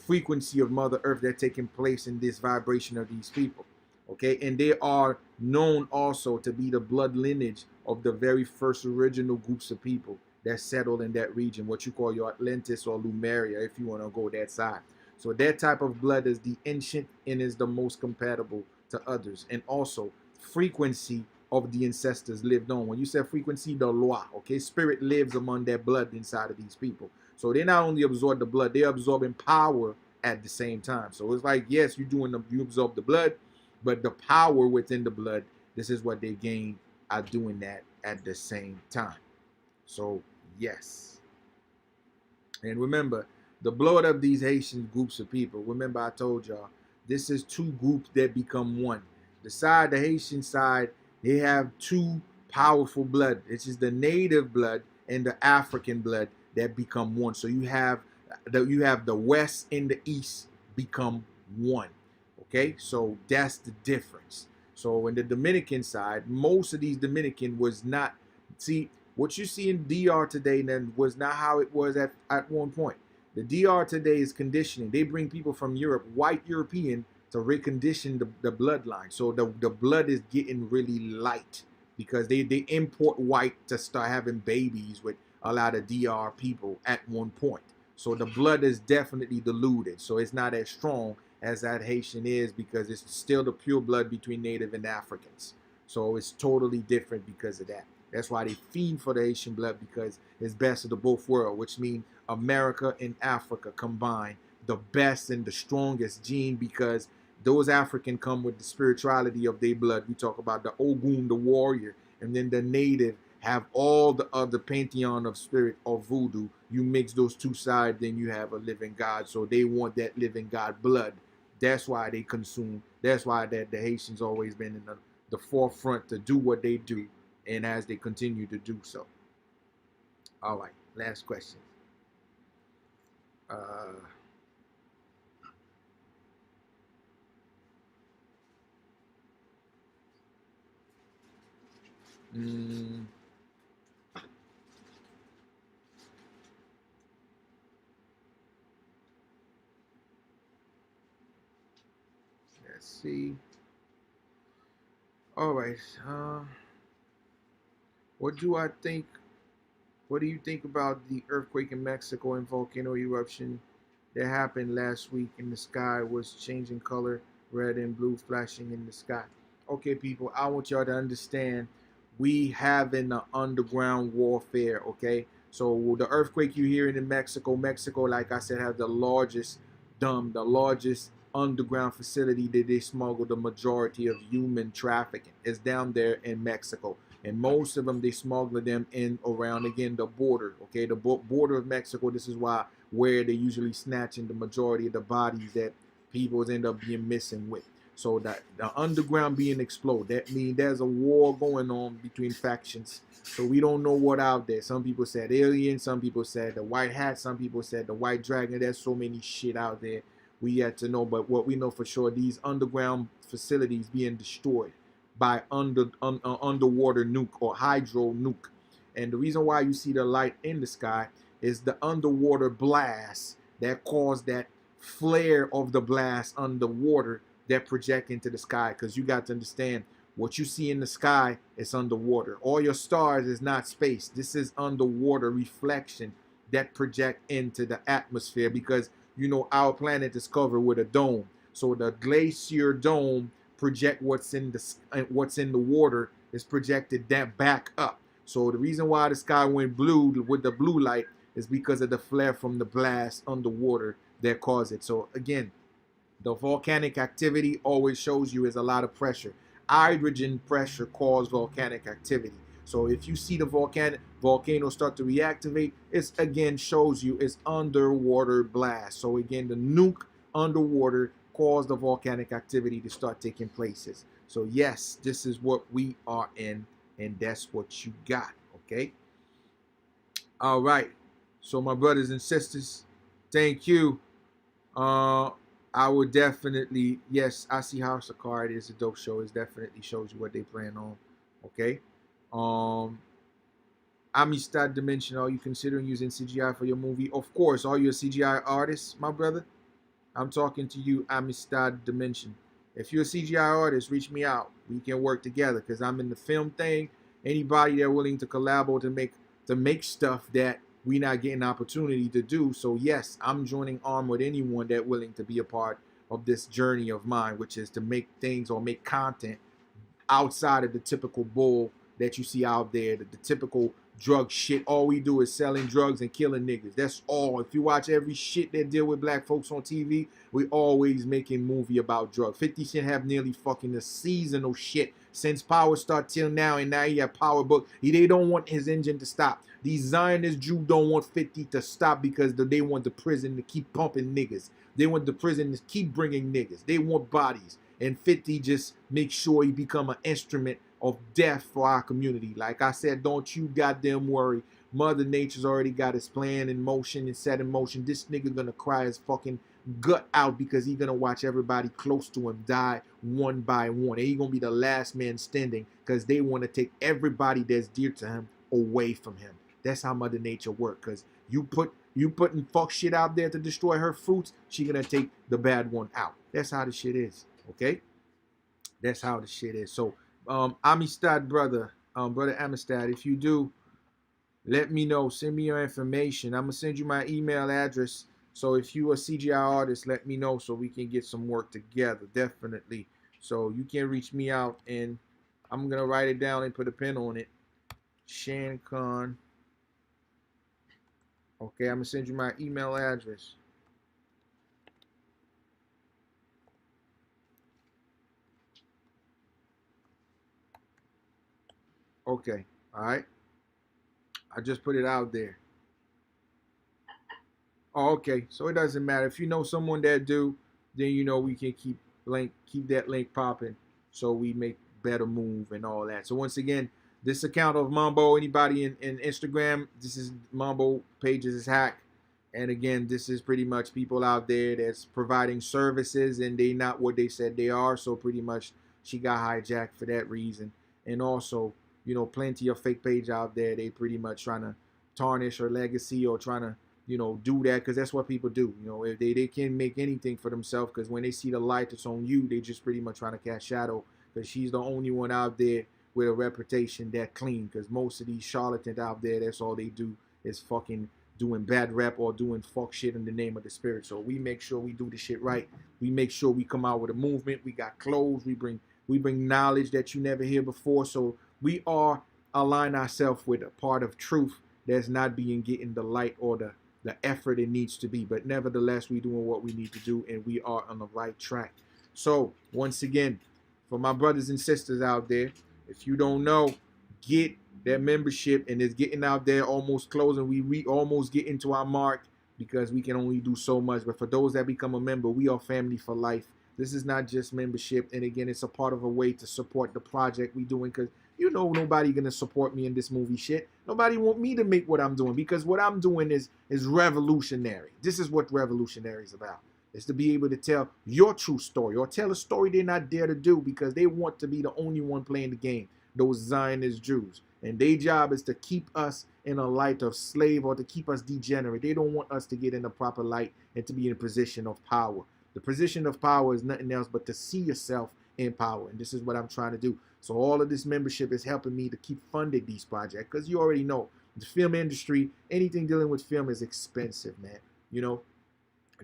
frequency of Mother Earth that's taking place in this vibration of these people. Okay, and they are known also to be the blood lineage of the very first original groups of people that settled in that region, what you call your Atlantis or Lemuria, if you want to go that side. So that type of blood is the ancient and is the most compatible to others. And also frequency of the ancestors lived on. When you say frequency, the loi, okay, spirit lives among that blood inside of these people. So they not only absorb the blood, they're absorbing power at the same time. So it's like, yes, you absorb the blood, but the power within the blood, this is what they gain are doing that at the same time. So yes. And remember, the blood of these Haitian groups of people, remember I told y'all, this is 2 groups that become one. The Haitian side, they have 2 powerful blood. It's just the native blood and the African blood that become one. So you have the West and the East become one. Okay, so that's the difference. So in the Dominican side, most of these Dominican was not, see, what you see in DR today then was not how it was at one point. The DR today is conditioning. They bring people from Europe, white European, to recondition the bloodline. So the blood is getting really light because they import white to start having babies with a lot of DR people at one point. So the blood is definitely diluted. So it's not as strong as that Haitian is because it's still the pure blood between Native and Africans. So it's totally different because of that. That's why they feed for the Haitian blood, because it's best of the both worlds, which means America and Africa combined, the best and the strongest gene, because those African come with the spirituality of their blood. We talk about the Ogun, the warrior, and then the native have all the other pantheon of spirit of voodoo. You mix those two sides, then you have a living God. So they want that living God blood. That's why they consume. That's why that the Haitians always been in the forefront to do what they do, and as they continue to do so. All right, last question. Let's see. All right. What do I think? What do you think about the earthquake in Mexico and volcano eruption that happened last week? In the sky was changing color, red and blue flashing in the sky. Okay, people, I want y'all to understand we have an underground warfare, okay? So the earthquake you hearing in Mexico, like I said, has the largest underground facility that they smuggle the majority of human trafficking. It's down there in Mexico. And most of them, they smuggle them in around, again, the border, okay? The border of Mexico, this is where they usually snatching the majority of the bodies that people end up being missing with. So that the underground being exploded, that means there's a war going on between factions. So we don't know what out there. Some people said alien, some people said the white hat, some people said the white dragon. There's so many shit out there we yet to know. But what we know for sure, these underground facilities being destroyed by underwater nuke or hydro nuke. And the reason why you see the light in the sky is the underwater blast that caused that flare of the blast underwater that project into the sky. Because you got to understand, what you see in the sky is underwater. All your stars is not space. This is underwater reflection that project into the atmosphere, because you know our planet is covered with a dome. So the glacier dome project what's in the water is projected that back up. So the reason why the sky went blue with the blue light is because of the flare from the blast underwater that caused it. So again, the volcanic activity always shows you is a lot of pressure. Hydrogen pressure causes volcanic activity. So if you see the volcano start to reactivate, it again shows you it's underwater blast. So again, the nuke underwater caused the volcanic activity to start taking places. So yes, this is what we are in, and that's what you got, okay? All right. So my brothers and sisters, thank you. I would definitely, yes, I see House of Cards is a dope show. It definitely shows you what they plan on, okay? Amistad Dimension, are you considering using CGI for your movie? Of course. Are you a CGI artist, my brother? I'm talking to you, Amistad Dimension. If you're a CGI artist, reach me out. We can work together, because I'm in the film thing. Anybody that willing to collaborate to make stuff that we not getting opportunity to do. So yes, I'm joining arm with anyone that willing to be a part of this journey of mine, which is to make things or make content outside of the typical bull that you see out there, the typical drug shit. All we do is selling drugs and killing niggas. That's all. If you watch every shit that deal with black folks on TV, we always making movie about drugs. 50 Cent have nearly fucking the seasonal shit since Power start till now, and now he have Power book. They don't want his engine to stop. These Zionist Jews don't want 50 to stop because they want the prison to keep pumping niggas. They want the prison to keep bringing niggas. They want bodies. And 50 just make sure he become an instrument of death for our community. Like I said, don't you goddamn worry. Mother Nature's already got his plan in motion and set in motion. This nigga gonna cry his fucking gut out because he gonna watch everybody close to him die one by one. And he gonna be the last man standing because they want to take everybody that's dear to him away from him. That's how Mother Nature works. Because you put You putting fuck shit out there to destroy her fruits, she gonna take the bad one out. That's how the shit is. Okay? That's how the shit is. So, Amistad brother, brother Amistad, if you do, let me know. Send me your information. I'm gonna send you my email address. So if you a CGI artist, let me know so we can get some work together. Definitely. So you can reach me out, and I'm gonna write it down and put a pin on it. Shan Khan. Okay, I'm gonna send you my email address. Okay, all right. I just put it out there. Oh, okay. So it doesn't matter if you know someone that do, then you know we can keep that link popping, so we make better move and all that. So once again, this account of Mambo, anybody in Instagram, this is Mambo pages is hacked, and again, this is pretty much people out there that's providing services and they not what they said they are. So pretty much she got hijacked for that reason, and also plenty of fake page out there. They pretty much trying to tarnish her legacy or trying to do that because that's what people do. If they can make anything for themselves because when they see the light that's on you, they just pretty much trying to cast shadow because she's the only one out there with a reputation that clean because most of these charlatans out there, that's all they do is fucking doing bad rep or doing fuck shit in the name of the spirit. So we make sure we do the shit right. We make sure we come out with a movement. We got clothes. We bring knowledge that you never hear before. So we are align ourselves with a part of truth that's not being getting the light or the effort it needs to be. But nevertheless, we doing what we need to do, and we are on the right track. So once again, for my brothers and sisters out there, if you don't know, get that membership, and it's getting out there almost closing. We almost get into our mark because we can only do so much. But for those that become a member, we are family for life. This is not just membership, and again, it's a part of a way to support the project we doing because nobody gonna support me in this movie shit. Nobody want me to make what I'm doing because what I'm doing is revolutionary. This is what revolutionary is about. It's to be able to tell your true story or tell a story they're not dare to do because they want to be the only one playing the game. Those Zionist Jews. And their job is to keep us in a light of slave or to keep us degenerate. They don't want us to get in the proper light and to be in a position of power. The position of power is nothing else but to see yourself in power. And this is what I'm trying to do. So all of this membership is helping me to keep funding these projects because you already know the film industry, anything dealing with film is expensive, man.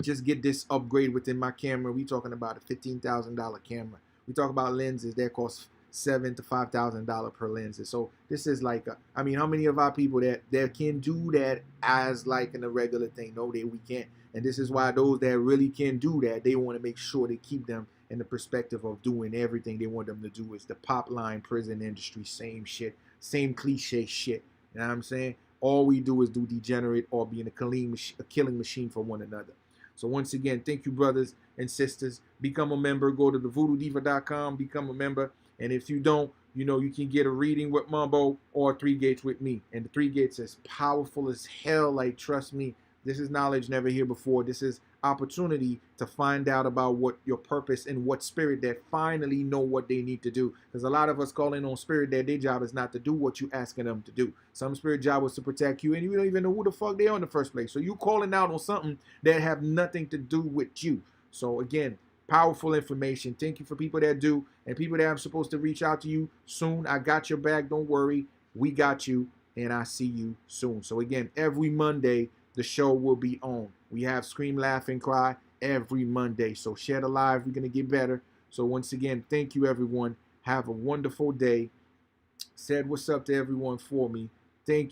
Just get this upgrade within my camera. We talking about a $15,000 camera. We talk about lenses that cost $7,000 to $5,000 per lens. So this is like, how many of our people that can do that as like in a regular thing? No, we can't. And this is why those that really can do that, they want to make sure they keep them in the perspective of doing everything they want them to do. Is the pop line prison industry, same shit, same cliche shit. You know what I'm saying? All we do is do degenerate or be in a killing machine for one another. So once again, thank you, brothers and sisters. Become a member. Go to thevoodoodiva.com. Become a member. And if you don't, you can get a reading with Mambo or 3 Gates with me. And the 3 Gates is powerful as hell. Like, trust me, this is knowledge never here before. This is opportunity to find out about what your purpose and what spirit that finally know what they need to do. Because a lot of us calling on spirit that their job is not to do what you asking them to do. Some spirit job was to protect you, and you don't even know who the fuck they are in the first place. So you calling out on something that have nothing to do with you. So again, powerful information. Thank you for people that do, and people that I'm supposed to reach out to you soon. I got your back. Don't worry. We got you, and I see you soon. So again, every Monday, the show will be on. We have Scream, Laugh, and Cry every Monday. So share the live. We're going to get better. So once again, thank you, everyone. Have a wonderful day. Said what's up to everyone for me. Thank you.